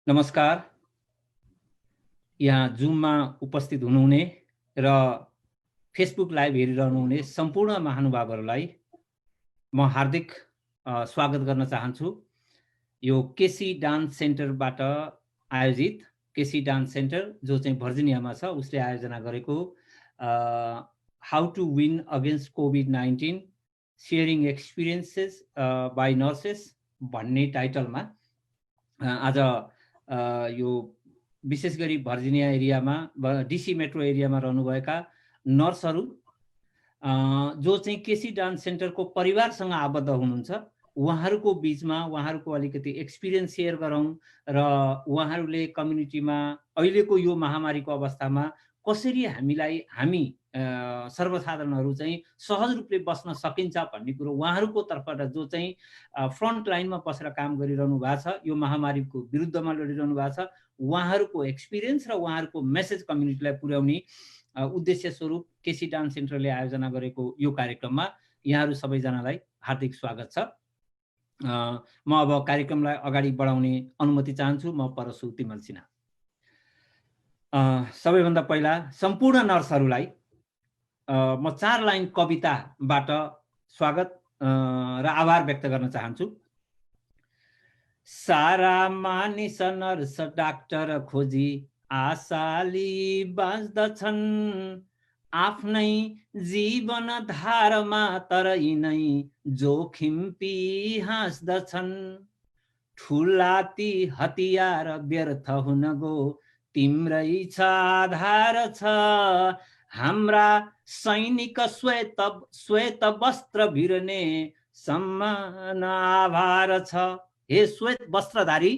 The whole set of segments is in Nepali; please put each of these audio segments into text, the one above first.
नमस्कार। यहाँ जुममा उपस्थित हुनुहुने र फेसबुक लाइभ हेरिरहनुहुने सम्पूर्ण महानुभावहरूलाई म हार्दिक स्वागत गर्न चाहन्छु। यो केसी डान्स सेन्टरबाट आयोजित केसी डान्स सेन्टर जो चाहिँ भर्जिनियामा छ उसले आयोजना गरेको हाउ टु विन अगेन्स्ट कोभिड-19 सेयरिङ एक्सपिरियन्सेस बाई नर्सेस भन्ने टाइटलमा आज यो विशेष गरी भर्जिनिया एरियामा डीसी मेट्रो एरियामा रहनुभएका नर्सहरू जो चाहिँ केसी डान्स सेन्टरको परिवारसँग आबद्ध हुनुहुन्छ उहाँहरूको बीचमा उहाँहरूको अलिकति एक्सपिरियन्स सेयर गरौँ र उहाँहरूले कम्युनिटीमा अहिलेको यो महामारीको अवस्थामा कसरी हामी सर्वसाधारणहरू चाहिँ सहज रूपले बस्न सकिन्छ भन्ने कुरो उहाँहरूको तर्फबाट जो चाहिँ फ्रन्ट लाइनमा बसेर काम गरिरहनु भएको छ, यो महामारीको विरुद्धमा लडिरहनु भएको छ, उहाँहरूको एक्सपिरियन्स र उहाँहरूको मेसेज कम्युनिटीलाई पुर्याउने उद्देश्य स्वरूप केसी डान्स सेन्टरले आयोजना गरेको यो कार्यक्रममा यहाँहरू सबैजनालाई हार्दिक स्वागत छ। म अब कार्यक्रमलाई अगाडि बढाउने अनुमति चाहन्छु। म परशु तिमल सिन्हा। सबैभन्दा पहिला सम्पूर्ण नर्सहरूलाई म 4 लाइन कविताबाट स्वागत र आभार व्यक्त गर्न चाहन्छु। सारा मानिस नर्स डाक्टर खोजी आशाली बाँच्दछन्, आफ्नै जीवन धारमा तर यिनै जोखिम पी हाँस्दछन्। ठुला ती हतियार व्यर्थ हुन गो, तिम्रै छ आधार छ, हाम्रा सैनिक श्वेत वस्त्र भिर्ने सम्मान आभार छ। हे श्वेत वस्त्रधारी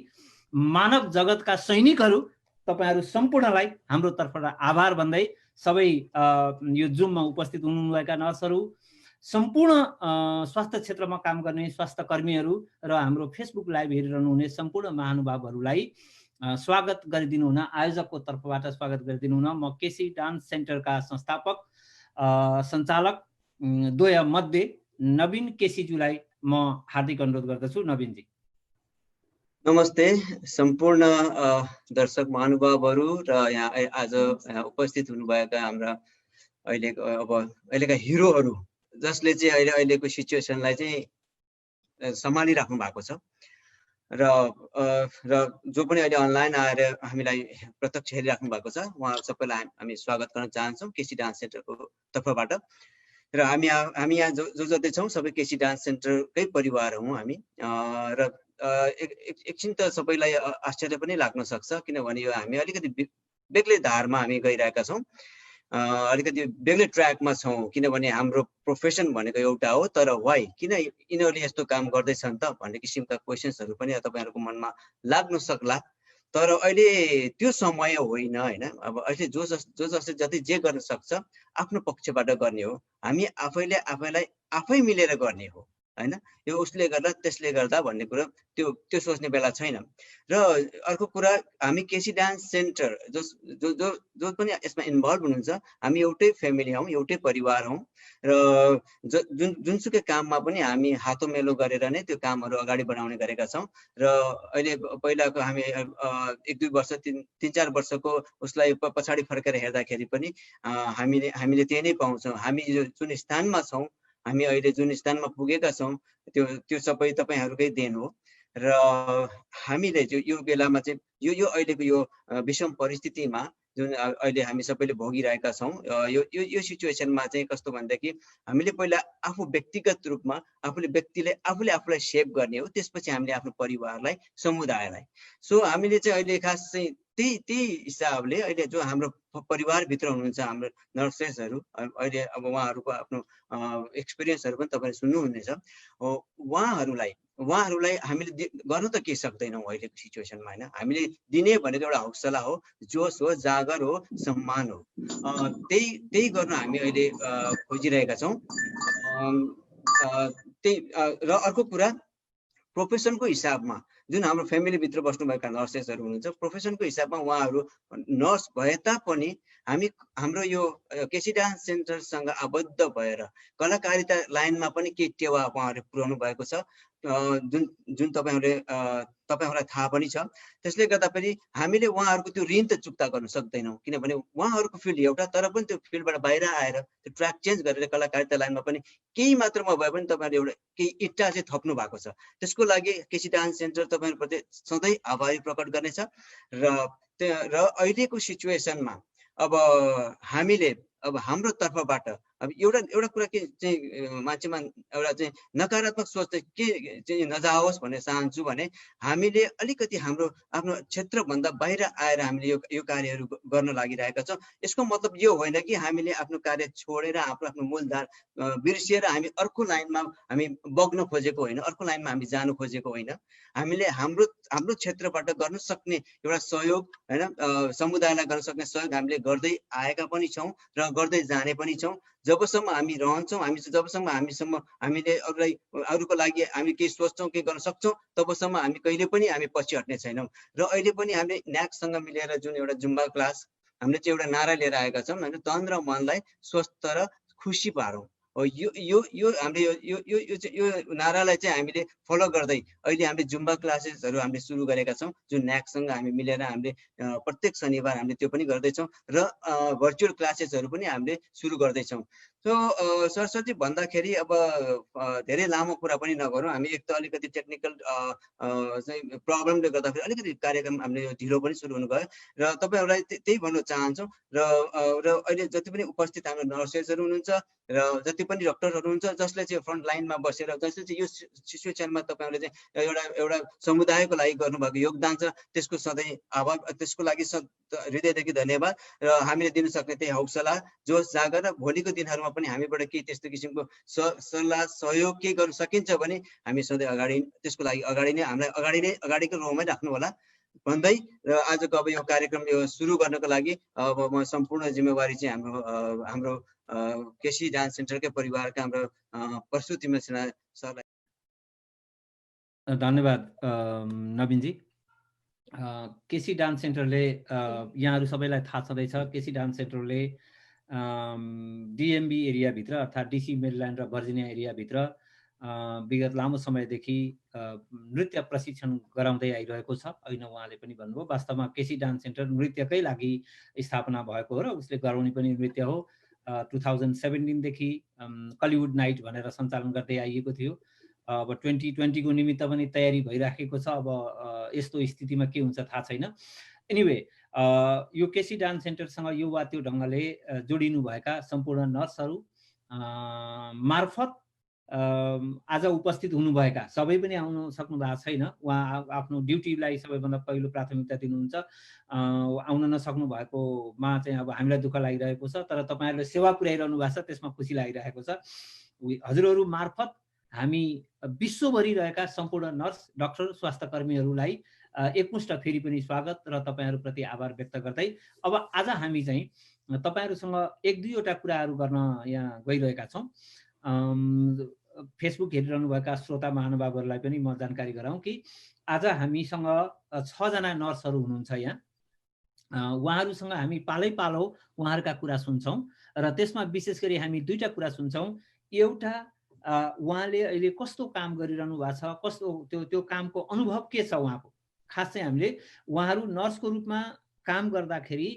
मानव जगतका सैनिकहरू, तपाईहरू सम्पूर्णलाई हाम्रो तर्फबाट आभार भन्दै सबै यो जुममा उपस्थित हुनुभएका नर्सहरू, सम्पूर्ण स्वास्थ्य क्षेत्रमा काम गर्ने स्वास्थ्य कर्मीहरू र हाम्रो फेसबुक लाइभ हेरिरहनुहुने सम्पूर्ण महानुभावहरूलाई स्वागत गरिदिनु हुन, आयोजकको तर्फबाट स्वागत गरिदिनु हुन म केसी डान्स सेन्टरका संस्थापक सञ्चालक द्वय मध्ये नवीन केसीज्यूलाई म हार्दिक अनुरोध गर्दछु। नवीनजी नमस्ते। सम्पूर्ण दर्शक महानुभावहरू र यहाँ आज उपस्थित हुनुभएका हाम्रा अहिलेका हिरोहरू जसले चाहिँ अहिलेको सिचुएसनलाई चाहिँ सम्हालिराख्नु भएको छ र जो पनि अहिले अनलाइन आएर हामीलाई प्रत्यक्ष हेरिराख्नु भएको छ उहाँहरू सबैलाई हामी स्वागत गर्न चाहन्छौँ केसी डान्स सेन्टरको तर्फबाट। र हामी यहाँ जो जति छौँ सबै केसी डान्स सेन्टरकै परिवार हौँ हामी। र एकछिन त सबैलाई आश्चर्य पनि लाग्न सक्छ किनभने यो हामी अलिकति बेग्लै धारमा हामी गइरहेका छौँ, अलिकति बेग्लै ट्र्याकमा छौँ किनभने हाम्रो प्रोफेसन भनेको एउटा हो, तर वाइ किन यिनीहरूले यस्तो काम गर्दैछन् त भन्ने किसिमका क्वेसन्सहरू पनि तपाईँहरूको मनमा लाग्न सक्ला। तर अहिले त्यो समय होइन होइन। अब अहिले जो जसले जति जे गर्न सक्छ आफ्नो पक्षबाट गर्ने हो, हामी आफैलाई आफै मिलेर गर्ने हो होइन। यो उसले गर्दा त्यसले गर्दा भन्ने कुरा त्यो सोच्ने बेला छैन। र अर्को कुरा, हामी केसी डान्स सेन्टर जो पनि यसमा इन्भल्भ हुनुहुन्छ हामी एउटै फ्यामिली हौँ, एउटै परिवार हौँ र जुनसुकै काममा पनि हामी हातोमेलो गरेर नै त्यो कामहरू अगाडि बढाउने गरेका छौँ। र अहिले पहिलाको हामी 1-2 वर्ष 3-4 वर्षको उसलाई पछाडि फर्केर हेर्दाखेरि पनि हामीले त्यही नै पाउँछौँ। हामी जुन स्थानमा छौँ, हामी अहिले जुन स्थानमा पुगेका छौँ त्यो सबै तपाईँहरूकै देन हो। र हामीले यो बेलामा चाहिँ यो अहिलेको यो विषम परिस्थितिमा जुन अहिले हामी सबैले भोगिरहेका छौँ, यो सिचुएसनमा चाहिँ कस्तो भनेदेखि हामीले पहिला आफू व्यक्तिगत रूपमा व्यक्तिले आफूलाई सेभ गर्ने हो, त्यसपछि हामीले आफ्नो परिवारलाई, समुदायलाई। सो हामीले चाहिँ अहिले खास चाहिँ त्यही हिसाबले अहिले जो हाम्रो परिवारभित्र हुनुहुन्छ हाम्रो नर्सेसहरू, अहिले अब उहाँहरूको आफ्नो एक्सपिरियन्सहरू पनि तपाईँले सुन्नुहुनेछ। उहाँहरूलाई हामीले गर्न त के सक्दैनौँ अहिलेको सिचुएसनमा होइन। हामीले दिने भनेको एउटा हौसला हो, जोस हो, जागर हो, सम्मान हो। त्यही गर्न हामी अहिले खोजिरहेका छौँ। र अर्को कुरा, प्रोफेसनको हिसाबमा जुन हाम्रो फ्यामिलीभित्र बस्नुभएका नर्सेसहरू हुनुहुन्छ, प्रोफेसनको हिसाबमा उहाँहरू नर्स भए तापनि हाम्रो यो केसी डान्स सेन्टरसँग आबद्ध भएर कलाकारिता लाइनमा पनि केही टेवा उहाँहरूले पुर्याउनु भएको छ। जुन जुन तपाईहरुलाई थाहा पनि छ। त्यसले गर्दा पनि हामीले उहाँहरूको त्यो ऋण त चुक्ता गर्न सक्दैनौँ, किनभने उहाँहरूको फिल्ड एउटा, तर पनि त्यो फिल्डबाट बाहिर आएर त्यो ट्र्याक चेन्ज गरेर कलाकारिता लाइनमा पनि केही मात्रामा भए पनि तपाईहरुले एउटा केही इट्टा चाहिँ थप्नु भएको छ। त्यसको लागि केसी डान्स सेन्टर तपाईहरुप्रति सधैँ आभारी प्रकट गर्नेछ। र अहिलेको सिचुएसनमा अब हामीले हाम्रो तर्फबाट अब एउटा कुरा के चाहिँ मान्छेमा एउटा चाहिँ नकारात्मक सोच के चाहिँ नजाओस् भन्ने चाहन्छु भने हामीले अलिकति हाम्रो आफ्नो क्षेत्रभन्दा बाहिर आएर हामीले यो कार्यहरू गर्न लागिरहेका छौँ। यसको मतलब यो होइन कि हामीले आफ्नो कार्य छोडेर आफ्नो मूलधार बिर्सिएर हामी अर्को लाइनमा हामी बग्न खोजेको होइन, अर्को लाइनमा हामी जानु खोजेको होइन। हामीले हाम्रो क्षेत्रबाट गर्न सक्ने एउटा सहयोग हैन, समुदायलाई गर्न सक्ने सहयोग हामीले गर्दै आएका पनि छौँ र गर्दै जाने पनि छौँ। जबसम्म हामी रहन्छौँ, जबसम्म हामीले अरूको लागि हामी केही सोच्छौँ, केही गर्न सक्छौँ, तबसम्म हामी कहिले पनि हामी पछि हट्ने छैनौँ। र अहिले पनि हामीले न्याकसँग मिलेर जुन एउटा जुम्बा क्लास हामीले चाहिँ एउटा नारा लिएर आएका छौँ, होइन, तन र मनलाई स्वस्थ र खुसी पारौँ। यो हामीले यो नारालाई चाहिँ हामीले फलो गर्दै अहिले हामीले जुम्बा क्लासेसहरू हामीले सुरु गरेका छौँ, जुन न्याकसँग हामी मिलेर हामीले प्रत्येक शनिबार हामीले त्यो पनि गर्दैछौँ र भर्चुअल क्लासेसहरू पनि हामीले सुरु गर्दैछौँ। सो सरस्वती भन्दाखेरि अब धेरै लामो कुरा पनि नगरौँ, हामी एक त अलिकति टेक्निकल चाहिँ प्रब्लमले गर्दाखेरि अलिकति कार्यक्रम हामीले ढिलो पनि सुरु हुनुभयो र तपाईँहरूलाई त्यही भन्न चाहन्छौँ। र अहिले जति पनि उपस्थित हाम्रो नर्सेसहरू हुनुहुन्छ र जति पनि डक्टरहरू हुनुहुन्छ जसले चाहिँ फ्रन्ट लाइनमा बसेर जसले चाहिँ यो सिचुएसनमा तपाईँहरूले चाहिँ एउटा समुदायको लागि गर्नुभएको योगदान छ, त्यसको सधैँ आभार, त्यसको लागि हृदयदेखि धन्यवाद। र हामीले दिन सक्ने त्यही हौसला, जोस जागर र भोलिको दिनहरूमा पनि हामीबाट केही त्यस्तो किसिमको सल्लाह सहयोग के गर्न सकिन्छ भने हामी सधैँ त्यसको लागि हामीलाई अगाडिको रोमै राख्नु होला भन्दै र आजको अब यो कार्यक्रम यो सुरु गर्नको लागि अब म सम्पूर्ण जिम्मेवारी चाहिँ हाम्रो केसी डान्स सेन्टरकै परिवारका हाम्रो प्रस्तुति मेसिना सरलाई धन्यवाद नवीनजी। केसी डान्स सेन्टरले यहाँहरू सबैलाई थाहा छँदैछ, केसी डान्स सेन्टरले डिएमबी एरियाभित्र अर्थात् डिसी मेरील्यान्ड र भर्जिनिया एरियाभित्र विगत लामो समयदेखि नृत्य प्रशिक्षण गराउँदै आइरहेको छ। अहिले उहाँले पनि भन्नुभयो, वास्तवमा केसी डान्स सेन्टर नृत्यकै लागि स्थापना भएको हो र उसले गराउने पनि नृत्य हो। 2017देखि कलिउड नाइट भनेर सञ्चालन गर्दै आइएको थियो। अब 2020 को निमित्त पनि तयारी भइराखेको छ। अब यस्तो स्थितिमा के हुन्छ थाहा छैन। एनिवे यो केसी डान्स सेन्टरसँग यो वा त्यो ढङ्गले जोडिनु भएका सम्पूर्ण नर्सहरू मार्फत आज उपस्थित हुनुभएका सबै पनि आउन सक्नु भएको छैन। उहाँ आफ्नो ड्युटीलाई सबैभन्दा पहिलो प्राथमिकता दिनुहुन्छ। आउन नसक्नु भएकोमा चाहिँ अब हामीलाई दुःख लागिरहेको छ, तर तपाईँहरूले सेवा पुर्याइरहनु भएको छ, त्यसमा खुसी लागिरहेको छ। हजुरहरू मार्फत हामी विश्वभरि रहेका सम्पूर्ण नर्स, डाक्टर, स्वास्थ्य कर्मीहरूलाई एकमुष्ट फेरि पनि स्वागत र तपाईँहरूप्रति आभार व्यक्त गर्दै अब आज हामी चाहिँ तपाईँहरूसँग एक दुईवटा कुराहरू गर्न यहाँ गइरहेका छौँ। फेसबुक हेरिरहनुभएका श्रोता महानुभावहरूलाई पनि म जानकारी गराउँ कि आज हामीसँग 6 जना नर्सहरू हुनुहुन्छ यहाँ। उहाँहरूसँग हामी पालै पालो उहाँहरूका कुरा सुन्छौँ र त्यसमा विशेष गरी हामी दुईटा कुरा सुन्छौँ। एउटा उहाँले अहिले कस्तो काम गरिरहनु भएको छ, कस्तो त्यो कामको अनुभव के छ उहाँको। खास चाहिँ हामीले उहाँहरू नर्सको रूपमा काम गर्दाखेरि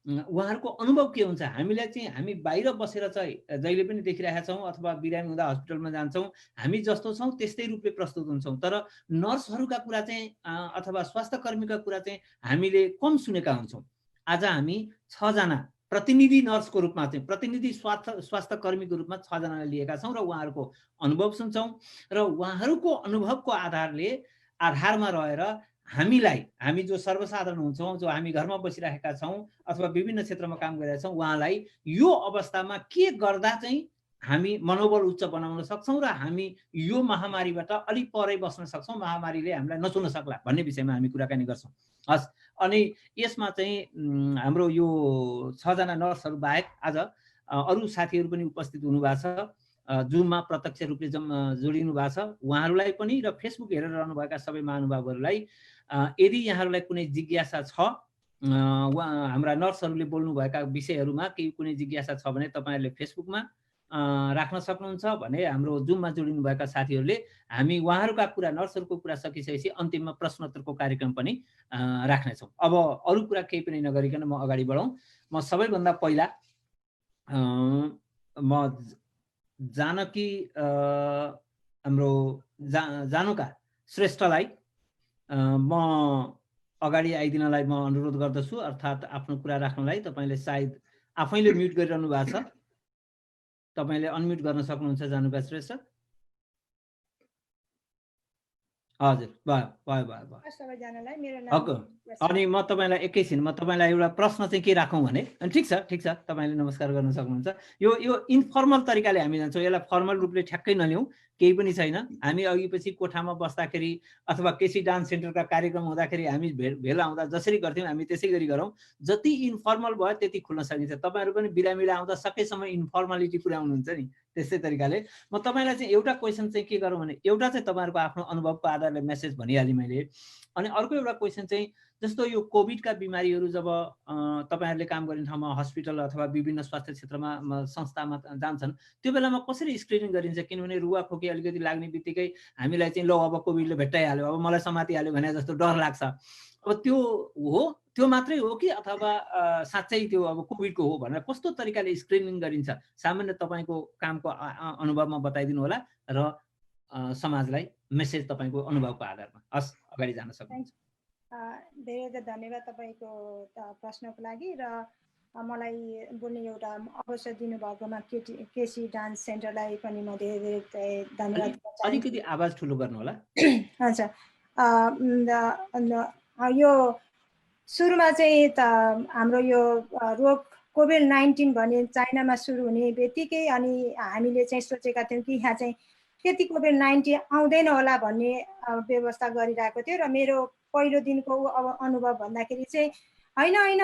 उहाँहरूको अनुभव के हुन्छ, हामीलाई चाहिँ हामी बाहिर बसेर चाहिँ जहिले पनि देखिरहेका छौँ अथवा बिरामी हुँदा हस्पिटलमा जान्छौँ, हामी जस्तो छौँ त्यस्तै रूपले प्रस्तुत हुन्छौँ, तर नर्सहरूका कुरा चाहिँ अथवा स्वास्थ्य कर्मीका कुरा चाहिँ हामीले कम सुनेका हुन्छौँ। आज हामी 6 जना प्रतिनिधि नर्सको रूपमा चाहिँ प्रतिनिधि स्वास्थ्य कर्मीको रूपमा 6 जनालाई लिएका छौँ र उहाँहरूको अनुभव सुन्छौँ र उहाँहरूको अनुभवको आधारमा रहेर हामी जो सर्वसाधारण हुन्छौँ, जो हामी घरमा बसिरहेका छौँ अथवा विभिन्न क्षेत्रमा काम गरिरहेका छौँ, उहाँलाई यो अवस्थामा के गर्दा चाहिँ हामी मनोबल उच्च बनाउन सक्छौँ र हामी यो महामारीबाट अलिक परै बस्न सक्छौँ, महामारीले हामीलाई नछुन सक्ला भन्ने विषयमा हामी कुराकानी गर्छौँ। हस्, अनि यसमा चाहिँ हाम्रो यो 6 जना नर्सहरू बाहेक आज अरू साथीहरू पनि उपस्थित हुनुभएको छ, जुममा प्रत्यक्ष रूपले जोडिनु भएको छ। उहाँहरूलाई पनि र फेसबुक हेरेर रहनुभएका सबै महानुभावहरूलाई यदि यहाँहरूलाई कुनै जिज्ञासा छ, हाम्रा नर्सहरूले बोल्नुभएका विषयहरूमा केही कुनै जिज्ञासा छ भने तपाईँहरूले फेसबुकमा राख्न सक्नुहुन्छ भने हाम्रो जुममा जोडिनुभएका साथीहरूले हामी उहाँहरूका कुरा, नर्सहरूको कुरा सकिसकेपछि अन्तिममा प्रश्नोत्तरको कार्यक्रम पनि राख्नेछौँ। अब अरू कुरा केही पनि नगरिकन म अगाडि बढौँ। म सबैभन्दा पहिला म जानकी हाम्रो जानुका श्रेष्ठलाई म अगाडि आइदिनलाई म अनुरोध गर्दछु, अर्थात् आफ्नो कुरा राख्नलाई। तपाईँले सायद आफैले म्युट गरिरहनु भएको छ, तपाईँले अनम्युट गर्न सक्नुहुन्छ जानुका श्रेष्ठ। हजुर, भयो। अनि म तपाईँलाई एकैछिन एउटा प्रश्न चाहिँ के राखौँ भने, अनि ठिक छ, तपाईँले नमस्कार गर्न सक्नुहुन्छ। यो इन्फर्मल तरिकाले हामी जान्छौँ, यसलाई फर्मल रूपले ठ्याक्कै नलिउँ, केही पनि छैन। हामी अघि पछि कोठामा बस्दाखेरि अथवा केसी डान्स सेन्टरका कार्यक्रम हुँदाखेरि हामी भेला हुँदा जसरी गर्थ्यौँ हामी त्यसै गरी गरौँ। जति इन्फर्मल भयो त्यति खुल्न सकिन्छ। तपाईँहरू पनि बिरामिला आउँदा सकेसम्म इन्फर्मालिटी पुर्याउनुहुन्छ नि, त्यस्तै तरिकाले म तपाईँलाई चाहिँ एउटा क्वेसन चाहिँ के गरौँ भने, एउटा चाहिँ तपाईँहरूको आफ्नो अनुभवको आधारले मेसेज भनिहालेँ मैले। अनि अर्को एउटा क्वेसन चाहिँ, जस्तो यो कोभिडका बिमारीहरू जब तपाईँहरूले काम गर्ने ठाउँमा हस्पिटल अथवा विभिन्न स्वास्थ्य क्षेत्रमा संस्थामा जान्छन्, त्यो बेलामा कसरी स्क्रिनिङ गरिन्छ? किनभने रुवाखोकी अलिकति लाग्ने बित्तिकै हामीलाई चाहिँ ल अब कोभिडले भेट्टाइहाल्यो, अब मलाई समातिहाल्यो भने जस्तो डर लाग्छ। अब त्यो मात्रै हो कि अथवा साँच्चै त्यो अब कोभिडको हो भनेर कस्तो तरिकाले स्क्रिनिङ गरिन्छ? सामान्य तपाईँको कामको अनुभवमा बताइदिनु होला र समाजलाई मेसेज तपाईँको अनुभवको आधारमा। हस्, अगाडि जान सक्नुहुन्छ। धेरै धन्यवाद तपाईँको प्रश्नको लागि र मलाई बोल्ने एउटा अवसर दिनुभएकोमा केसी डान्स सेन्टरलाई पनि म धेरै धन्यवाद। अलिकति आवाज ठुलो गर्नु होला। अच्छा, यो सुरुमा चाहिँ त हाम्रो यो रोग कोभिड-19 भन्ने चाइनामा सुरु हुने बित्तिकै अनि हामीले चाहिँ सोचेका थियौँ कि यहाँ चाहिँ त्यति कोभिड-19 आउँदैन होला भन्ने व्यवस्था गरिरहेको थियो। र मेरो पहिलो दिनको अनुभव भन्दाखेरि चाहिँ होइन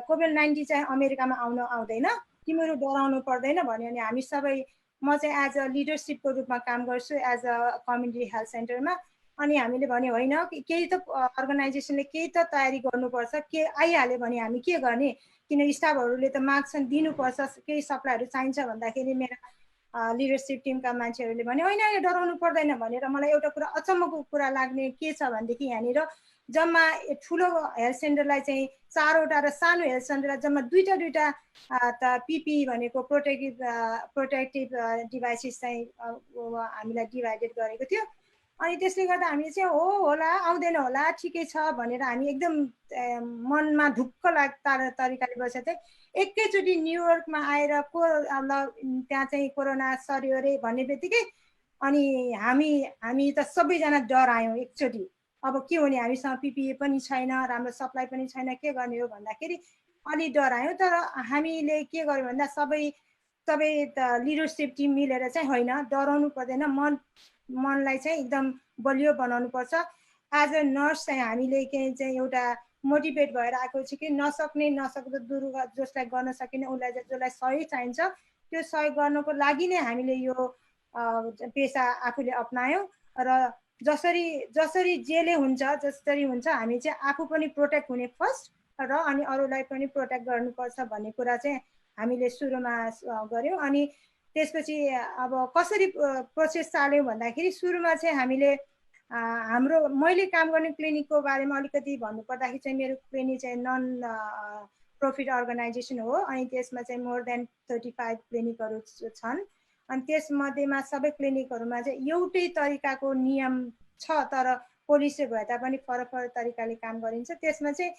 कोभिड-19 चाहिँ अमेरिकामा आउँदैन, तिमीहरू डराउनु पर्दैन भन्यो। अनि हामी सबै, म चाहिँ एज अ लिडरसिपको रूपमा काम गर्छु एज अ कम्युनिटी हेल्थ सेन्टरमा। अनि हामीले भन्यो होइन, केही त अर्गनाइजेसनले केही त तयारी गर्नुपर्छ, के आइहाल्यो भने हामी के गर्ने, किन स्टाफहरूले त माग्छन् दिनुपर्छ, केही सप्लाईहरू चाहिन्छ भन्दाखेरि मेरो लिडरसिप टिमका मान्छेहरूले भने होइन डराउनु पर्दैन भनेर। मलाई एउटा कुरा अचम्मको कुरा लाग्ने के छ भनेदेखि यहाँनिर जम्मा ठुलो हेल्थ सेन्टरलाई चाहिँ 4वटा र सानो हेल्थ सेन्टरलाई जम्मा दुईटा त पिपी भनेको प्रोटेक्टिभ डिभाइसेस चाहिँ हामीलाई डिभाइडेड गरेको थियो। अनि त्यसले गर्दा हामी चाहिँ होला आउँदैन होला ठिकै छ भनेर हामी एकदम मनमा ढुक्क लाग्ने तरिकाले बसेको थियौँ। एकैचोटि न्युयोर्कमा आएर त्यहाँ चाहिँ कोरोना सर्यो अरे भन्ने बित्तिकै अनि हामी त सबैजना डरायौँ एकचोटि। अब के हो नि, हामीसँग पिपिए पनि छैन, राम्रो सप्लाई पनि छैन, के गर्ने हो भन्दाखेरि अलि डरायौँ। तर हामीले के गर्यौँ भन्दा सबै लिडरसिप टिम मिलेर चाहिँ होइन डराउनु पर्दैन, मनलाई चाहिँ एकदम बलियो बनाउनु पर्छ। एज अ नर्स चाहिँ हामीले चाहिँ एउटा मोटिभेट भएर आएको छ कि नसक्दो दूर जसलाई गर्न सकिने उसलाई जसलाई सहयोग चाहिन्छ त्यो सहयोग गर्नको लागि नै हामीले यो पेसा आफूले अपनायौँ। र जसरी जेले हुन्छ जसरी हुन्छ हामी चाहिँ आफू पनि प्रोटेक्ट हुने फर्स्ट र अनि अरूलाई पनि प्रोटेक्ट गर्नुपर्छ भन्ने कुरा चाहिँ हामीले सुरुमा गऱ्यौँ। अनि त्यसपछि अब कसरी प्रोसेस चाल्यौँ भन्दाखेरि सुरुमा चाहिँ हामीले मैले काम गर्ने क्लिनिकको बारेमा अलिकति भन्नुपर्दाखेरि चाहिँ मेरो क्लिनिक चाहिँ नन प्रफिट अर्गनाइजेसन हो। अनि त्यसमा चाहिँ मोर देन 35 क्लिनिकहरू छन्। अनि त्यसमध्येमा सबै क्लिनिकहरूमा चाहिँ एउटै तरिकाको नियम छ, तर पोलिसले भए तापनि फरक तरिकाले काम गरिन्छ। त्यसमा चाहिँ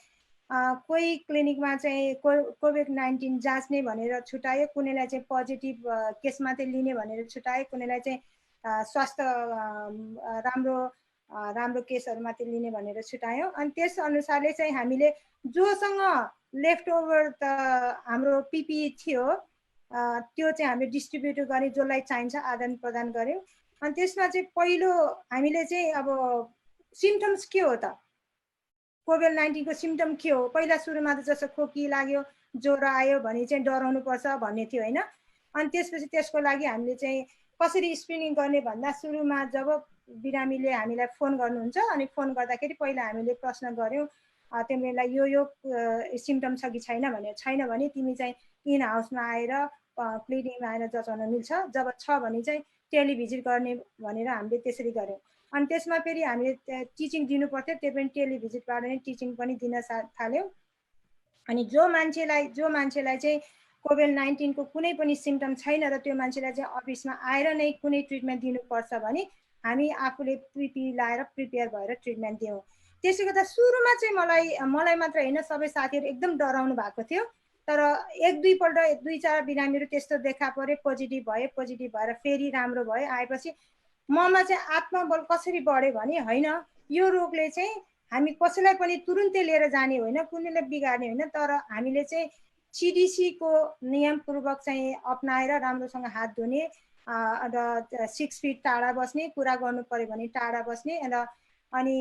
कोही क्लिनिकमा चाहिँ कोभिड-19 जाँच्ने भनेर छुट्यायो, कुनैलाई चाहिँ पोजिटिभ केस मात्रै लिने भनेर छुट्यायो, कुनैलाई चाहिँ स्वास्थ्य राम्रो केसहरू मात्रै लिने भनेर छुट्यायौँ। अनि त्यस अनुसारले चाहिँ हामीले जोसँग लेफ्ट ओभर त हाम्रो पिपिई थियो त्यो चाहिँ हामीले डिस्ट्रिब्युट गरेँ, जसलाई चाहिन्छ आदान प्रदान गऱ्यौँ। अनि त्यसमा चाहिँ पहिलो हामीले चाहिँ अब सिम्टम्स के हो त, कोभिड-19 को सिम्टम के हो, पहिला सुरुमा त जस्तो खोकी लाग्यो, ज्वरो आयो भने चाहिँ डराउनु पर्छ भन्ने थियो होइन। अनि त्यसपछि त्यसको लागि हामीले चाहिँ कसरी स्क्रिनिङ गर्ने भन्दा सुरुमा जब बिरामीले हामीलाई फोन गर्नुहुन्छ अनि फोन गर्दाखेरि पहिला हामीले प्रश्न गऱ्यौँ तिमीलाई यो सिम्टम छ कि छैन भनेर। छैन भने तिमी चाहिँ इन हाउसमा आएर क्लिनिकमा आएर जचाउन मिल्छ। जब छ भने चाहिँ टेलिभिजिट गर्ने भनेर हामीले त्यसरी गऱ्यौँ। अनि त्यसमा फेरि हामीले टिचिङ दिनु पर्थ्यो, त्यो पनि टेलिभिजिटबाट नै टिचिङ पनि दिन थाल्यौँ। अनि जो मान्छेलाई चाहिँ कोभिड-19 को कुनै पनि सिम्टम छैन र त्यो मान्छेलाई चाहिँ अफिसमा आएर नै कुनै ट्रिटमेन्ट दिनुपर्छ भने हामी आफूले पिपी लाएर प्रिपेयर भएर ट्रिटमेन्ट दियौँ। त्यसले गर्दा सुरुमा चाहिँ मलाई मात्र होइन, सबै साथीहरू एकदम डराउनु भएको थियो। तर एक दुईपल्ट 2-4 बिरामीहरू त्यस्तो देखा परे, पोजिटिभ भएर फेरि राम्रो भयो। आएपछि ममा चाहिँ आत्मबल कसरी बढ्यो भने होइन, यो रोगले चाहिँ हामी कसैलाई पनि तुरुन्तै लिएर जाने होइन, कुनैलाई बिगार्ने होइन, तर हामीले चाहिँ CDC को नियमपूर्वक चाहिँ अपनाएर राम्रोसँग हात धुने र 6 फिट टाढा बस्ने, कुरा गर्नु पर्यो भने टाढा बस्ने र अनि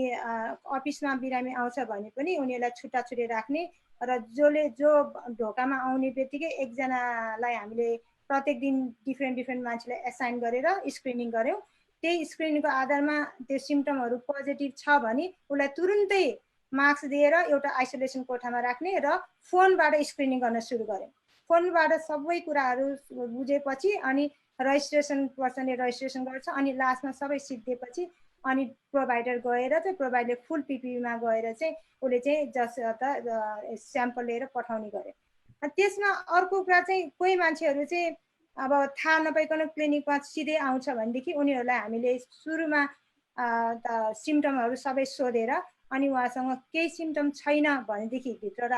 अफिसमा बिरामी आउँछ भने पनि उनीहरूलाई छुट्टाछुट्टै राख्ने र जो ढोकामा आउने बित्तिकै एकजनालाई हामीले प्रत्येक दिन डिफ्रेन्ट मान्छेलाई एसाइन गरेर स्क्रिनिङ गऱ्यौँ। त्यही स्क्रिनिङको आधारमा त्यो सिम्टमहरू पोजिटिभ छ भने उसलाई तुरुन्तै मास्क दिएर एउटा आइसोलेसन कोठामा राख्ने र फोनबाट स्क्रिनिङ गर्न सुरु गऱ्यौँ। फोनबाट सबै कुराहरू बुझेपछि अनि पर्सनले रजिस्ट्रेसन गर्छ। अनि लास्टमा सबै सिद्धिएपछि अनि प्रोभाइडर गएर चाहिँ प्रोभाइडरले फुल पिपीमा गएर चाहिँ उसले चाहिँ स्याम्पल लिएर पठाउने गर्यो। त्यसमा अर्को कुरा चाहिँ कोही मान्छेहरू चाहिँ अब थाहा नपाइकन क्लिनिकमा सिधै आउँछ भनेदेखि उनीहरूलाई हामीले सुरुमा सिम्टमहरू सबै सोधेर अनि उहाँसँग केही सिम्टम छैन भनेदेखि भित्र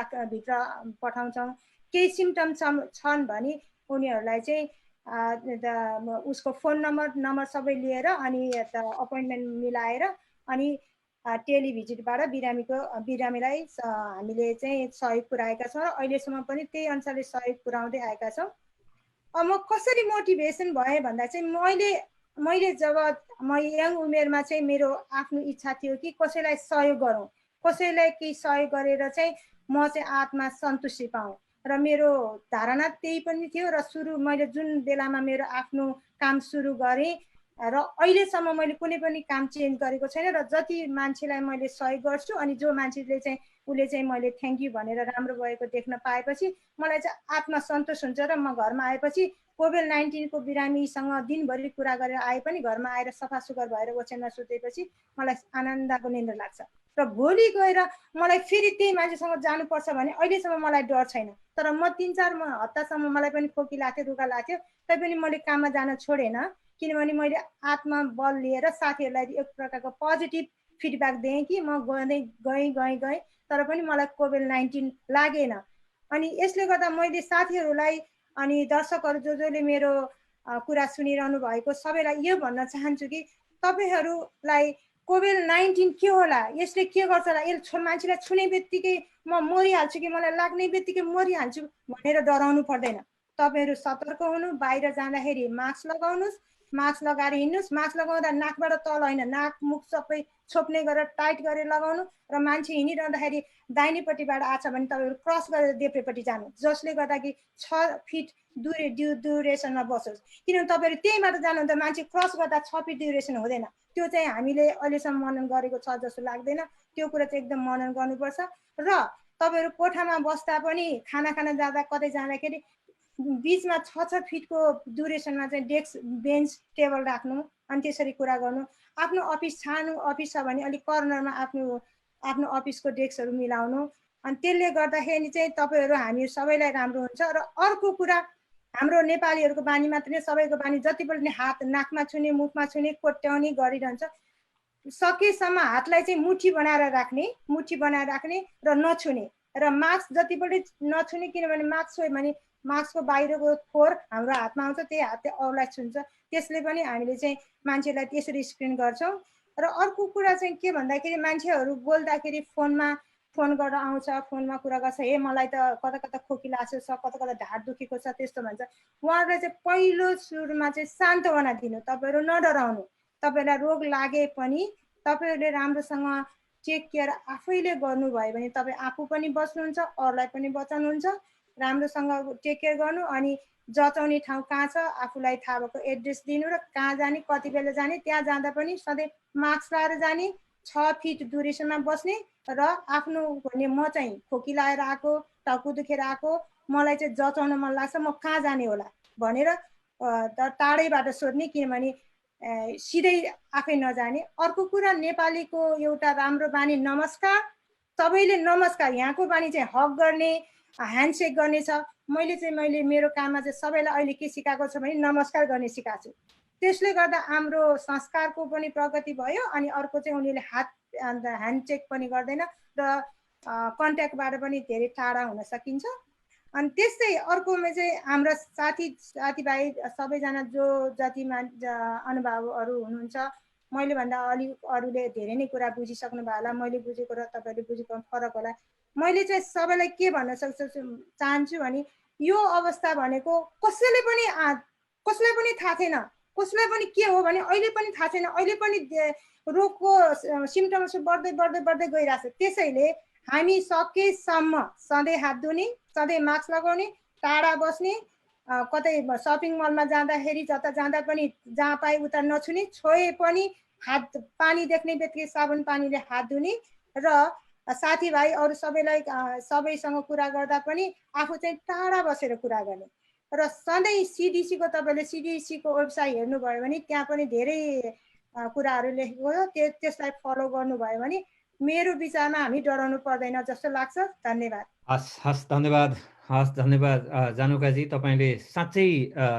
पठाउँछौँ। केही सिम्टम छन् भने उनीहरूलाई चाहिँ उसको फोन नम्बर सबै लिएर अनि अपोइन्टमेन्ट मिलाएर अनि टेलिभिजिटबाट बिरामीलाई हामीले चाहिँ सहयोग पुर्याएका छौँ र अहिलेसम्म पनि त्यही अनुसारले सहयोग पुर्याउँदै आएका छौँ। अब म कसरी मोटिभेसन भएँ भन्दा चाहिँ मैले जब म यङ उमेरमा चाहिँ मेरो आफ्नो इच्छा थियो कि कसैलाई सहयोग गरौँ, कसैलाई केही सहयोग गरेर चाहिँ म चाहिँ आत्मा सन्तुष्टि पाऊँ र मेरो धारणा त्यही पनि थियो। र मैले जुन बेलामा मेरो आफ्नो काम सुरु गरेँ र अहिलेसम्म मैले कुनै पनि काम चेन्ज गरेको छैन र जति मान्छेलाई मैले सहयोग गर्छु अनि जो मान्छेले चाहिँ उसले चाहिँ मैले थ्याङ्क यू भनेर राम्रो भएको देख्न पाएपछि मलाई चाहिँ आत्मा सन्तोष हुन्छ र म घरमा आएपछि कोभिड-19 को बिरामीसँग दिनभरि कुरा गरेर आए पनि घरमा आएर सफा सुग्घर भएर ओछ्यानमा सुतेपछि मलाई आनन्दको निन्द्रा लाग्छ। र भोलि गएर मलाई फेरि त्यही मान्छेसँग जानुपर्छ भने अहिलेसम्म मलाई डर छैन। तर म 3-4 हप्तासम्म मलाई पनि खोकी लाग्थ्यो, रुगा लाग्थ्यो, तैपनि मैले काममा जान छोडेन। किनभने मैले आत्मबल लिएर साथीहरूलाई एक प्रकारको पोजिटिभ फिडब्याक दिएँ कि म गएँ तर पनि मलाई कोभिड-19 लागेन। अनि यसले गर्दा मैले साथीहरूलाई अनि दर्शकहरू जसले मेरो कुरा सुनिरहनु भएको सबैलाई यो भन्न चाहन्छु कि तपाईँहरूलाई कोभिड-19 के होला, यसले के गर्छ होला, यसले मान्छेलाई छुने बित्तिकै म मरिहाल्छु कि मलाई लाग्ने बित्तिकै मरिहाल्छु भनेर डराउनु पर्दैन। तपाईँहरू सतर्क हुनु, बाहिर जाँदाखेरि मास्क लगाउनुहोस्, मास्क लगाएर हिँड्नुहोस्। मास्क लगाउँदा नाकबाट तल होइन, नाक मुख सबै छोप्ने गरेर टाइट गरेर लगाउनु र मान्छे हिँडिरहँदाखेरि दाहिनेपट्टिबाट आछ भने तपाईँहरू क्रस गरेर देब्रेपट्टि जानु, जसले गर्दा कि 6 फिट ड्युरेसनमा बसोस्। किनभने तपाईँहरू त्यहीबाट जानुहुन्छ, मान्छे क्रस गर्दा 6 फिट ड्युरेसन हुँदैन। त्यो चाहिँ हामीले अहिलेसम्म मनन गरेको छ जस्तो लाग्दैन। त्यो कुरा चाहिँ एकदम मनन गर्नुपर्छ। र तपाईँहरू कोठामा बस्दा पनि खाना खान जाँदा कतै जाँदाखेरि बिचमा 6 फिटको ड्युरेसनमा चाहिँ डेस्क बेन्च टेबल राख्नु अनि त्यसरी कुरा गर्नु। आफ्नो अफिस अफिस छ भने अलिक कर्नरमा आफ्नो अफिसको डेस्कहरू मिलाउनु। अनि त्यसले गर्दाखेरि चाहिँ तपाईँहरू हामी सबैलाई राम्रो हुन्छ। र अर्को कुरा, हाम्रो नेपालीहरूको बानी मात्र नै, सबैको बानी जति पनि हात नाकमा छुने, मुखमा छुने, कोट्याउने गरिरहन्छ। सकेसम्म हातलाई चाहिँ मुठी बनाएर राख्ने र नछुने र मास्क जति पनि नछुने। किनभने मास्क छोयो भने मास्कको बाहिरको फोहोर हाम्रो हातमा आउँछ, त्यही हातले अरूलाई छुन्छ। त्यसले पनि हामीले चाहिँ मान्छेलाई त्यसरी स्क्रिन गर्छौँ। र अर्को कुरा चाहिँ के भन्दाखेरि मान्छेहरू बोल्दाखेरि फोन गरेर आउँछ, फोनमा कुरा गर्छ, हे मलाई त कता खोकी लागेको छ, कता ढाड दुखेको छ, त्यस्तो भन्छ। उहाँहरूलाई चाहिँ पहिलो सुरुमा चाहिँ सान्त्वना दिनु, तपाईँहरू नडराउनु। तपाईँलाई रोग लागे पनि तपाईँहरूले राम्रोसँग टेक केयर आफैले गर्नुभयो भने तपाईँ आफू पनि बच्नुहुन्छ, अरूलाई पनि बचाउनुहुन्छ। राम्रोसँग टेक केयर गर्नु अनि जचाउने ठाउँ कहाँ छ आफूलाई थाहा भएको एड्रेस दिनु र कहाँ जाने, कति बेला जाने, त्यहाँ जाँदा पनि सधैँ मास्क लगाएर जाने, 6 फिट ड्युरेसनमा बस्ने र आफ्नो भन्ने म चाहिँ खोकी लागेर आएको, टाउको दुखेर आएको, मलाई चाहिँ जचाउन मन लाग्छ, म कहाँ जाने होला, भनेर टाढैबाट सोध्ने, किनभने सिधै आफै नजाने। अर्को कुरा, नेपालीको एउटा राम्रो बानी नमस्कार, सबैले नमस्कार। यहाँको बानी चाहिँ हक गर्ने, ह्यान्डसेक गर्ने छ। मैले मेरो काममा चाहिँ सबैलाई अहिले के सिकाएको छु भने नमस्कार गर्ने सिकाएको छु। त्यसले गर्दा हाम्रो संस्कारको पनि प्रगति भयो। अनि अर्को चाहिँ उनीहरूले हात ह्यान्डसेक पनि गर्दैन र कन्ट्याक्टबाट पनि धेरै टाढा हुन सकिन्छ। अनि त्यस्तै अर्कोमा चाहिँ हाम्रा साथीभाइ सबैजना जो जतिमा अनुभवहरू हुनुहुन्छ, मैले भन्दा अलिक अरूले धेरै नै कुरा बुझिसक्नु भयो होला। मैले बुझेको र तपाईँले बुझेको फरक होला। मैले चाहिँ सबैलाई के भन्न चाहन्छु भने यो अवस्था भनेको कसैलाई पनि थाहा छैन, कसैलाई पनि के हो भने अहिले पनि थाहा छैन। अहिले पनि रोगको सिम्टम्स बढ्दै गइरहेछ। त्यसैले हामी सकेसम्म सधैँ हात धुने, सधैँ मास्क लगाउने, टाढा बस्ने, कतै सपिङ मलमा जाँदाखेरि जता जाँदा पनि जहाँ पाए उता नछुने, छोए पनि हात पानी देख्ने बित्तिकै साबुन पानीले हात धुने र साथीभाइ अरू सबैसँग कुरा गर्दा पनि आफू चाहिँ टाढा बसेर कुरा गर्ने। र सधैँ सिडिसीको तपाईँले सिडिसीको वेबसाइट हेर्नुभयो भने त्यहाँ पनि धेरै कुराहरू लेखेको हो। त्यसलाई फलो गर्नुभयो भने मेरो विचारमा हामी डराउनु पर्दैन जस्तो लाग्छ। धन्यवाद। हस् धन्यवाद जानुकाजी, तपाईँले साँच्चै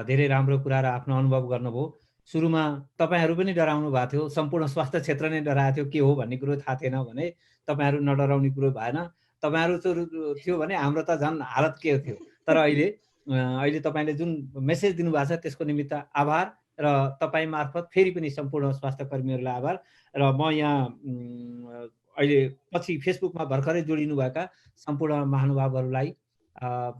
धेरै राम्रो कुरा र आफ्नो अनुभव गर्नुभयो। सुरुमा तपाईँहरू पनि डराउनु भएको थियो, सम्पूर्ण स्वास्थ्य क्षेत्र नै डराएको थियो, के हो भन्ने कुरो थाहा थिएन भने तपाईँहरू नडराउने कुरो भएन। तपाईँहरू थियो भने हाम्रो त झन् हालत के थियो। तर अहिले तपाईँले जुन मेसेज दिनुभएको छ त्यसको निमित्त आभार, र तपाईँ मार्फत फेरि पनि सम्पूर्ण स्वास्थ्य कर्मीहरूलाई आभार। र म यहाँ अहिले पछि फेसबुकमा भर्खरै जोडिनुभएका सम्पूर्ण महानुभावहरूलाई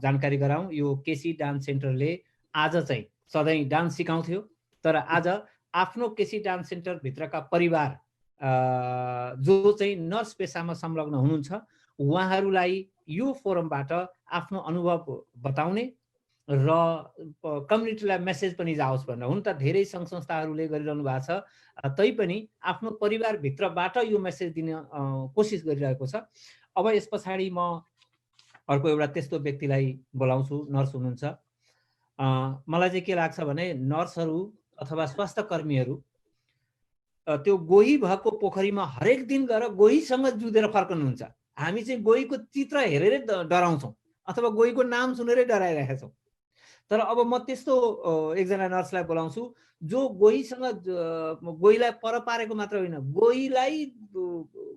जानकारी गराउँ। यो केसी डान्स सेन्टरले आज चाहिँ सधैँ डान्स सिकाउँथ्यो, तर आज आफ्नो केसी डान्स सेन्टरभित्रका परिवार जो चाहिँ नर्स पेसामा संलग्न हुनुहुन्छ उहाँहरूलाई यो फोरमबाट आफ्नो अनुभव बताउने र कम्युनिटीलाई मेसेज पनि जाओस् भनेर। हुन त धेरै सङ्घ संस्थाहरूले गरिरहनु भएको छ, तैपनि आफ्नो परिवारभित्रबाट यो मेसेज दिने कोसिस गरिरहेको छ। अब यस पछाडि म अर्को एउटा त्यस्तो व्यक्तिलाई बोलाउँछु, नर्स हुनुहुन्छ। मलाई चाहिँ के लाग्छ भने नर्सहरू अथवा स्वास्थ्य कर्मीहरू त्यो गोही भएको पोखरीमा हरेक दिन गएर गोहीसँग जुधेर फर्कनुहुन्छ। हामी चाहिँ गोहीको चित्र हेरेरै डराउँछौँ अथवा गोहीको नाम सुनेरै डराइरहेका छौँ। तर अब म त्यस्तो एकजना नर्सलाई बोलाउँछु जो गोहीलाई पर पारेको मात्र होइन,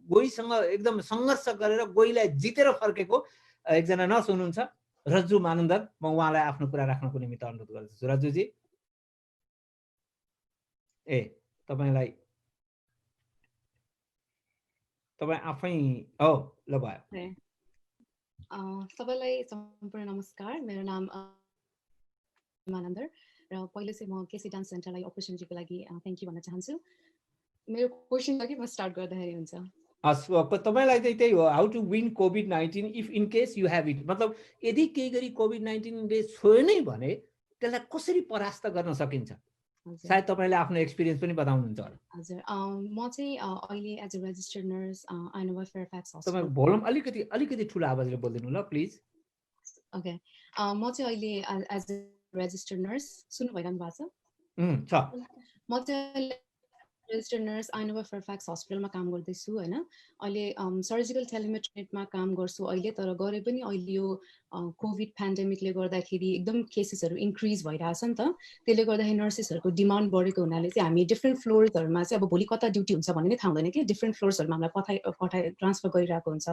गोहीसँग एकदम सङ्घर्ष गरेर गोहीलाई जितेर फर्केको एकजना नर्स हुनुहुन्छ, रज्जु मानन्दर। म उहाँलाई आफ्नो कुरा राख्नको निमित्त अनुरोध गर्दछु। रज्जुजी, तपाईँ आफै हो, ल भयो। सबैलाई सम्पूर्ण नमस्कार। मेरो नाम मानन्दर र पहिले चाहिँ म केसी डान्स सेन्टरलाई अपर्च्युनिटीको लागि थ्याङ्क यू भन्न चाहन्छु। मेरो क्वेसन अघि म स्टार्ट गर्दाखेरि हुन्छ? तपाईँलाई चाहिँ त्यही हो, हाउ टु विन कोभिड-19 if in case you have it. मतलब यदि केही गरी कोभिड-19ले छोयो नै भने त्यसलाई कसरी परास्त गर्न सकिन्छ? सायद तपाईँले आफ्नो एक्सपिरियन्स पनि बताउनुहुन्छ होला। हजुर, म चाहिँ अहिले as a registered nurse Inova Fairfax hospital. तपाईँ भोल्युम अलिकति ठुलो आवाजले बोलिदिनु ल प्लिज। ओके, म चाहिँ अहिले एज अ रेजिस्टर्ड नर्स, सुन्नु भइरहनु भएको छ? म चाहिँ रेजिस्टर्ड नर्स आइनोभा फेयरफ्याक्स हस्पिटलमा काम गर्दैछु होइन। अहिले सर्जिकल टेलिमेट्रीमा काम गर्छु अहिले, तर गरे पनि अहिले यो कोभिड पेन्डेमिकले गर्दाखेरि एकदम केसेसहरू इन्क्रिज भइरहेछ नि त। त्यसले गर्दाखेरि नर्सेसहरूको डिमान्ड बढेको हुनाले चाहिँ हामी डिफ्रेन्ट फ्लोर्सहरूमा चाहिँ अब भोलि कता ड्युटी हुन्छ भन्ने नै थाहा हुँदैन कि, डिफ्रेन्ट फ्लोर्सहरूमा हामीलाई ट्रान्सफर गरिरहेको हुन्छ।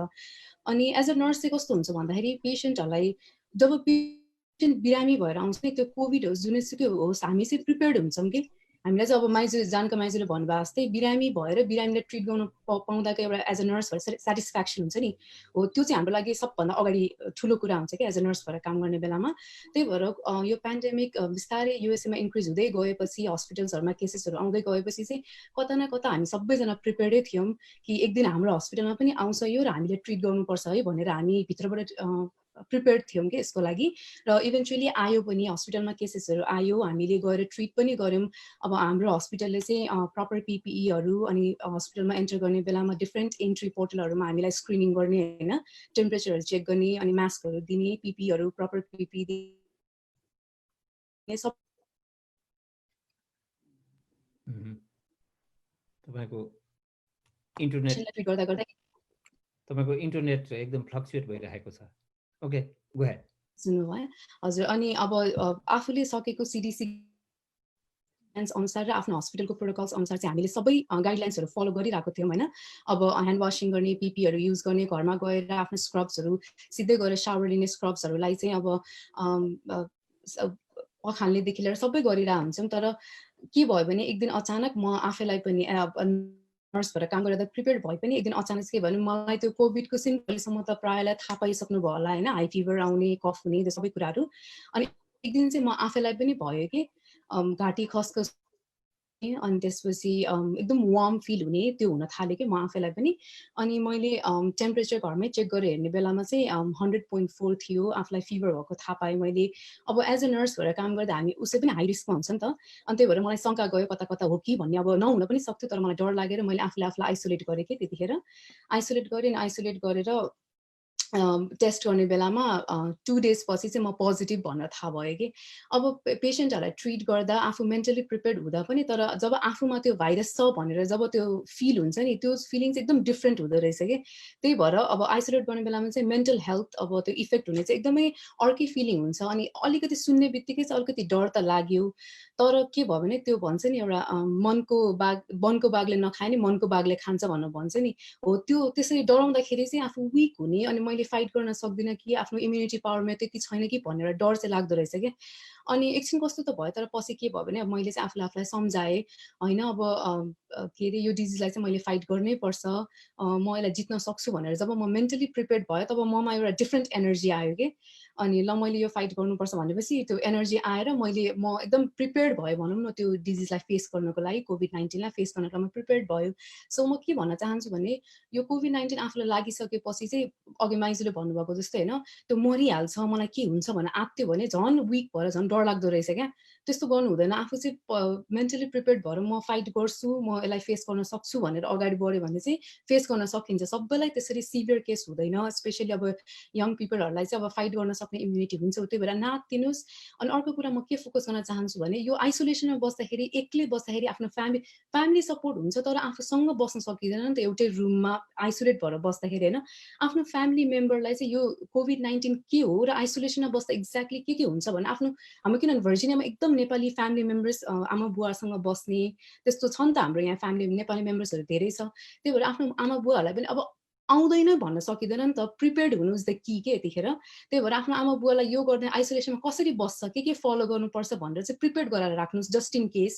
अनि एज अ नर्स चाहिँ कस्तो हुन्छ भन्दाखेरि पेसेन्टहरूलाई जब पेसेन्ट बिरामी भएर आउँछ नि, त्यो कोभिड होस् जुनसुकै होस्, हामी चाहिँ प्रिपेयर्ड हुन्छौँ कि। हामीलाई चाहिँ अब जानका माइजूले भन्नुभयो जस्तै बिरामी भएर बिरामीलाई ट्रिट गर्नु पाउँदाको एउटा एज अ नर्स भएर सेटिस्फ्याक्सन हुन्छ नि, हो त्यो चाहिँ हाम्रो लागि सबभन्दा अगाडि ठुलो कुरा हुन्छ कि एज अ नर्स भएर काम गर्ने बेलामा। त्यही भएर यो पेन्डेमिक बिस्तारै युएसएमा इन्क्रिज हुँदै गएपछि, हस्पिटल्सहरूमा केसेसहरू आउँदै गएपछि चाहिँ कता न कता हामी सबैजना प्रिपेयर्डै थियौँ कि एक दिन हाम्रो हस्पिटलमा पनि आउँछ यो र हामीले ट्रिट गर्नुपर्छ है भनेर हामी भित्रबाट प्रिपेयर्ड थियौँ कि यसको लागि। र इभेन्चुअली आयो पनि, हस्पिटलमा केसेसहरू आयो, हामीले गएर ट्रिट पनि गऱ्यौँ। अब हाम्रो हस्पिटलले चाहिँ प्रपर पिपिईहरू अनि हस्पिटलमा एन्टर गर्ने बेलामा डिफ्रेन्ट एन्ट्री पोर्टलहरूमा हामीलाई स्क्रिनिङ गर्ने होइन, टेम्परेचरहरू चेक गर्ने अनि मास्कहरू दिने, पिपिईहरू प्रपर पिपिई सब तपाईको इन्टरनेट गर्दा गर्दा तपाईको इन्टरनेट एकदम फ्लक्चुएट भइरहेको छ। Okay, go ahead. सुन्नुभयो हजुर। अनि अब आफूले सकेको CDC अनुसार र आफ्नो हस्पिटलको प्रोटोकल्स अनुसार चाहिँ हामीले सबै गाइडलाइन्सहरू फलो गरिरहेको थियौँ होइन। अब ह्यान्ड वासिङ गर्ने, PPEहरू युज गर्ने, घरमा गएर आफ्नो स्क्रब्सहरू सिधै गएर सावर लिने स्क्रब्सहरूलाई चाहिँ अब पखाल्नेदेखि लिएर सबै गरिरहेको हुन्छौँ। तर के भयो भने एक दिन अचानक म आफैलाई पनि नर्स भएर काम गरेर प्रिपेयर भए पनि एक दिन अचानक के भयो भने मलाई त्यो कोभिडको सिम्पटम्सम्म त प्रायलाई थाहा पाइसक्नु भयो होला होइन, हाई फिभर आउने, कफ हुने, त्यो सबै कुराहरू। अनि एक दिन चाहिँ म आफैलाई पनि भयो कि घाँटी खसखस अनि त्यसपछि एकदम वार्म फिल हुने त्यो हुन थाल्यो कि म आफैलाई पनि। अनि मैले टेम्परेचर घरमै चेक गरेर हेर्ने बेलामा चाहिँ 100.4 थियो, आफूलाई फिभर भएको थाहा पाएँ मैले। अब एज अ नर्स भएर काम गर्दा हामी उसै पनि हाई रिस्कमा हुन्छ नि त। अनि त्यही भएर मलाई शङ्का गयो कता कता हो कि भन्ने, अब नहुन पनि सक्थ्यो तर मलाई डर लागेर मैले आफूलाई आइसोलेट गरेँ कि त्यतिखेर। आइसोलेट गरेँ, आइसोलेट गरेर टेस्ट गर्ने बेलामा 2 डेज पछि चाहिँ म पोजिटिभ भनेर थाहा भयो कि। अब पेसेन्टहरूलाई ट्रिट गर्दा आफू मेन्टली प्रिपेयर्ड हुँदा पनि तर जब आफूमा त्यो भाइरस छ भनेर जब त्यो फिल हुन्छ नि, त्यो फिलिङ चाहिँ एकदम डिफ्रेन्ट हुँदो रहेछ कि। त्यही भएर अब आइसोलेट गर्ने बेलामा चाहिँ मेन्टल हेल्थ अब त्यो इफेक्ट हुने चाहिँ एकदमै अर्कै फिलिङ हुन्छ। अनि अलिकति सुन्ने बित्तिकै चाहिँ अलिकति डर त लाग्यो। तर के भयो भने त्यो भन्छ नि एउटा वनको बाघले नखाए नि मनको बाघले खान्छ भनेर भन्छ नि, हो त्यो त्यसरी डराउँदाखेरि चाहिँ आफू विक हुने अनि मैले फाइट गर्न सक्दिनँ कि आफ्नो इम्युनिटी पावरमा त्यति छैन कि भनेर डर चाहिँ लाग्दो रहेछ क्या। अनि एकछिन कस्तो त भयो तर पछि के भयो भने अब मैले चाहिँ आफूलाई सम्झाएँ होइन, अब के अरे यो डिजिजलाई चाहिँ मैले फाइट गर्नै पर्छ, म यसलाई जित्न सक्छु भनेर जब म मेन्टली प्रिपेयर्ड भयो तब ममा एउटा डिफ्रेन्ट एनर्जी आयो कि। अनि ल मैले यो फाइट गर्नुपर्छ भनेपछि त्यो एनर्जी आएर म एकदम प्रिपेयर्ड भयो भनौँ न त्यो डिजिजलाई फेस गर्नको लागि, कोभिड-19लाई फेस गर्नको लागि म प्रिपेयर्ड भयो। सो म के भन्न चाहन्छु भने यो कोभिड-19 आफूलाई लागिसकेपछि चाहिँ अघि माइजूले भन्नुभएको जस्तै होइन, त्यो मरिहाल्छ मलाई के हुन्छ भनेर आत्यो भने झन् विक भएर झन् डरलाग्दो रहेछ क्या। त्यस्तो गर्नु हुँदैन। आफू चाहिँ मेन्टली प्रिपेयर्ड भएर म फाइट गर्छु, म यसलाई फेस गर्न सक्छु भनेर अगाडि बढ्यो भने चाहिँ फेस गर्न सकिन्छ। सबैलाई त्यसरी सिभियर केस हुँदैन, स्पेसली अब यङ पिपलहरूलाई चाहिँ अब फाइट गर्न सक्ने इम्युनिटी हुन्छ, त्यही भएर नातिनुहोस्। अनि अर्को कुरा म के फोकस गर्न चाहन्छु भने यो आइसोलेसनमा बस्दाखेरि एक्लै बस्दाखेरि आफ्नो फ्यामिली सपोर्ट हुन्छ तर आफूसँग बस्न सकिँदैन नि त एउटै रुममा आइसोलेट भएर बस्दाखेरि होइन। आफ्नो फ्यामिली मेम्बरलाई चाहिँ यो कोभिड-19 के हो र आइसोलेसनमा बस्दा एक्ज्याक्टली के हुन्छ भने हाम्रो किनभने भर्जिनियामा एकदम नेपाली फ्यामिली मेम्बर्स आमा बुवासँग बस्ने त्यस्तो छ नि त, हाम्रो यहाँ फ्यामिली नेपाली मेम्बर्सहरू धेरै छ। त्यही भएर आफ्नो आमा बुवाहरूलाई पनि अब आउँदैन भन्न सकिँदैन नि त, प्रिपेयर्ड हुनु इज द की के यतिखेर। त्यही भएर आफ्नो आमा बुवालाई यो गर्ने आइसोलेसनमा कसरी बस्छ, के फलो गर्नुपर्छ भनेर चाहिँ प्रिपेयर्ड गराएर राख्नुहोस् जस्ट इन केस।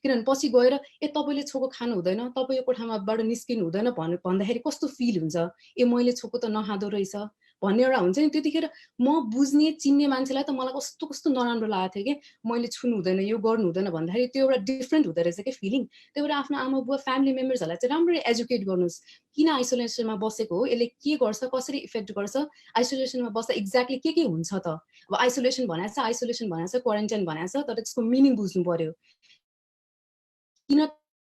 किनभने पछि गएर तपाईँले छोएको खानु हुँदैन, तपाईँ यो कोठामाबाट निस्किनु हुँदैन भन्दाखेरि कस्तो फिल हुन्छ, मैले छोएको त नखाँदो रहेछ भन्ने एउटा हुन्छ नि। त्यतिखेर म बुझ्ने चिन्ने मान्छेलाई त मलाई कस्तो कस्तो नराम्रो लागेको थियो कि मैले छुनु हुँदैन यो गर्नु हुँदैन भन्दाखेरि त्यो एउटा डिफ्रेन्ट हुँदो रहेछ कि फिलिङ। त्यही भएर आफ्नो आमा बुवा फ्यामिली मेम्बर्सहरूलाई चाहिँ राम्ररी एजुकेट गर्नुहोस्, किन आइसोलेसनमा बसेको हो, यसले के गर्छ, कसरी इफेक्ट गर्छ, आइसोलेसनमा बस्दा एक्ज्याक्टली के हुन्छ त। अब आइसोलेसन भनेको छ, क्वारेन्टाइन भनेको छ, तर त्यसको मिनिङ बुझ्नु पर्यो। किन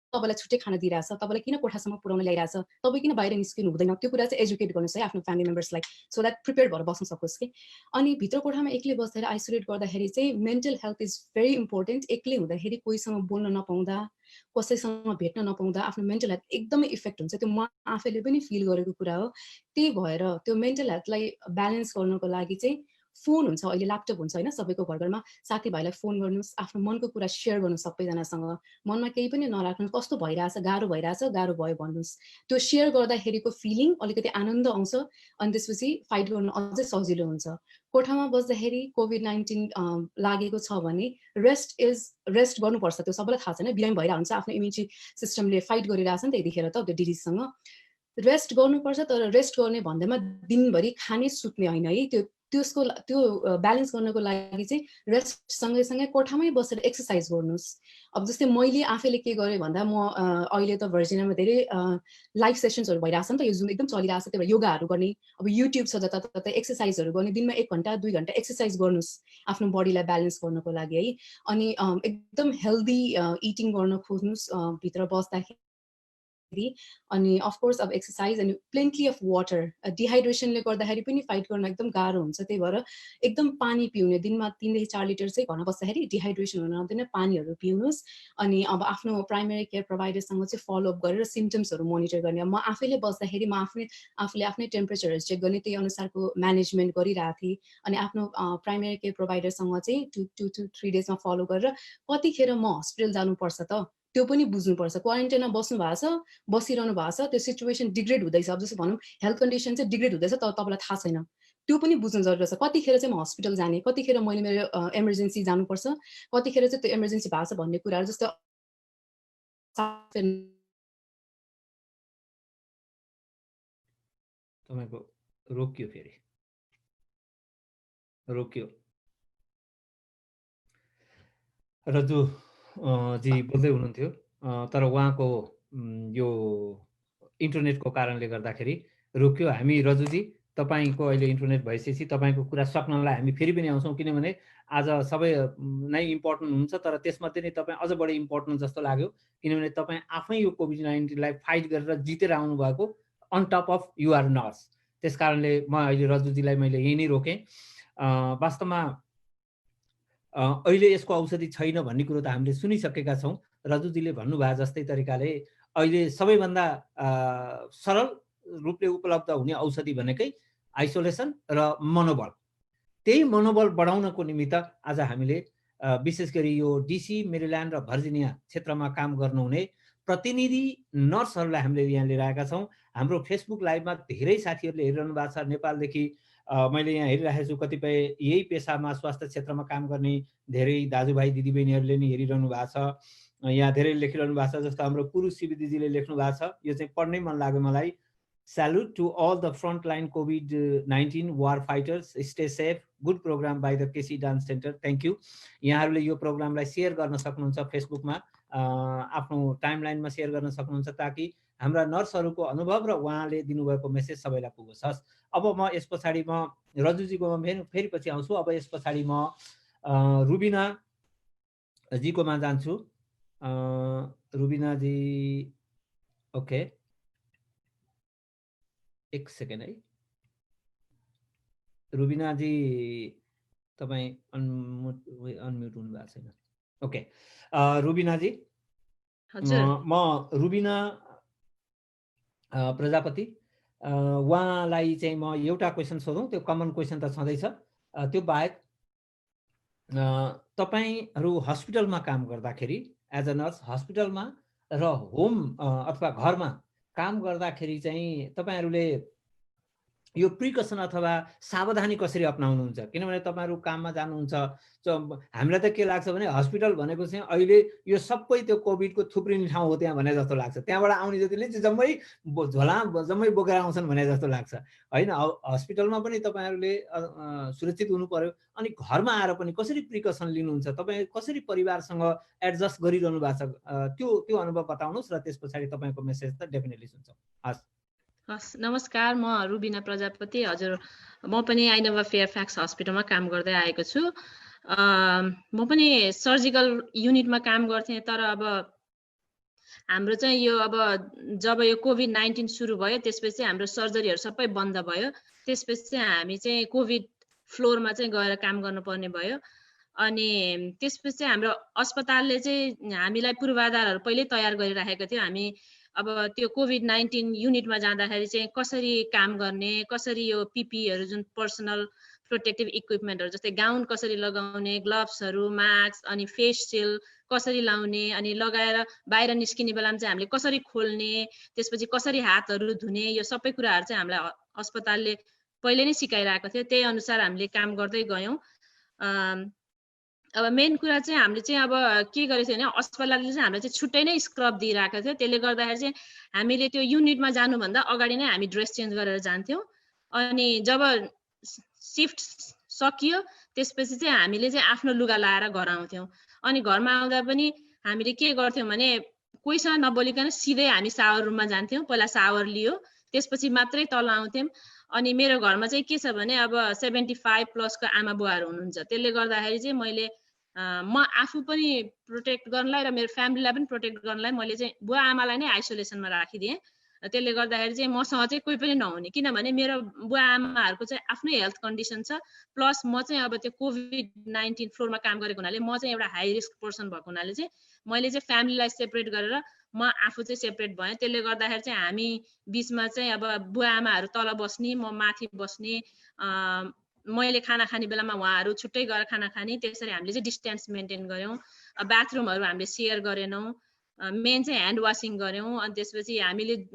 तपाईँलाई छुट्टै खाना दिइरहेछ, तपाईँलाई किन कोठासम्म पुऱ्याउन ल्याइरहेछ, तपाईँ किन बाहिर निस्किनु हुँदैन, त्यो कुरा चाहिँ एजुकेट गर्नुहोस् है आफ्नो फ्यामिली मेम्बर्सलाई, सो द्याट प्रिपेयर्ड भएर बस्न सकोस् कि। अनि भित्र कोठामा एक्लै बस्दाखेरि आइसोलेट गर्दाखेरि चाहिँ mental health is very important. एक्लै हुँदाखेरि कोहीसँग बोल्न नपाउँदा, कसैसँग भेट्न नपाउँदा आफ्नो मेन्टल हेल्थ एकदमै इफेक्ट हुन्छ। त्यो म आफैले पनि फिल गरेको कुरा हो। त्यही भएर त्यो मेन्टल हेल्थलाई ब्यालेन्स गर्नको लागि चाहिँ फोन हुन्छ, अहिले ल्यापटप हुन्छ होइन सबैको घरमा, साथीभाइलाई फोन गर्नुहोस्, आफ्नो मनको कुरा सेयर गर्नुहोस् सबैजनासँग, मनमा केही पनि नराख्नुहोस्, कस्तो भइरहेछ, गाह्रो भयो भन्नुहोस्। त्यो सेयर गर्दाखेरिको फिलिङ अलिकति आनन्द आउँछ अनि त्यसपछि फाइट गर्नु अझै सजिलो हुन्छ। कोठामा बस्दाखेरि कोभिड-19 लागेको छ भने रेस्ट गर्नुपर्छ, त्यो सबैलाई थाहा छैन, बिरामी भइरहेको हुन्छ, आफ्नो इम्युनिटी सिस्टमले फाइट गरिरहेछ नि त यतिखेर त त्यो डिजिजसँग। रेस्ट गर्नुपर्छ तर रेस्ट गर्ने भन्दैमा दिनभरि खाने सुत्ने होइन है। त्यो ब्यालेन्स गर्नको लागि चाहिँ रेस्ट सँगै कोठामै बसेर एक्सर्साइज गर्नुहोस्। अब जस्तै मैले आफैले के गरेँ भन्दा म अहिले त भर्जिनियामा धेरै लाइभ सेसन्सहरू भइरहेछ नि त, यो जुम एकदम चलिरहेछ, त्यही भएर योगाहरू गर्ने, अब युट्युब छ जताततै एक्सर्साइजहरू गर्ने, दिनमा 1 घन्टा 2 घन्टा एक्सर्साइज गर्नुहोस् आफ्नो बडीलाई ब्यालेन्स गर्नको लागि है। अनि एकदम हेल्दी इटिङ गर्न खोज्नुहोस् भित्र बस्दाखेरि। अनि अफकोर्स अब एक्सर्साइज अनि प्लेन्टली अफ वाटर। डिहाइड्रेसनले गर्दाखेरि पनि फाइट गर्न एकदम गाह्रो हुन्छ, त्यही भएर एकदम पानी पिउने, दिनमा 3 देखि 4 लिटर चाहिँ घरमा बस्दाखेरि डिहाइड्रेसन हुन नदिने पानीहरू पिउनुहोस्। अनि अब आफ्नो प्राइमेरी केयर प्रोभाइडरसँग चाहिँ फलोअप गरेर सिम्टम्सहरू मोनिटर गर्ने। म आफैले बस्दाखेरि म आफूले आफ्नै टेम्परेचरहरू चेक गर्ने, त्यही अनुसारको म्यानेजमेन्ट गरिरहेको थिएँ। अनि आफ्नो प्राइमेरी केयर प्रोभाइडरसँग चाहिँ 2 to 3 डेजमा फलो गरेर कतिखेर म हस्पिटल जानुपर्छ त त्यो पनि बुझ्नुपर्छ। क्वारेन्टाइनमा बस्नु भएको छ, बसिरहनु भएको छ, त्यो सिचुएसन डिग्रेड हुँदैछ, अब जस्तो भनौँ हेल्थ कन्डिसन चाहिँ डिग्रेड हुँदैछ तर तपाईँलाई थाहा छैन, त्यो पनि बुझ्नु जरुरी छ। कतिखेर चाहिँ म हस्पिटल जाने, कतिखेर मैले मेरो इमर्जेन्सी जानुपर्छ, कतिखेर चाहिँ त्यो इमर्जेन्सी भएको छ भन्ने कुराहरू। जस्तो तपाईको रोकियो, फेरि रोकियो। रजु जी बोल्दै हुनुहुन्थ्यो, तर उहाँको यो इन्टरनेटको कारणले गर्दाखेरि रोक्यो। हामी रजुजी तपाईँको अहिले इन्टरनेट भइसकेपछि तपाईँको कुरा सक्नलाई हामी फेरि पनि आउँछौँ, किनभने आज सबै नै इम्पोर्टेन्ट हुन्छ, तर त्यसमध्ये नै तपाईँ अझ बढी इम्पोर्टेन्ट जस्तो लाग्यो, किनभने तपाईँ आफै यो कोभिड-19लाई फाइट गरेर जितेर आउनुभएको, on top of you are nurse. त्यस कारणले म अहिले रजुजीलाई मैले यही नै रोकेँ। वास्तवमा अहिले यसको औषधि छैन भन्ने कुरो त हामीले सुनिसकेका छौँ। रजुजीले भन्नुभयो जस्तै तरिकाले अहिले सबैभन्दा सरल रूपले उपलब्ध हुने औषधि भनेकै आइसोलेसन र मनोबल। त्यही मनोबल बढाउनको निमित्त आज हामीले विशेष गरी यो डिसी, मेरील्यान्ड र भर्जिनिया क्षेत्रमा काम गर्नुहुने प्रतिनिधि नर्सहरूलाई हामीले यहाँ लिएर आएका छौँ। हाम्रो फेसबुक लाइभमा धेरै साथीहरूले हेरिरहनु भएको छ नेपालदेखि। मैले यहाँ हेरिरहेको छु कतिपय यही पेसामा स्वास्थ्य क्षेत्रमा काम गर्ने धेरै दाजुभाइ दिदीबहिनीहरूले नि हेरिरहनु भएको छ। यहाँ धेरै लेखिरहनु भएको छ, जस्तो हाम्रो पुरुष सिविदीजीले लेख्नु भएको छ, यो चाहिँ पढ्नै मन लाग्यो मलाई। Salute to all the frontline COVID-19 war fighters. Stay safe. Good program by the KC Dance Center. Thank you. यहाँहरूले यो प्रोग्रामलाई सेयर गर्न सक्नुहुन्छ फेसबुकमा, आफ्नो टाइमलाइनमा सेयर गर्न सक्नुहुन्छ, ताकि हाम्रा नर्सहरूको अनुभव र उहाँले दिनुभएको मेसेज सबैलाई पुगोस्। हस्, अब म यस पछाडि म रजुजीकोमा फेरि पछि आउँछु। अब यस पछाडि म रुबिना जीकोमा जान्छु। रुबिना जी, ओके, एक सेकेन्ड है। रुबिना जी तपाईँ अनम्युट हुनु भएको छैन। ओके, रुबिना जी, म रुबिना प्रजापति, उहाँलाई चाहिँ म एउटा क्वेसन सोधौँ, त्यो कमन क्वेसन त छँदैछ। त्यो बाहेक तपाईँहरू हस्पिटलमा काम गर्दाखेरि एज अ नर्स हस्पिटलमा र होम अथवा घरमा काम गर्दाखेरि चाहिँ तपाईँहरूले यो प्रिकसन अथवा सावधानी कसरी अपनाउनुहुन्छ? किनभने तपाईँहरू काममा जानुहुन्छ, हामीलाई त के लाग्छ भने हस्पिटल भनेको चाहिँ अहिले यो सबै त्यो कोभिडको थुप्रिने ठाउँ हो त्यहाँ भने जस्तो लाग्छ। त्यहाँबाट आउने जतिले चाहिँ जम्मै बोकेर आउँछन् भने जस्तो लाग्छ, होइन? हस्पिटलमा पनि तपाईँहरूले सुरक्षित हुनु पर्यो, अनि घरमा आएर पनि कसरी प्रिकसन लिनुहुन्छ, तपाईँ कसरी परिवारसँग एडजस्ट गरिरहनु भएको छ, त्यो अनुभव बताउनुहोस्, र त्यस पछाडि तपाईँको मेसेज त डेफिनेटली सुन्छौँ। हस्, नमस्कार, म रुबिना प्रजापति। हजुर, म पनि आइनोभा फेयरफ्याक्स हस्पिटलमा काम गर्दै आएको छु। म पनि सर्जिकल युनिटमा काम गर्थेँ, तर अब हाम्रो चाहिँ यो अब जब यो कोभिड-19 सुरु भयो त्यसपछि हाम्रो सर्जरीहरू सबै बन्द भयो। त्यसपछि चाहिँ हामी चाहिँ कोभिड फ्लोरमा चाहिँ गएर काम गर्नुपर्ने भयो। अनि त्यसपछि हाम्रो अस्पतालले चाहिँ हामीलाई पूर्वाधारहरू पहिल्यै तयार गरिराखेको थियो। हामी अब त्यो कोभिड-19 युनिटमा जाँदाखेरि चाहिँ कसरी काम गर्ने, कसरी यो पिपीहरू जुन पर्सनल प्रोटेक्टिभ इक्विपमेन्टहरू जस्तै गाउन कसरी लगाउने, ग्लोभ्सहरू, मास्क, अनि फेस सिल्ड कसरी लाउने, अनि लगाएर बाहिर निस्किने बेलामा चाहिँ हामीले कसरी खोल्ने, त्यसपछि कसरी हातहरू धुने, यो सबै कुराहरू चाहिँ हामीलाई अस्पतालले पहिले नै सिकाइरहेको थियो। त्यही अनुसार हामीले काम गर्दै गयौँ। अब मेन कुरा चाहिँ हामीले चाहिँ अब के गरेको थियो भने अस्पतालले चाहिँ हामीलाई चाहिँ छुट्टै नै स्क्रब दिइरहेको थियो। त्यसले गर्दाखेरि चाहिँ हामीले त्यो युनिटमा जानुभन्दा अगाडि नै हामी ड्रेस चेन्ज गरेर जान्थ्यौँ। अनि जब सिफ्ट सकियो त्यसपछि चाहिँ हामीले चाहिँ आफ्नो लुगा लाएर घर आउँथ्यौँ। अनि घरमा आउँदा पनि हामीले के गर्थ्यौँ भने कोहीसँग नबोलिकन सिधै हामी सावर रुममा जान्थ्यौँ। पहिला सावर लियो, त्यसपछि मात्रै तल आउँथ्यौँ। अनि मेरो घरमा चाहिँ के छ भने अब 75 प्लसको आमा बुवाहरू हुनुहुन्छ। त्यसले गर्दाखेरि चाहिँ मैले म आफू पनि प्रोटेक्ट गर्नलाई र मेरो फ्यामिलीलाई पनि प्रोटेक्ट गर्नलाई मैले चाहिँ बुवा आमालाई नै आइसोलेसनमा राखिदिएँ। त्यसले गर्दाखेरि चाहिँ मसँग चाहिँ कोही पनि नहुने, किनभने मेरो बुवा आमाहरूको चाहिँ आफ्नै हेल्थ कन्डिसन छ, प्लस म चाहिँ अब त्यो कोभिड-19 फ्लोरमा काम गरेको हुनाले म चाहिँ एउटा हाई रिस्क पर्सन भएको हुनाले चाहिँ मैले चाहिँ फ्यामिलीलाई सेपरेट गरेर म आफू चाहिँ सेपरेट भएँ। त्यसले गर्दाखेरि चाहिँ हामी बिचमा चाहिँ अब बुवा आमाहरू तल बस्ने, म माथि बस्ने, मैले खाना खाने बेलामा उहाँहरू छुट्टै गएर खाना खाने, त्यसरी हामीले चाहिँ डिस्टेन्स मेन्टेन गऱ्यौँ। बाथरुमहरू हामीले सेयर गरेनौँ, मेन चाहिँ ह्यान्ड वासिङ गऱ्यौँ। अनि त्यसपछि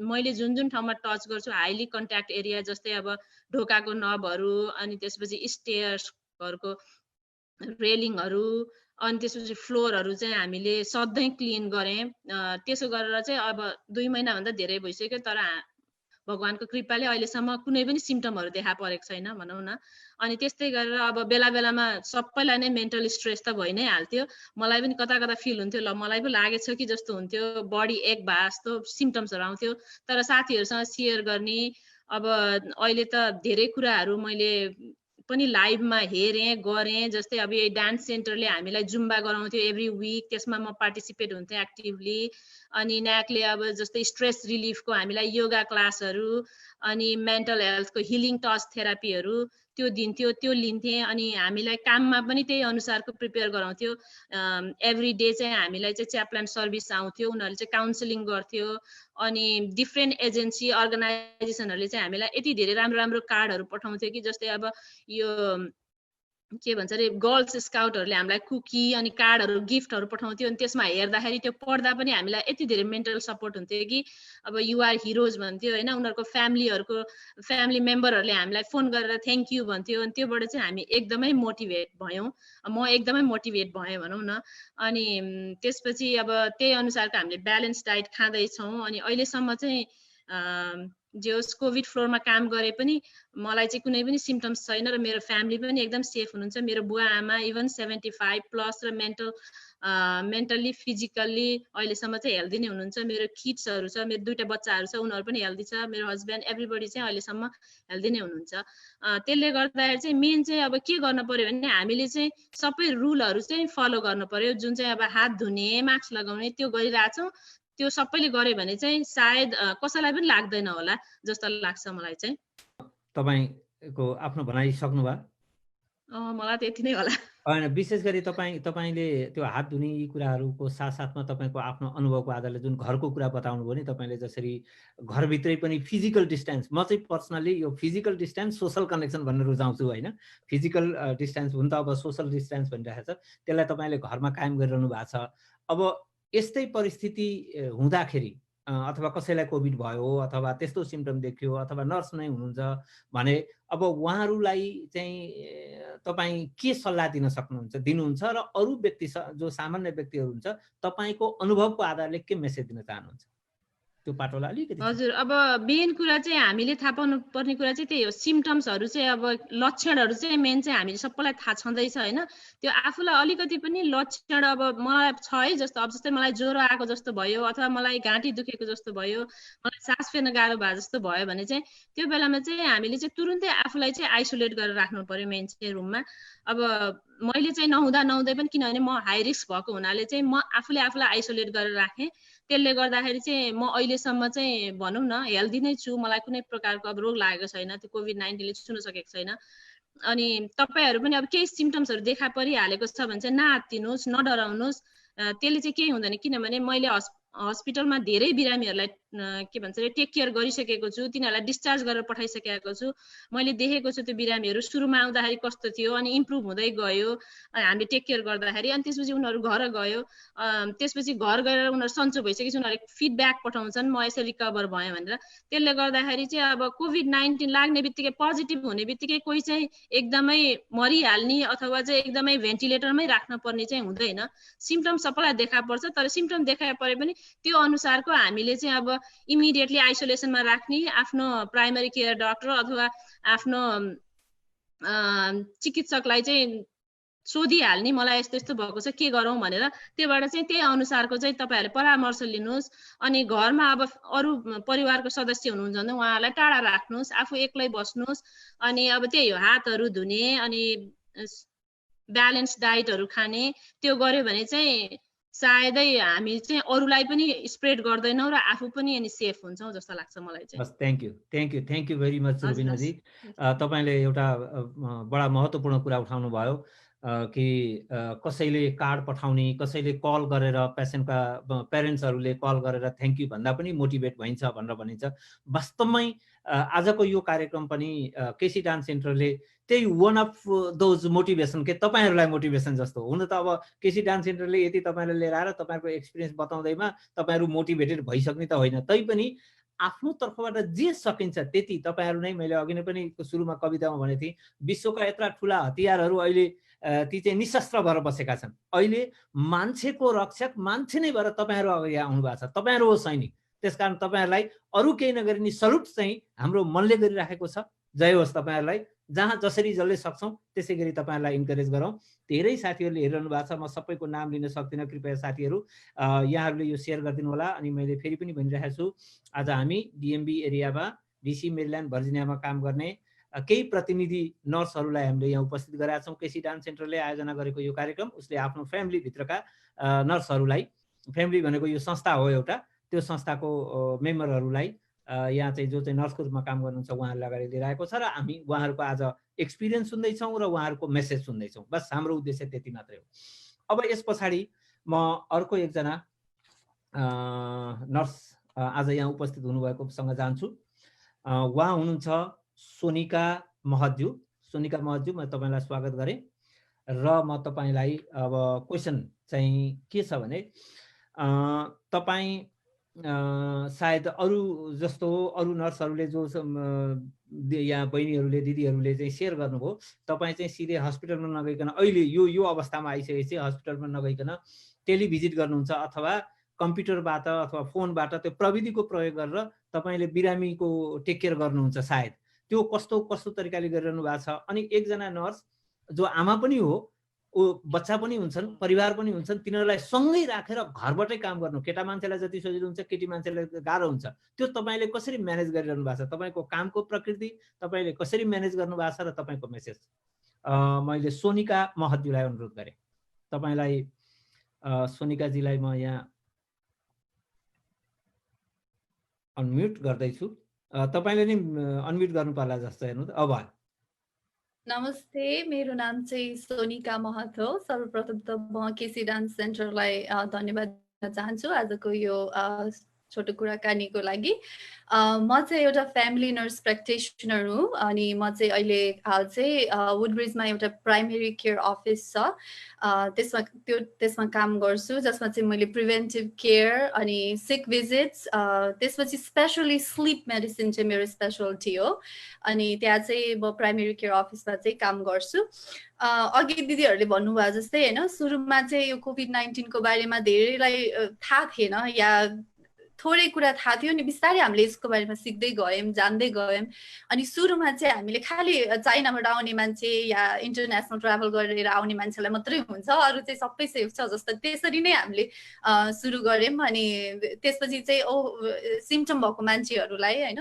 मैले जुन जुन ठाउँमा टच गर्छु हाइली कन्ट्याक्ट एरिया, जस्तै अब ढोकाको नबहरू, अनि त्यसपछि स्टेयर्सहरूको रेलिङहरू, अनि त्यसपछि फ्लोरहरू चाहिँ हामीले सधैँ क्लिन गरेँ। त्यसो गरेर चाहिँ अब 2 महिनाभन्दा धेरै भइसक्यो, तर भगवानको कृपाले अहिलेसम्म कुनै पनि सिम्टमहरू देखा परेको छैन भनौँ न। अनि त्यस्तै गरेर अब बेला बेलामा सबैलाई नै मेन्टल स्ट्रेस त भइ नै हाल्थ्यो। मलाई पनि कता कता फिल हुन्थ्यो, ल मलाई पो लागेछ कि जस्तो हुन्थ्यो, बडी एक भए जस्तो सिम्टम्सहरू आउँथ्यो। तर साथीहरूसँग सेयर गर्ने, अब अहिले त धेरै कुराहरू मैले पनि लाइभमा हेरेँ गरेँ। जस्तै अब यो डान्स सेन्टरले हामीलाई जुम्बा गराउँथ्यो एभ्री विक, त्यसमा म पार्टिसिपेट हुन्थेँ एक्टिभली। अनि न्याकले अब जस्तै स्ट्रेस रिलिफको हामीलाई योगा क्लासहरू, अनि मेन्टल हेल्थको हिलिङ टच थेरापीहरू त्यो दिन्थ्यो, त्यो लिन्थेँ। अनि हामीलाई काममा पनि त्यही अनुसारको प्रिपेयर गराउँथ्यो। एभ्री डे चाहिँ हामीलाई चाहिँ च्याप्लान सर्भिस आउँथ्यो, उनीहरूले चाहिँ काउन्सिलिङ गर्थ्यो। अनि डिफ्रेन्ट एजेन्सी अर्गनाइजेसनहरूले चाहिँ हामीलाई यति धेरै राम्रो राम्रो कार्डहरू पठाउँथ्यो कि जस्तै अब यो के भन्छ अरे गर्ल्स स्काउटहरूले हामीलाई कुकी अनि कार्डहरू गिफ्टहरू पठाउँथ्यो। अनि त्यसमा हेर्दाखेरि त्यो पढ्दा पनि हामीलाई यति धेरै मेन्टल सपोर्ट हुन्थ्यो कि अब युआर हिरोज भन्थ्यो होइन। उनीहरूको फ्यामिली मेम्बरहरूले हामीलाई फोन गरेर थ्याङ्क यू भन्थ्यो। अनि त्योबाट चाहिँ हामी एकदमै मोटिभेट भयौँ, म एकदमै मोटिभेट भएँ भनौँ न। अनि त्यसपछि अब त्यही अनुसारको हामीले ब्यालेन्स डाइट खाँदैछौँ। अनि अहिलेसम्म चाहिँ जो कोभिड फ्लोरमा काम गरे पनि मलाई चाहिँ कुनै पनि सिम्टम्स छैन र मेरो फ्यामिली पनि एकदम सेफ हुनुहुन्छ। मेरो बुवा आमा इभन 75 प्लस र मेन्टल्ली फिजिकल्ली अहिलेसम्म चाहिँ हेल्दी नै हुनुहुन्छ। मेरो किड्सहरू छ, मेरो 2टा बच्चाहरू छ, उनीहरू पनि हेल्दी छ। मेरो हस्बेन्ड एभ्रीबडी चाहिँ अहिलेसम्म हेल्दी नै हुनुहुन्छ। त्यसले गर्दाखेरि चाहिँ मेन चाहिँ अब के गर्न पर्यो भने हामीले चाहिँ सबै रुलहरू चाहिँ फलो गर्नु पर्यो। जुन चाहिँ अब हात धुने, मास्क लगाउने त्यो गरिरहेछौँ, त्यो सबैले गर्यो भने चाहिँ सायद कसैलाई पनि लाग्दैन होला जस्तो लाग्छ मलाई चाहिँ। तपाईको आफ्नो भनाइ सक्नुभयो? मलाई त यति नै होला। होइन, विशेष गरी तपाईँले त्यो हात धुने यी कुराहरूको साथसाथमा तपाईँको आफ्नो अनुभवको आधारले जुन घरको कुरा बताउनु भयो नि, तपाईँले जसरी घरभित्रै पनि फिजिकल डिस्टेन्स, म चाहिँ पर्सनली यो फिजिकल डिस्टेन्स सोसल कनेक्सन भन्न रुचाउँछु होइन। फिजिकल डिस्टेन्स हुन त अब सोसल डिस्टेन्स भनिरहेको छ, त्यसलाई तपाईँले घरमा कायम गरिरहनु भएको छ। अब यस्तै परिस्थिति हुँदाखेरि अथवा कसैलाई कोभिड भयो अथवा त्यस्तो सिम्टम देखियो अथवा नर्स नै हुनुहुन्छ भने अब उहाँहरूलाई चाहिँ तपाईँ के सल्लाह दिनुहुन्छ र अरू व्यक्ति जो सामान्य व्यक्तिहरू हुन्छ तपाईँको अनुभवको आधारले के मेसेज दिन चाहनुहुन्छ? त्यो पाटोला अलिकति। हजुर, अब मेन कुरा चाहिँ हामीले थाहा पाउनु पर्ने कुरा चाहिँ त्यही हो। सिम्टम्सहरू चाहिँ अब लक्षणहरू चाहिँ मेन चाहिँ हामीले सबैलाई थाहा छँदैछ होइन। त्यो आफूलाई अलिकति पनि लक्षण अब मलाई छ है, जस्तो अब जस्तै मलाई ज्वरो आएको जस्तो भयो अथवा मलाई घाँटी दुखेको जस्तो भयो, मलाई सास फेर्न गाह्रो भए जस्तो भयो भने चाहिँ त्यो बेलामा चाहिँ हामीले चाहिँ तुरुन्तै आफूलाई चाहिँ आइसोलेट गरेर राख्नु पर्यो मेन चाहिँ रुममा। अब मैले चाहिँ नहुँदै पनि, किनभने म हाई रिस्क भएको हुनाले चाहिँ म आफूलाई आइसोलेट गरेर राखेँ। त्यसले गर्दाखेरि चाहिँ म अहिलेसम्म चाहिँ भनौँ न हेल्दी नै छु। मलाई कुनै प्रकारको अब रोग लागेको छैन, त्यो कोभिड-19ले छुन सकेको छैन। अनि तपाईँहरू पनि अब केही सिम्टम्सहरू देखा परिहालेको छ भने चाहिँ नआत्तिनुहोस्, नडराउनुहोस्। त्यसले चाहिँ केही हुँदैन, किनभने मैले हस्पिटलमा धेरै बिरामीहरूलाई के भन्छ अरे टेक केयर गरिसकेको छु, तिनीहरूलाई डिस्चार्ज गरेर पठाइसकेको छु। मैले देखेको छु त्यो बिरामीहरू सुरुमा आउँदाखेरि कस्तो थियो अनि इम्प्रुभ हुँदै गयो हामीले टेक केयर गर्दाखेरि। अनि त्यसपछि उनीहरू घर गयो, त्यसपछि घर गएर उनीहरू सन्चो भइसकेपछि उनीहरूले फिडब्याक पठाउँछन् म यसरी रिकभर भएँ भनेर। त्यसले गर्दाखेरि चाहिँ अब कोभिड-19 लाग्ने बित्तिकै पोजिटिभ हुने बित्तिकै कोही चाहिँ एकदमै मरिहाल्ने अथवा चाहिँ एकदमै भेन्टिलेटरमै राख्न पर्ने चाहिँ हुँदैन। सिम्टम सबैलाई देखा पर्छ, तर सिम्टम देखा परे पनि त्यो अनुसारको हामीले चाहिँ अब इमिडिएटली आइसोलेसनमा राख्ने, आफ्नो प्राइमरी केयर डक्टर अथवा आफ्नो चिकित्सकलाई चाहिँ सोधिहाल्ने मलाई यस्तो यस्तो भएको छ के गरौँ भनेर। त्योबाट चाहिँ त्यही अनुसारको चाहिँ तपाईँहरूले परामर्श लिनुहोस्। अनि घरमा अब अरू परिवारको सदस्य हुनुहुन्छ भने उहाँहरूलाई टाढा राख्नुहोस्, आफू एक्लै बस्नुहोस्। अनि अब त्यही हो, हातहरू धुने अनि ब्यालेन्स डाइटहरू खाने, त्यो गर्यो भने चाहिँ सायदै हामी चाहिँ अरूलाई पनि स्प्रेड गर्दैनौँ र आफू पनि अनि सेफ हुन्छौँ जस्तो लाग्छ मलाई चाहिँ। बस थ्याङ्क यू भेरी मच हस्, रुबिनाजी। हस्। तपाईँले एउटा बडा महत्त्वपूर्ण कुरा उठाउनु भयो कि कसैले कार्ड पठाउने, कसैले कल गरेर पेसेन्टका प्यारेन्ट्सहरूले कल गरेर थ्याङ्क यू भन्दा पनि मोटिभेट भइन्छ भनेर भनिन्छ। वास्तवमै आजको यो कार्यक्रम पनि केसी डान्स सेन्टरले त्यही वान अफ दोज मोटिभेसन के तपाईँहरूलाई मोटिभेसन जस्तो हो। हुन त अब केसी डान्स सेन्टरले यति तपाईँलाई लिएर आएर तपाईँहरूको एक्सपिरियन्स बताउँदैमा तपाईँहरू मोटिभेटेड भइसक्ने त होइन, तैपनि आफ्नो तर्फबाट जे सकिन्छ त्यति तपाईँहरू नै, मैले अघि नै पनि सुरुमा कवितामा भनेको थिएँ, विश्वका यत्रा ठुला हतियारहरू अहिले ती चाहिँ निशस्त्र भएर बसेका छन्। अहिले मान्छेको रक्षक मान्छे नै भएर तपाईँहरू अगाडि आउनु भएको छ, तपाईँहरू हो सैनिक। त्यसकारण तपाईँहरूलाई अरू केही नगरी नि सल्युट चाहिँ हाम्रो मनले गरिराखेको छ। जय होस् तपाईँहरूलाई। जहाँ जसरी जसले सक्छौँ त्यसै गरी तपाईँहरूलाई इन्करेज गरौँ। धेरै साथीहरूले हेरिरहनु भएको छ, म सबैको नाम लिन सक्दिनँ, कृपया साथीहरू यहाँहरूले यो सेयर गरिदिनु होला। अनि मैले फेरि पनि भनिरहेको छु, आज हामी डिएमबी एरियामा, डिसी, मेरील्यान्ड, भर्जिनियामा काम गर्ने केही प्रतिनिधि नर्सहरूलाई हामीले यहाँ उपस्थित गरेका छौँ। केसी डान्स सेन्टरले आयोजना गरेको यो कार्यक्रम उसले आफ्नो फ्यामिलीभित्रका नर्सहरूलाई, फ्यामिली भनेको यो संस्था हो एउटा, त्यो संस्थाको मेम्बरहरूलाई यहाँ चाहिँ जो चाहिँ नर्सको रूपमा काम गर्नुहुन्छ उहाँहरूले अगाडि लिएर आएको छ र हामी उहाँहरूको आज एक्सपिरियन्स सुन्दैछौँ र उहाँहरूको मेसेज सुन्दैछौँ। बस हाम्रो उद्देश्य त्यति मात्रै हो। अब यस पछाडि म अर्को एकजना नर्स आज यहाँ उपस्थित हुनुभएकोसँग जान्छु। उहाँ हुनुहुन्छ सोनिका महज्यू। सोनिका महज्यू, म तपाईँलाई स्वागत गरेँ र म तपाईँलाई अब क्वेसन चाहिँ के छ भने तपाईँ सायद अरू जस्तो अरू नर्सहरूले जो यहाँ बहिनीहरूले दिदीहरूले चाहिँ सेयर गर्नुभयो, तपाईँ चाहिँ सिधै हस्पिटलमा नगइकन अहिले यो अवस्थामा आइसकेपछि हस्पिटलमा नगइकन टेलिभिजिट गर्नुहुन्छ अथवा कम्प्युटरबाट अथवा फोनबाट त्यो प्रविधिको प्रयोग गरेर तपाईँले बिरामीको टेक केयर गर्नुहुन्छ सायद। त्यो कस्तो तरिकाले गरिरहनु भएको छ। अनि एकजना नर्स जो आमा पनि हो, ऊ बच्चा पनि हुन्छन्, परिवार पनि हुन्छन्, तिनीहरूलाई सँगै राखेर घरबाटै काम गर्नु, केटा मान्छेलाई जति सजिलो हुन्छ केटी मान्छेलाई गाह्रो हुन्छ। त्यो तपाईँले कसरी म्यानेज गरिरहनु भएको छ, तपाईँको कामको प्रकृति तपाईँले कसरी म्यानेज गर्नु भएको छ र तपाईँको मेसेज। मैले सोनिका महज्यूलाई अनुरोध गरेँ। तपाईँलाई सोनिकाजीलाई म यहाँ अनम्युट गर्दैछु, तपाईँले नै अनम्युट गर्नु पर्ला जस्तो हेर्नु। अब नमस्ते, मेरो नाम चाहिँ सोनिका महत हो। सर्वप्रथम त म केसी डान्स सेन्टरलाई धन्यवाद दिन चाहन्छु आजको यो छोटो कुराकानीको लागि। म चाहिँ एउटा फ्यामिली नर्स प्र्याक्टिसनर हुँ अनि म चाहिँ अहिले हाल चाहिँ वुडब्रिजमा एउटा प्राइमेरी केयर अफिस छ त्यसमा काम गर्छु, जसमा चाहिँ मैले प्रिभेन्टिभ केयर अनि सिक भिजिट्स, त्यसपछि स्पेसली स्लिप मेडिसिन चाहिँ मेरो स्पेसलिटी हो। अनि त्यहाँ चाहिँ म प्राइमेरी केयर अफिसमा चाहिँ काम गर्छु। अघि दिदीहरूले भन्नुभयो जस्तै होइन, सुरुमा चाहिँ यो कोभिड-19 को बारेमा धेरैलाई थाहा थिएन या थोरै कुरा थाहा थियो नि, बिस्तारै हामीले यसको बारेमा सिक्दै गयौँ, जान्दै गयौँ। अनि सुरुमा चाहिँ हामीले खालि चाइनाबाट आउने मान्छे या इन्टरनेसनल ट्राभल गरेर आउने मान्छेलाई मात्रै हुन्छ, अरू चाहिँ सबै सेफ छ जस्तो त्यसरी नै हामीले सुरु गऱ्यौँ। अनि त्यसपछि चाहिँ सिम्टम भएको मान्छेहरूलाई होइन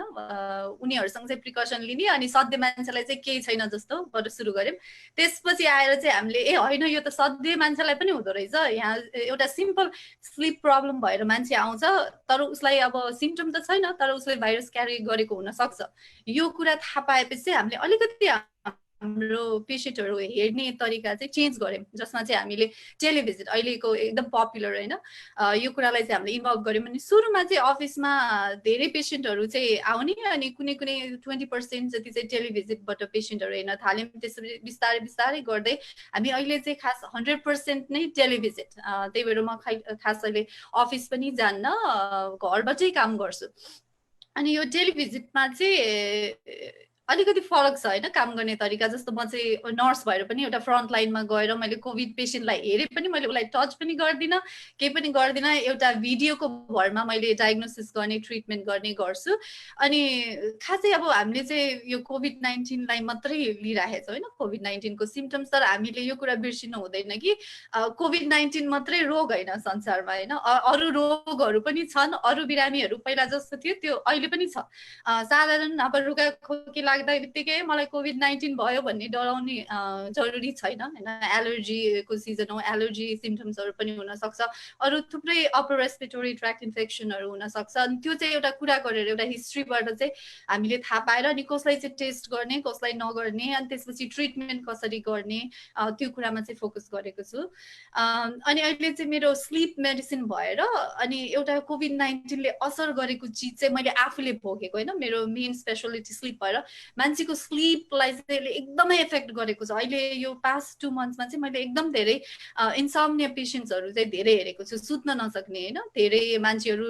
उनीहरूसँग चाहिँ प्रिकसन लिने अनि सधैँ मान्छेलाई चाहिँ केही छैन जस्तो गरेर सुरु गऱ्यौँ। त्यसपछि आएर चाहिँ हामीले होइन यो त सधैँ मान्छेलाई पनि हुँदो रहेछ, यहाँ एउटा सिम्पल स्लिप प्रब्लम भएर मान्छे आउँछ तर उसलाई अब सिम्टम त छैन तर उसले भाइरस क्यारी गरेको हुन सक्छ। यो कुरा थाहा पाएपछि हामीले अलिकति हाम्रो पेसेन्टहरू हेर्ने तरिका चाहिँ चेन्ज गऱ्यौँ, जसमा चाहिँ हामीले टेलिभिजिट अहिलेको एकदम पपुलर होइन यो कुरालाई चाहिँ हामीले इन्भल्भ गऱ्यौँ। अनि सुरुमा चाहिँ अफिसमा धेरै पेसेन्टहरू चाहिँ आउने अनि कुनै 20% जति चाहिँ टेलिभिजिटबाट पेसेन्टहरू हेर्न थाल्यौँ। त्यसरी बिस्तारै बिस्तारै गर्दै हामी अहिले चाहिँ खास 100% नै टेलिभिजिट, त्यही भएर म खास अहिले अफिस पनि जान्न, घरबाटै काम गर्छु। अनि यो टेलिभिजिटमा चाहिँ अलिकति फरक छ होइन काम गर्ने तरिका। जस्तो म चाहिँ नर्स भएर पनि एउटा फ्रन्ट लाइनमा गएर मैले कोभिड पेसेन्टलाई हेरे पनि मैले उसलाई टच पनि गर्दिनँ, केही पनि गर्दिनँ, एउटा भिडियोको भरमा मैले डायग्नोसिस गर्ने ट्रिटमेन्ट गर्ने गर्छु। अनि खासै अब हामीले चाहिँ यो कोभिड-19लाई मात्रै लिइराखेको छ होइन, कोभिड-19 को सिम्टम्स, तर हामीले यो कुरा बिर्सिनु हुँदैन कि कोभिड-19 मात्रै रोग होइन संसारमा होइन, अरू रोगहरू पनि छन्, अरू बिरामीहरू पहिला जस्तो थियो त्यो अहिले पनि छ। साधारण अब रुगा खोकी लाग्दा बित्तिकै मलाई COVID-19 भयो भन्ने डराउने जरुरी छैन हैन। एलर्जीको सिजन हो, एलर्जी सिम्पटम्सहरू पनि हुन सक्छ, अरू थुप्रै अपर रेस्पिरेटरी ट्र्याक्ट इन्फेक्सनहरू हुन सक्छ। अनि त्यो चाहिँ एउटा कुरा गरेर एउटा हिस्ट्रीबाट चाहिँ हामीले थाहा पाएर अनि कसलाई चाहिँ टेस्ट गर्ने कसलाई नगर्ने अनि त्यसपछि ट्रिटमेन्ट कसरी गर्ने त्यो कुरामा चाहिँ फोकस गरेको छु। अनि अहिले चाहिँ मेरो स्लिप मेडिसिन भएर अनि एउटा COVID-19 ले असर गरेको चिज चाहिँ मैले आफूले भोगेको होइन, मेरो मेन स्पेसलिटी स्लिप भएर मान्छेको स्लिपलाई चाहिँ एकदमै इफेक्ट गरेको छ। अहिले यो पास्ट 2 मन्थ्समा चाहिँ मैले एकदम धेरै इन्सोम्निया पेसेन्ट्सहरू चाहिँ धेरै हेरेको छु, सुत्न नसक्ने होइन, धेरै मान्छेहरू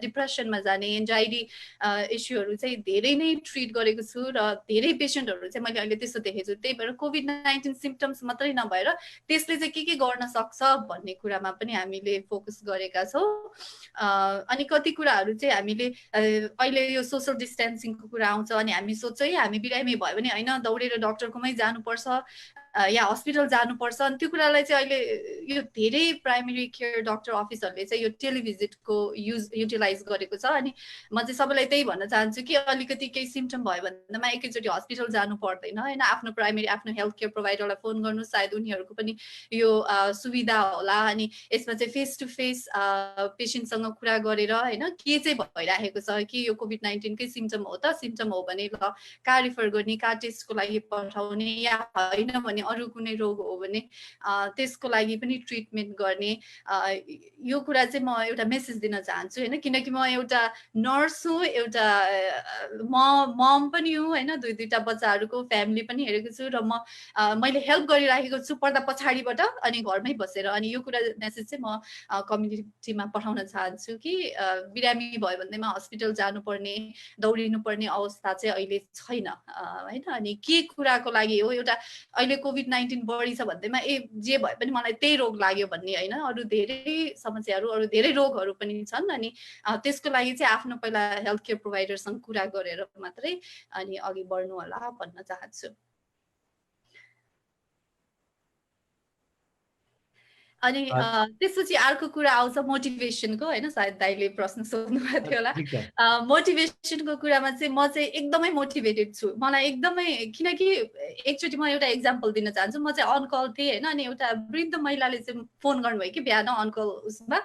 डिप्रेसनमा जाने, एन्जाइटी इस्युहरू चाहिँ धेरै नै ट्रिट गरेको छु र धेरै पेसेन्टहरू चाहिँ मैले अहिले त्यस्तो देखेको छु। त्यही भएर COVID-19 सिम्पटम्स मात्रै नभएर त्यसले चाहिँ के गर्न सक्छ भन्ने कुरामा पनि हामीले फोकस गरेका छौँ। अनि कति कुराहरू चाहिँ हामीले अहिले यो सोसल डिस्टेन्सिङको कुरा आउँछ अनि हामी सोच्छौँ हामी बिरामी भयो भने होइन दौडेर डक्टरकोमै जानुपर्छ या हस्पिटल जानुपर्छ। अनि त्यो कुरालाई चाहिँ अहिले यो धेरै प्राइमेरी केयर डक्टर अफिसहरूले चाहिँ यो टेलिभिजिटको युटिलाइज गरेको छ। अनि म चाहिँ सबैलाई त्यही भन्न चाहन्छु कि अलिकति केही सिम्पटम भयो भन्दामा एकैचोटि हस्पिटल जानु पर्दैन होइन, आफ्नो प्राइमेरी आफ्नो हेल्थ केयर प्रोभाइडरलाई फोन गर्नु, सायद उनीहरूको पनि यो सुविधा होला। अनि यसमा चाहिँ फेस टु फेस पेसेन्टसँग कुरा गरेर होइन के चाहिँ भइरहेको छ, कि यो COVID-19 कै सिम्पटम हो त, सिम्पटम हो भने ल कहाँ रिफर गर्ने, कहाँ टेस्टको लागि पठाउने, या होइन भने अरू कुनै रोग हो भने त्यसको लागि पनि ट्रिटमेन्ट गर्ने। यो कुरा चाहिँ म एउटा मेसेज दिन चाहन्छु होइन, किनकि म एउटा नर्स हुँ, एउटा मम पनि हुँ होइन, दुईटा बच्चाहरूको फ्यामिली पनि हेरेको छु र मैले हेल्प गरिराखेको छु पर्दा पछाडिबाट अनि घरमै बसेर। अनि यो कुरा मेसेज चाहिँ म कम्युनिटीमा पठाउन चाहन्छु कि बिरामी भयो भन्दैमा हस्पिटल जानुपर्ने दौडिनुपर्ने अवस्था चाहिँ अहिले छैन होइन। अनि के कुराको लागि हो, एउटा अहिले COVID-19 बढी छ भन्दैमा जे भए पनि मलाई त्यही रोग लाग्यो भन्ने होइन, अरू धेरै समस्याहरू अरू धेरै रोगहरू पनि छन्। अनि त्यसको लागि चाहिँ आफ्नो पहिला हेल्थ केयर प्रोभाइडरसँग कुरा गरेर मात्रै अनि अघि बढ्नु होला भन्न चाहन्छु। अनि त्यसपछि अर्को कुरा आउँछ मोटिभेसनको होइन, सायद दाइले प्रश्न सोध्नु भएको थियो होला। मोटिभेसनको कुरामा चाहिँ म चाहिँ एकदमै मोटिभेटेड छु। मलाई एकदमै, किनकि एकचोटि म एउटा इक्जाम्पल दिन चाहन्छु। म चाहिँ अनकल थिएँ होइन, अनि एउटा वृद्ध महिलाले चाहिँ फोन गर्नुभयो कि बिहान अनकल उसमा,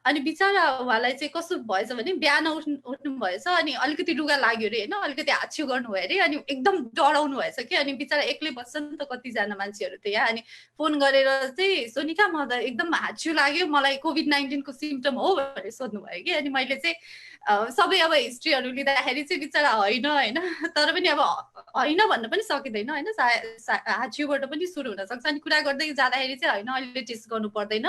अनि बिचरा उहाँलाई चाहिँ कस्तो भएछ भने बिहान उठ्नु भएछ अनि अलिकति रुगा लाग्यो अरे होइन, अलिकति हाछ्यु गर्नुभयो अरे, अनि एकदम डराउनु भएछ कि। अनि बिचरा एक्लै बस्छ नि त कतिजना मान्छेहरू त यहाँ, अनि फोन गरेर चाहिँ सोनिका म त एकदम हाछ्यु लाग्यो, मलाई COVID-19 को सिम्पटम हो भनेर सोध्नु भयो कि। अनि मैले चाहिँ सबै अब हिस्ट्रीहरू लिँदाखेरि चाहिँ बिचरा होइन होइन, तर पनि अब होइन भन्न पनि सकिँदैन होइन, हाछ्युबाट पनि सुरु हुनसक्छ। अनि कुरा गर्दै जाँदाखेरि चाहिँ होइन अहिले टेस्ट गर्नु पर्दैन,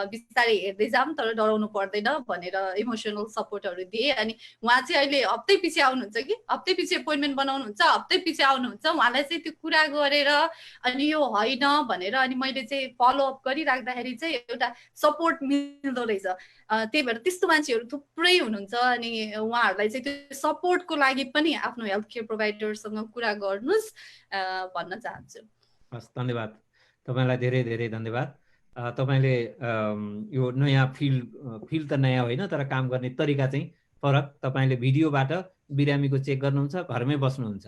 बिस्तारै हेर्दै जाऊँ तर डराउनु पर्दैन भनेर इमोसनल सपोर्टहरू दिएँ। अनि उहाँ चाहिँ अहिले हप्तै पछि आउनुहुन्छ कि, हप्तै पछि एपोइन्टमेन्ट बनाउनुहुन्छ, हप्तै पछि आउनुहुन्छ। उहाँलाई चाहिँ त्यो कुरा गरेर अनि यो होइन भनेर अनि मैले चाहिँ फलोअप गरिराख्दाखेरि चाहिँ एउटा सपोर्ट मिल्दो रहेछ। त्यही भएर त्यस्तो मान्छेहरू थुप्रै हुनुहुन्छ। अनि उहाँहरूलाई चाहिँ त्यो सपोर्टको लागि पनि आफ्नो हेल्थ केयर प्रोभाइडरसँग कुरा गर्नुहोस् भन्न चाहन्छु। हस्, धन्यवाद तपाईँलाई, धेरै धेरै धन्यवाद। तपाईँले यो नयाँ फिल्ड त नयाँ होइन तर काम गर्ने तरिका चाहिँ फरक। तपाईँले भिडियोबाट बिरामीको चेक गर्नुहुन्छ, घरमै बस्नुहुन्छ,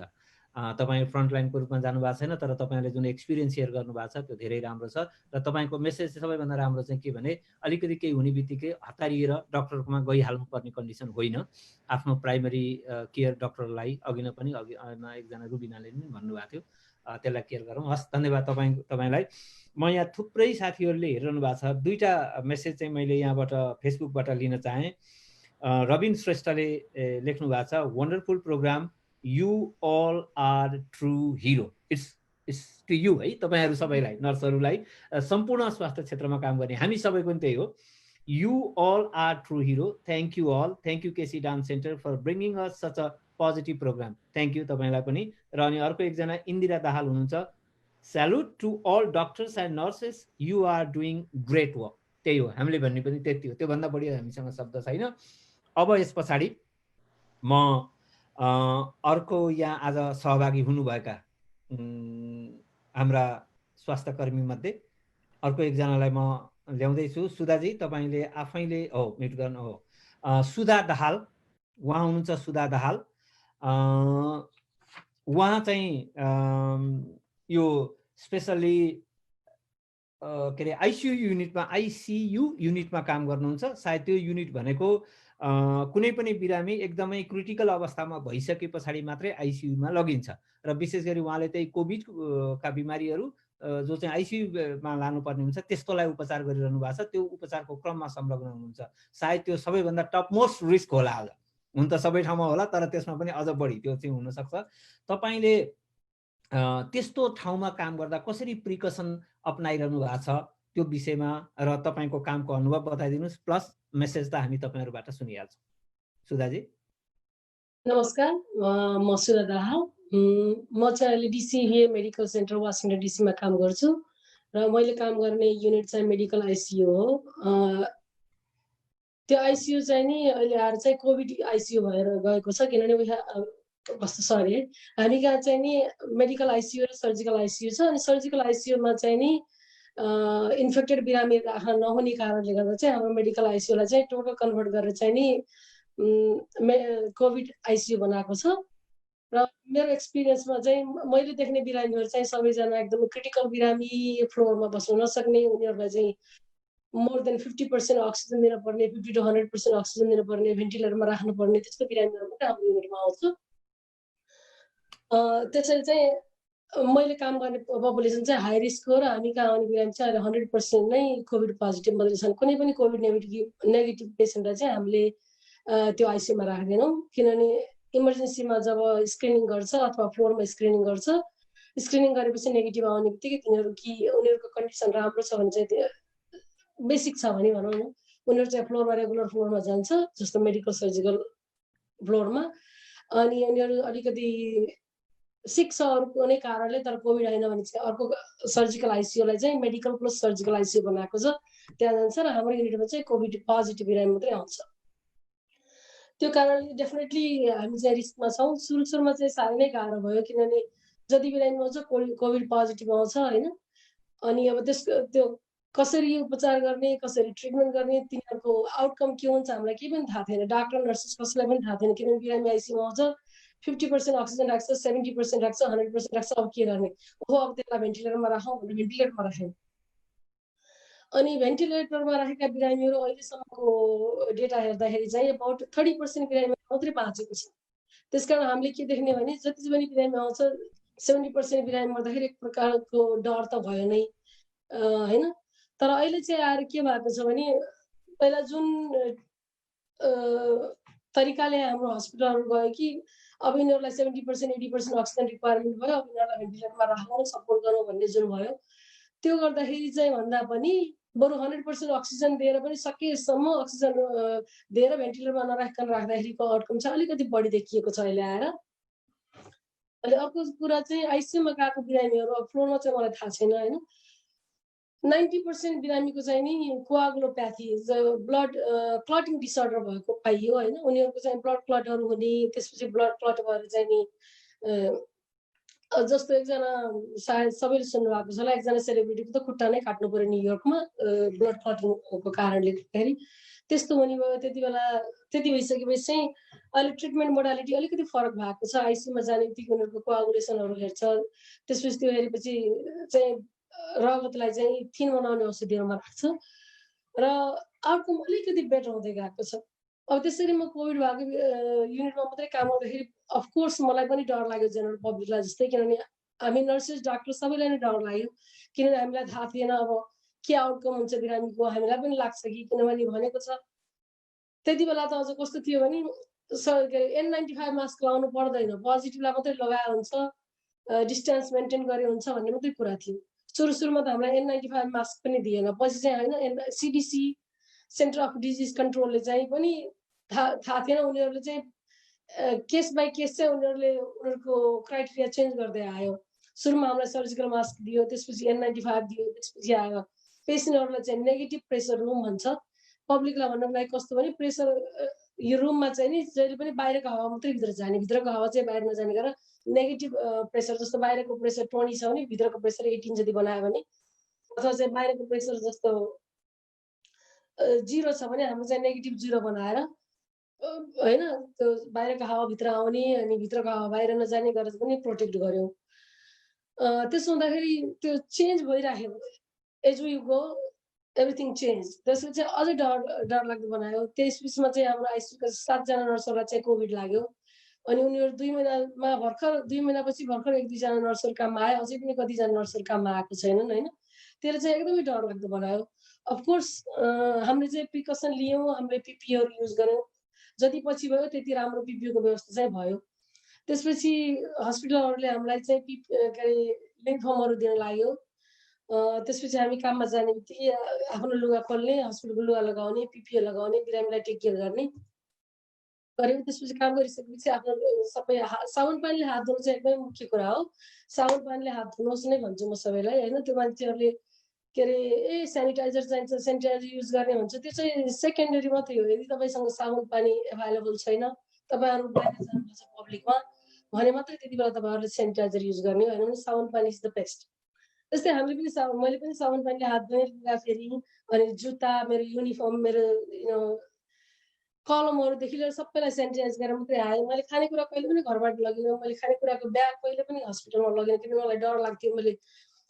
तपाईँ फ्रन्टलाइनको रूपमा जानुभएको छैन, तर तपाईँले जुन एक्सपिरियन्स सेयर गर्नुभएको छ त्यो धेरै राम्रो छ। र तपाईँको मेसेज चाहिँ सबैभन्दा राम्रो चाहिँ के भने अलिकति केही हुने बित्तिकै हतारिएर डक्टरकोमा गइहाल्नुपर्ने कन्डिसन होइन, आफ्नो प्राइमेरी केयर डक्टरलाई अघि नै पनि एकजना रुबिनाले पनि भन्नुभएको थियो, त्यसलाई केयर गरौँ। हस्, धन्यवाद तपाईँलाई। म यहाँ थुप्रै साथीहरूले हेरिरहनु भएको छ। दुईवटा मेसेज चाहिँ मैले यहाँबाट फेसबुकबाट लिन चाहेँ। रबिन श्रेष्ठले लेख्नु भएको छ, wonderful programme, you all are true hero. It's to you है, तपाईँहरू सबैलाई, नर्सहरूलाई, सम्पूर्ण स्वास्थ्य क्षेत्रमा काम गर्ने हामी सबैको पनि त्यही हो। You all are true hero. Thank you all, thank you KC dance centre for bringing us such a positive programme. Thank you तपाईँलाई पनि। र अनि अर्को एकजना इन्दिरा दाहाल हुनुहुन्छ, salute to all doctors and nurses, you are doing great work. त्यही हो, हामीले भन्ने पनि त्यति हो, त्योभन्दा बढी हामीसँग शब्द छैन। अब यस पछाडि म अर्को यहाँ आज सहभागी हुनुभएका हाम्रा स्वास्थ्यकर्मी मध्ये अर्को एकजनालाई म ल्याउँदैछु। सुधाजी, तपाईँले आफैले म्युट गर्नु हो। सुधा दाहाल, उहाँ हुनुहुन्छ सुधा दाहाल। उहाँ चाहिँ यो स्पेसल्ली के अरे आइसियु युनिटमा काम गर्नुहुन्छ। सायद त्यो युनिट भनेको कुनै पनि बिरामी एकदमै क्रिटिकल अवस्थामा भइसके पछाडि मात्रै आइसियुमा लगिन्छ र विशेष गरी उहाँले चाहिँ कोभिडका बिमारीहरू जो चाहिँ आइसियुमा लानुपर्ने हुन्छ त्यस्तोलाई उपचार गरिरहनु भएको छ। त्यो उपचारको क्रममा संलग्न हुनुहुन्छ। सायद त्यो सबैभन्दा टपमोस्ट रिस्क होला। हुन त सबै ठाउँमा होला, तर त्यसमा पनि अझ बढी त्यो चाहिँ हुनसक्छ। तपाईँले त्यस्तो ठाउँमा काम गर्दा कसरी प्रिकसन अपनाइरहनु भएको छ त्यो विषयमा र तपाईँको कामको अनुभव बताइदिनुहोस्। प्लस मेसेज त हामी तपाईँहरूबाट सुनिहाल्छौँ। सुधाजी नमस्कार, म सुधा दाहाल। म चाहिँ अहिले डिसिए मेडिकल सेन्टर वासिङटन डिसीमा काम गर्छु र मैले काम गर्ने युनिट चाहिँ मेडिकल आइसियु हो। त्यो आइसियु चाहिँ नि अहिले आएर चाहिँ कोभिड आइसियु भएर गएको छ, किनभने कस्तो सरी है, हामी कहाँ चाहिँ नि मेडिकल आइसियु र सर्जिकल आइसियु छ। अनि सर्जिकल आइसियुमा चाहिँ नि इन्फेक्टेड बिरामी राख्न नहुने कारणले गर्दा चाहिँ हाम्रो मेडिकल आइसियुलाई चाहिँ टोटल कन्भर्ट गरेर चाहिँ नि कोभिड आइसियु बनाएको छ। र मेरो एक्सपिरियन्समा चाहिँ मैले देख्ने बिरामीहरू चाहिँ सबैजना एकदमै क्रिटिकल बिरामी, फ्लोरमा बस्नु नसक्ने, उनीहरूलाई चाहिँ मोर देन 50% अक्सिजन दिनुपर्ने, 50 to 100% अक्सिजन दिनुपर्ने, भेन्टिलेटरमा राख्नुपर्ने त्यस्तो बिरामीहरू मात्रै हाम्रो युनिटमा आउँछ। त्यसरी चाहिँ मैले काम गर्ने पपुलेसन चाहिँ हाई रिस्क हो र हामी कहाँ आउने बिरामी चाहिँ अहिले 100% नै कोभिड पोजिटिभ मात्रै छन्। कुनै पनि कोभिड नेगेटिभ पेसेन्टलाई चाहिँ हामीले त्यो आइसियुमा राख्दैनौँ, किनभने इमर्जेन्सीमा जब स्क्रिनिङ गर्छ अथवा फ्लोरमा स्क्रिनिङ गर्छ, स्क्रिनिङ गरेपछि नेगेटिभ आउने बित्तिकै उनीहरूको कन्डिसन राम्रो छ भने चाहिँ बेसिक छ भने भनौँ न, उनीहरू चाहिँ फ्लोरमा रेगुलर फ्लोरमा जान्छ, जस्तो मेडिकल सर्जिकल फ्लोरमा। अनि उनीहरू अलिकति सिक छ अरू कुनै कारणले, तर कोभिड होइन भने चाहिँ अर्को सर्जिकल आइसियुलाई चाहिँ मेडिकल प्लस सर्जिकल आइसियु बनाएको छ, त्यहाँ जान्छ र हाम्रो युनिटमा चाहिँ कोभिड पोजिटिभ बिरामी मात्रै आउँछ। त्यो कारणले डेफिनेटली हामी चाहिँ रिस्कमा छौँ। सुरुमा चाहिँ साह्रै नै गाह्रो भयो, किनभने जति बिरामी आउँछ कोभिड पोजिटिभ आउँछ होइन। अनि अब त्यो कसरी उपचार गर्ने, कसरी ट्रिटमेन्ट गर्ने, तिनीहरूको आउटकम के हुन्छ हामीलाई केही पनि थाहा थिएन। डाक्टर नर्सेस कसैलाई पनि थाहा थिएन, किनभने बिरामी आइसियुमा आउँछ, 50% अक्सिजन राख्छ, 70% राख्छ, 100% राख्छ, अब के गर्ने, अब त्यसलाई भेन्टिलेटरमा राखौँ भनेर भेन्टिलेटरमा राख्यौँ। अनि भेन्टिलेटरमा राखेका बिरामीहरू अहिलेसम्मको डेटा हेर्दाखेरि चाहिँ अबाउट 30% बिरामी मात्रै बाँचेको छ। त्यसकारण हामीले के देख्ने भने जति पनि बिरामी आउँछ 70% बिरामी मर्दाखेरि एक प्रकारको डर त भयो नै होइन। तर अहिले चाहिँ आएर के भएको छ भने पहिला जुन तरिकाले हाम्रो हस्पिटलहरू गयो कि अब यिनीहरूलाई 70% 80% अक्सिजन रिक्वायरमेन्ट भयो, अब यिनीहरूलाई भेन्टिलेटरमा राखौँ सपोर्ट गरौँ भन्ने जुन भयो, त्यो गर्दाखेरि चाहिँ भन्दा पनि बरु 100% अक्सिजन दिएर पनि सकेसम्म अक्सिजन दिएर भेन्टिलेटरमा नराखिकन राख्दाखेरिको आउटकम चाहिँ अलिकति बढी देखिएको छ अहिले आएर। अहिले अर्को कुरा चाहिँ आइसियुमा गएको बिरामीहरू अब फ्लोरमा चाहिँ मलाई थाहा छैन होइन, 90% बिरामीको चाहिँ नि कोआगुलोप्याथी ब्लड क्लटिङ डिसअर्डर भएको पाइयो होइन। उनीहरूको चाहिँ ब्लड क्लटहरू हुने, त्यसपछि ब्लड क्लट भएर चाहिँ नि जस्तो एकजना सायद सबैले सुन्नुभएको छ होला, एकजना सेलिब्रिटीको त खुट्टा नै काट्नु पर्यो न्युयोर्कमा ब्लड क्लटिङको कारणले गर्दाखेरि। त्यस्तो हुने भयो। त्यति भइसकेपछि चाहिँ अहिले ट्रिटमेन्ट मोडालिटी अलिकति फरक भएको छ। आइसियुमा जाने बित्तिकै उनीहरूको कोआगुलेसनहरू हेर्छ, त्यसपछि त्यो हेरेपछि चाहिँ रगतलाई चाहिँ थिन बनाउने औषधिहरूमा राख्छ र आउटकम अलिकति बेटर हुँदै गएको छ। अब त्यसरी म कोभिड भएको युनिटमा मात्रै काम गर्दाखेरि अफकोर्स मलाई पनि डर लाग्यो जेनरल पब्लिकलाई जस्तै, किनभने हामी नर्सेस डाक्टर सबैलाई नै डर लाग्यो, किनभने हामीलाई थाहा थिएन अब के आउटकम हुन्छ बिरामीको, हामीलाई पनि लाग्छ कि, किनभने भनेको छ त्यति बेला त अझ कस्तो थियो भने N95 मास्क लगाउनु पर्दैन, पोजिटिभलाई मात्रै लगाए हुन्छ, डिस्टेन्स मेन्टेन गरे हुन्छ भन्ने मात्रै कुरा थियो। सुरुमा त हामीलाई N95 मास्क पनि दिएन, पछि चाहिँ होइन CDC सेन्टर अफ डिजिज कन्ट्रोलले चाहिँ पनि थाहा थिएन, उनीहरूले चाहिँ केस बाई केस चाहिँ उनीहरूको क्राइटेरिया चेन्ज गर्दै आयो। सुरुमा हामीलाई सर्जिकल मास्क दियो, त्यसपछि N95 दियो, त्यसपछि आयो पेसेन्टहरूलाई चाहिँ नेगेटिभ प्रेसर रुम भन्छ। पब्लिकलाई भन्नको लागि कस्तो भने प्रेसर यो रुममा चाहिँ नि जहिले पनि बाहिरको हावा मात्रै भित्र जाने, भित्रको हावा चाहिँ बाहिर नजाने गरेर नेगेटिभ प्रेसर, जस्तो बाहिरको प्रेसर 20 छ भने भित्रको प्रेसर 18 जति बनायो भने, अथवा चाहिँ बाहिरको प्रेसर जस्तो 0 छ भने हाम्रो चाहिँ नेगेटिभ 0 बनाएर होइन त्यो बाहिरको हावा भित्र आउने अनि भित्रको हावा बाहिर नजाने गरेर पनि प्रोटेक्ट गर्यौँ। त्यसो हुँदाखेरि त्यो चेन्ज भइराख्यो। As we go everything change. त्यसले चाहिँ अझै डरलाग्दो बनायो। त्यस बिचमा चाहिँ हाम्रो आइसियुका 7 जना नर्सहरूलाई चाहिँ कोभिड लाग्यो अनि उनीहरू 2 महिनामा भर्खर 2 महिनापछि भर्खर 1-2 जना नर्सहरू काममा आयो। अझै पनि कतिजना नर्सहरू काममा आएको छैनन् होइन। त्यसले चाहिँ एकदमै डरलाग्दो बनायो। अफकोर्स हामीले चाहिँ प्रिकसन लियौँ, हामीले पिपिईहरू युज गऱ्यौँ। जति पछि भयो त्यति राम्रो पिपिईको व्यवस्था चाहिँ भयो। त्यसपछि हस्पिटलहरूले हामीलाई चाहिँ के अरे युनिफर्महरू दिन लाग्यो। त्यसपछि हामी काममा जाने बित्तिकै आफ्नो लुगा खोल्ने, हस्पिटलको लुगा लगाउने, पिपिई लगाउने, बिरामीलाई टेक केयर गर्ने गऱ्यौँ। त्यसपछि काम गरिसकेपछि आफ्नो सबै साबुन पानीले हात धुनु चाहिँ एकदमै मुख्य कुरा हो। साबुन पानीले हात धुनुहोस् नै भन्छु म सबैलाई होइन। त्यो मान्छेहरूले के अरे सेनिटाइजर चाहिन्छ, सेनिटाइजर युज गर्ने भन्छ, त्यो चाहिँ सेकेन्डरी मात्रै हो। यदि तपाईँसँग साबुन पानी एभाइलेबल छैन, तपाईँहरू बाहिर जानुपर्छ पब्लिकमा भने मात्रै त्यति बेला तपाईँहरूले सेनिटाइजर युज गर्ने होइन भने साबुन पानी इज द बेस्ट। त्यस्तै हामीले पनि मैले पनि साबुन पानीले हात धोएँ, लुगा फेरि अनि जुत्ता, मेरो युनिफर्म, मेरो कलमहरूदेखि लिएर सबैलाई सेनिटाइज गरेर मात्रै आएँ। मैले खानेकुरा कहिले पनि घरबाट लगिनँ। मैले खानेकुराको ब्याग कहिले पनि हस्पिटलमा लगेन किनभने मलाई डर लाग्थ्यो मैले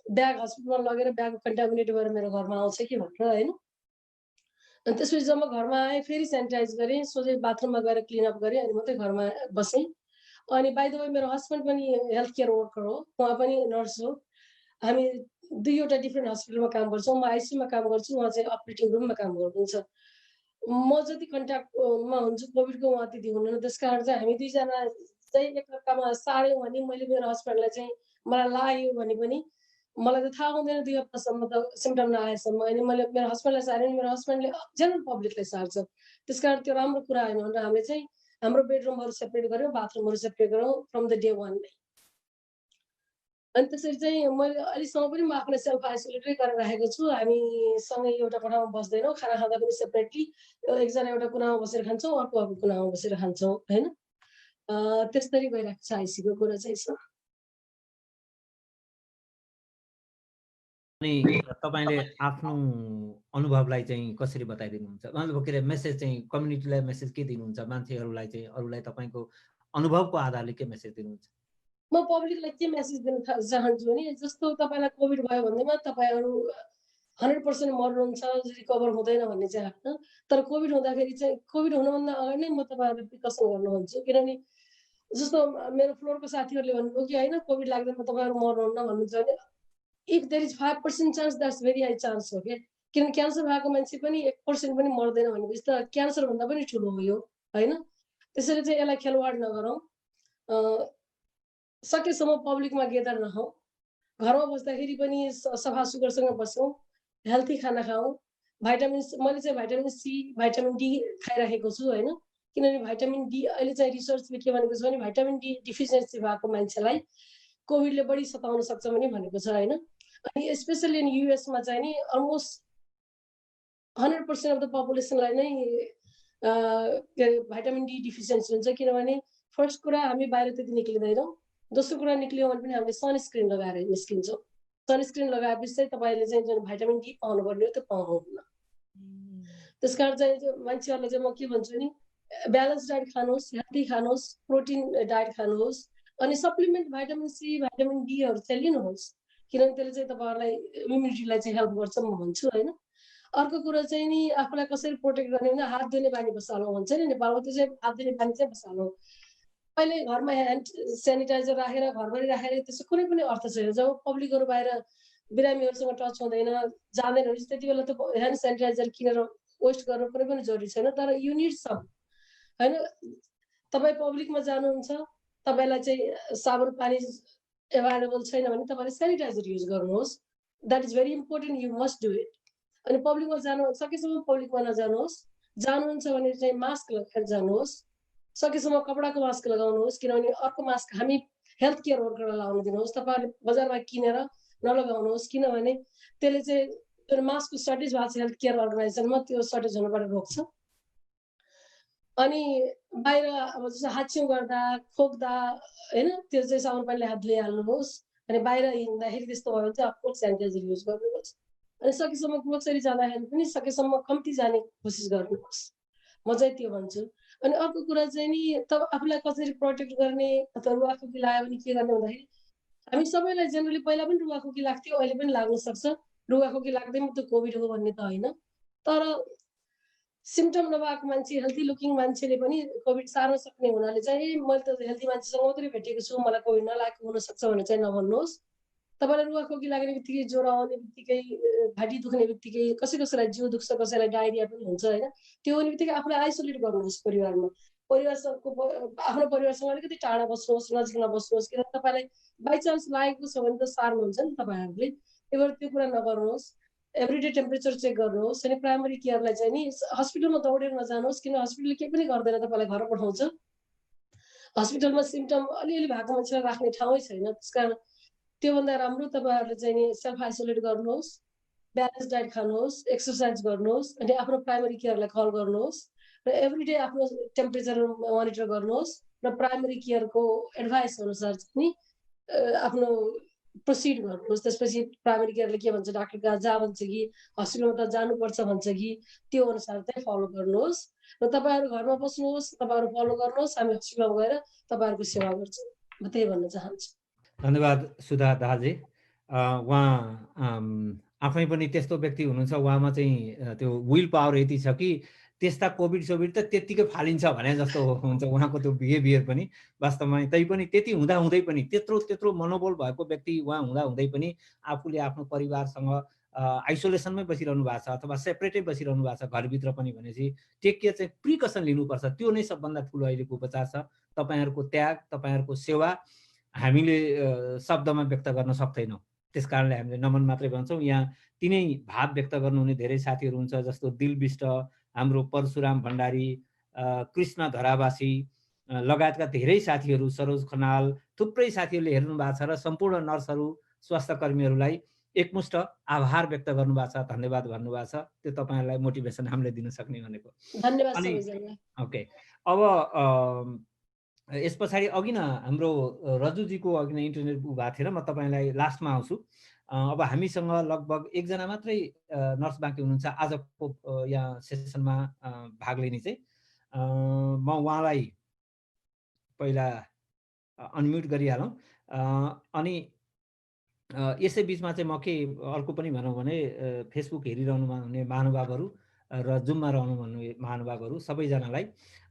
ब्याग हस्पिटलमा लगेर ब्याग कन्टामिनेट भएर मेरो घरमा आउँछ कि भनेर होइन। अनि त्यसपछि जब म घरमा आएँ फेरि सेनिटाइज गरेँ, सोझै बाथरुममा गएर क्लिनअप गरेँ अनि मात्रै घरमा बसेँ। अनि बाइ द वे मेरो हस्बेन्ड पनि हेल्थ केयर वर्कर हो, उहाँ पनि नर्स हो। हामी 2वटा डिफ्रेन्ट हस्पिटलमा काम गर्छौँ। म आइसियुमा काम गर्छु, उहाँ चाहिँ अपरेटिङ रुममा काम गर्नुहुन्छ। म जति कन्ट्याक्टमा हुन्छु कोभिडको उहाँ त्यति हुनुहुन्न। त्यस कारण चाहिँ हामी 2 जना चाहिँ एकअर्कामा सार्यौँ भने मैले मेरो हस्बेन्डलाई चाहिँ मलाई लाग्यो भने पनि मलाई त थाहा हुँदैन 2 हप्तासम्म त सिम्पटम नआएसम्म। अनि मैले मेरो हस्बेन्डलाई सारेँ भने मेरो हस्बेन्डले जेनरल पब्लिकलाई सार्छ। त्यस कारण त्यो राम्रो कुरा होइन भनेर हामीले चाहिँ हाम्रो बेडरुमहरू सेपरेट गऱ्यौँ, बाथरुमहरू सेपरेट गऱ्यौँ फ्रम द डे 1 नै। अनि त्यसरी चाहिँ मैले अहिलेसम्म पनि म आफूलाई सेल्फ आइसोलेटै गरेर राखेको छु। हामी सँगै एउटा कोठामा बस्दैनौँ, खाना खाँदा पनि सेपरेटली एकजना एउटा कुनामा बसेर खान्छौँ, अर्को कुनामा बसेर खान्छौँ होइन। त्यसरी गइरहेको छ आइसियुको कुरा चाहिँ छ। अनि तपाईँले आफ्नो अनुभवलाई चाहिँ कसरी बताइदिनुहुन्छ? मतलब के अरे मेसेज चाहिँ कम्युनिटीलाई मेसेज के दिनुहुन्छ? मान्छेहरूलाई चाहिँ अरूलाई तपाईँको अनुभवको आधारले के मेसेज दिनुहुन्छ? म पब्लिकलाई के मेसेज दिन चाहन्छु भने जस्तो तपाईँलाई कोभिड भयो भन्दैमा तपाईँहरू 100% मर्नुहुन्छ, रिकभर हुँदैन भन्ने चाहिँ होइन। तर कोभिड हुँदाखेरि चाहिँ कोभिड हुनुभन्दा अगाडि नै म तपाईँहरूलाई प्रिकसन गर्नु भन्छु। किनभने जस्तो मेरो फ्लोरको साथीहरूले भन्नुभयो कि होइन कोभिड लाग्दैन तपाईँहरू मर्नुहुन्न भन्नुहुन्छ भने if there is 5% chance that's very high chance हो क्या। किनभने क्यान्सर भएको मान्छे पनि 1% पनि मर्दैन भनेपछि त क्यान्सरभन्दा पनि ठुलो हो यो होइन। त्यसैले चाहिँ यसलाई खेलवाड नगरौँ। सकेसम्म पब्लिकमा गेदर नहौँ। घरमा बस्दाखेरि पनि सफा सुग्घरसँग बसौँ, हेल्थी खाना खाऊँ। मैले चाहिँ भाइटामिन सी, भाइटामिन डी खाइराखेको छु होइन। किनभने भाइटामिन डी अहिले चाहिँ रिसर्चले के भनेको छ भने भाइटामिन डी डिफिसियन्सी भएको मान्छेलाई कोभिडले बढी सताउन सक्छ पनि भनेको छ होइन। अनि स्पेसली इन युएसमा चाहिँ नि अलमोस्ट 100% अफ द पपुलेसनलाई नै के अरे भाइटामिन डी डिफिसियन्सी हुन्छ। किनभने फर्स्ट कुरा हामी बाहिर त्यति निक्लिँदैनौँ, दोस्रो कुरा निक्लियो भने पनि हामीले सनस्क्रिन लगाएर निस्किन्छौँ। सनस्क्रिन लगाएपछि चाहिँ तपाईँले चाहिँ जुन भाइटामिन डी पाउनुपर्ने हो त्यो पाउनुहुन्न। त्यस कारण चाहिँ मान्छेहरूलाई चाहिँ म के भन्छु नि ब्यालेन्स डायट खानुहोस्, हेल्दी खानुहोस्, प्रोटिन डायट खानुहोस् अनि सप्लिमेन्ट भाइटामिन सी, भाइटामिन डीहरू चाहिँ लिनुहोस्। किनभने त्यसले चाहिँ तपाईँहरूलाई इम्युनिटीलाई चाहिँ हेल्प गर्छ म भन्छु होइन। अर्को कुरा चाहिँ नि आफूलाई कसरी प्रोटेक्ट गर्ने भने हात धुने बानी बसाल्नु भन्छ नि नेपालमा, त्यो चाहिँ हात धुने बानी चाहिँ बसाल्नु। अहिले घरमा ह्यान्ड सेनिटाइजर राखेर घरभरि राखेर त्यसो कुनै पनि अर्थ छैन। जब पब्लिकहरू बाहिर बिरामीहरूसँग टच हुँदैन जाँदैन भने त्यति बेला त ह्यान्ड सेनिटाइजर किनेर वेस्ट गर्नु कुनै पनि जरुरी छैन। तर यु निड सम होइन। तपाईँ पब्लिकमा जानुहुन्छ, तपाईँलाई चाहिँ साबुन पानी एभाइलेबल छैन भने तपाईँले सेनिटाइजर युज गर्नुहोस्। That is very important, you must do it. अनि पब्लिकमा जानु सकेसम्म पब्लिकमा नजानुहोस्। जानुहुन्छ भने चाहिँ मास्क लगाएर जानुहोस्। सकेसम्म कपडाको मास्क लगाउनुहोस्। किनभने अर्को मास्क हामी हेल्थ केयर वर्करलाई लगाउन दिनुहोस्। तपाईँहरूले बजारमा किनेर नलगाउनुहोस् किनभने त्यसले चाहिँ जुन मास्कको सर्टेज भएको छ हेल्थ केयर अर्गनाइजेसनमा त्यो सर्टेज हुनबाट रोक्छ। अनि बाहिर अब जस्तो हाच्छिउँ गर्दा खोक्दा होइन त्यो चाहिँ साबुन पानीले हात धोइहाल्नुहोस्। अनि बाहिर हिँड्दाखेरि त्यस्तो भयो भने चाहिँ अफकोर्स सेनिटाइजर युज गर्नुहोस्। अनि सकेसम्म ग्रोसरी जाँदाखेरि पनि सकेसम्म कम्ती जाने कोसिस गर्नुहोस्। म चाहिँ त्यो भन्छु। अनि अर्को कुरा चाहिँ नि तब आफूलाई कसरी प्रोटेक्ट गर्ने अथवा रुवाखोकी लाग्यो भने के गर्ने भन्दाखेरि हामी सबैलाई जेनरली पहिला पनि रुवाखोकी लाग्थ्यो, अहिले पनि लाग्न सक्छ। रुवाखोकी लाग्दै मात्रै कोभिड हो भन्ने त होइन, तर सिम्टम नभएको मान्छे, हेल्दी लुकिङ मान्छेले पनि कोभिड सार्न सक्ने हुनाले चाहिँ मैले त हेल्दी मान्छेसँग मात्रै भेटेको छु, मलाई कोभिड नलागेको हुनसक्छ भनेर चाहिँ नभन्नुहोस्। तपाईँलाई रुवाखोकी लाग्ने बित्तिकै ज्वरो आउने बित्तिकै घाँटी दुख्ने बित्तिकै कसैलाई जिउ दुख्छ, कसैलाई डायरिया पनि हुन्छ होइन। त्यो हुने बित्तिकै आफूलाई आइसोलेट गर्नुहोस् परिवारमा। परिवारसँगको आफ्नो परिवारसँग अलिकति टाढा बस्नुहोस्, नजिक नबस्नुहोस्, किनभने तपाईँलाई बाइचान्स लागेको छ भने त सार्नुहुन्छ नि तपाईँहरूले। त्यही भएर त्यो कुरा नगर्नुहोस्। एभ्रिडे टेम्परेचर चेक गर्नुहोस्। अनि प्राइमरी केयरलाई चाहिँ नि हस्पिटलमा दौडेर नजानुहोस्, किन हस्पिटलले केही पनि गर्दैन, तपाईँलाई घर पठाउँछ। हस्पिटलमा सिम्टम अलिअलि भएको मान्छेलाई राख्ने ठाउँै छैन, त्यस कारण त्योभन्दा राम्रो तपाईँहरूले चाहिँ नि सेल्फ आइसोलेट गर्नुहोस्, ब्यालेन्स डाइट खानुहोस्, एक्सर्साइज गर्नुहोस्, अनि आफ्नो प्राइमरी केयरलाई कल गर्नुहोस् र एभ्रिडे आफ्नो टेम्परेचर मोनिटर गर्नुहोस् र प्राइमरी केयरको एडभाइस अनुसार चाहिँ नि आफ्नो प्रोसिड गर्नुहोस्। त्यसपछि प्राइमरी केयरले के भन्छ, डाक्टर कहाँ जा भन्छ कि हस्पिटलमा त जानुपर्छ भन्छ कि, त्यो अनुसार चाहिँ फलो गर्नुहोस् र तपाईँहरू घरमा बस्नुहोस्, तपाईँहरू फलो गर्नुहोस्। हामी हस्पिटलमा गएर तपाईँहरूको सेवा गर्छौँ। म त्यही भन्न चाहन्छु। धन्यवाद सुधा दाहालजी। उहाँ आफै पनि त्यस्तो व्यक्ति हुनुहुन्छ, उहाँमा चाहिँ त्यो विल पावर यति छ कि त्यस्ता कोभिड सोभिड त त्यत्तिकै फालिन्छ भने जस्तो हुन्छ उहाँको त्यो बिहेभियर पनि वास्तवमा। तैपनि त्यति हुँदै पनि त्यत्रो मनोबल भएको व्यक्ति उहाँ हुँदै पनि आफूले आफ्नो परिवारसँग आइसोलेसनमै बसिरहनु भएको छ अथवा सेपरेटै बसिरहनु भएको छ घरभित्र पनि भनेपछि टेक केयर चाहिँ प्रिकसन लिनुपर्छ। त्यो नै सबभन्दा ठुलो अहिलेको उपचार छ। तपाईँहरूको त्याग, तपाईँहरूको सेवा हामीले शब्दमा व्यक्त गर्न सक्दैनौँ। त्यस कारणले हामीले नमन मात्रै भन्छौँ। यहाँ तिनै भाव व्यक्त गर्नुहुने धेरै साथीहरू हुन्छ, जस्तो दिल बिष्ट, हाम्रो परशुराम भण्डारी, कृष्ण धरावासी लगायतका धेरै साथीहरू, सरोज खनाल, थुप्रै साथीहरूले हेर्नु भएको छ र सम्पूर्ण नर्सहरू, स्वास्थ्य कर्मीहरूलाई एकमुष्ट आभार व्यक्त गर्नुभएको छ, धन्यवाद भन्नुभएको छ। त्यो तपाईँहरूलाई मोटिभेसन हामीले दिन सक्ने भनेको। धन्यवाद सबैजना। ओके, अब यस पछाडि अघि न हाम्रो रजुजीको अघि न इन्टरनेट भएको थिएन, म तपाईँलाई लास्टमा आउँछु। अब हामीसँग लगभग एकजना मात्रै नर्स बाँकी हुनुहुन्छ आजको यहाँ सेसनमा भाग लिने चाहिँ। म उहाँलाई पहिला अनम्युट गरिहालौँ। अनि यसै बिचमा चाहिँ म के अर्को पनि भनौँ भने फेसबुक हेरिरहनु हुने महानुभावहरू र जुममा रहनु भन्ने महानुभावहरू सबैजनालाई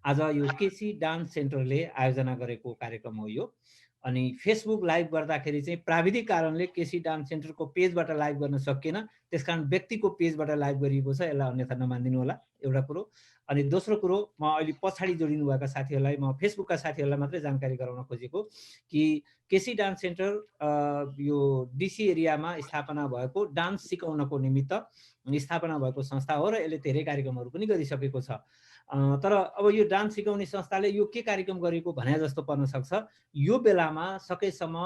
आज यो केसी डान्स सेन्टरले आयोजना गरेको कार्यक्रम हो यो। अनि फेसबुक लाइभ गर्दाखेरि चाहिँ प्राविधिक कारणले केसी डान्स सेन्टरको पेजबाट लाइभ गर्न सकिएन, त्यसकारण व्यक्तिको पेजबाट लाइभ गरिएको छ, यसलाई अन्यथा नमानिदिनु होला, एउटा कुरो। अनि दोस्रो कुरो, म अहिले पछाडि जोडिनुभएका साथीहरूलाई, म फेसबुकका साथीहरूलाई मात्रै जानकारी गराउन खोजेको कि केसी डान्स सेन्टर यो डिसी एरियामा स्थापना भएको डान्स सिकाउनको निमित्त स्थापना भएको संस्था हो र यसले धेरै कार्यक्रमहरू पनि गरिसकेको छ। तर अब यो डान्स सिकाउने संस्थाले यो के कार्यक्रम गरेको भने जस्तो पर्न सक्छ, यो बेलामा सकेसम्म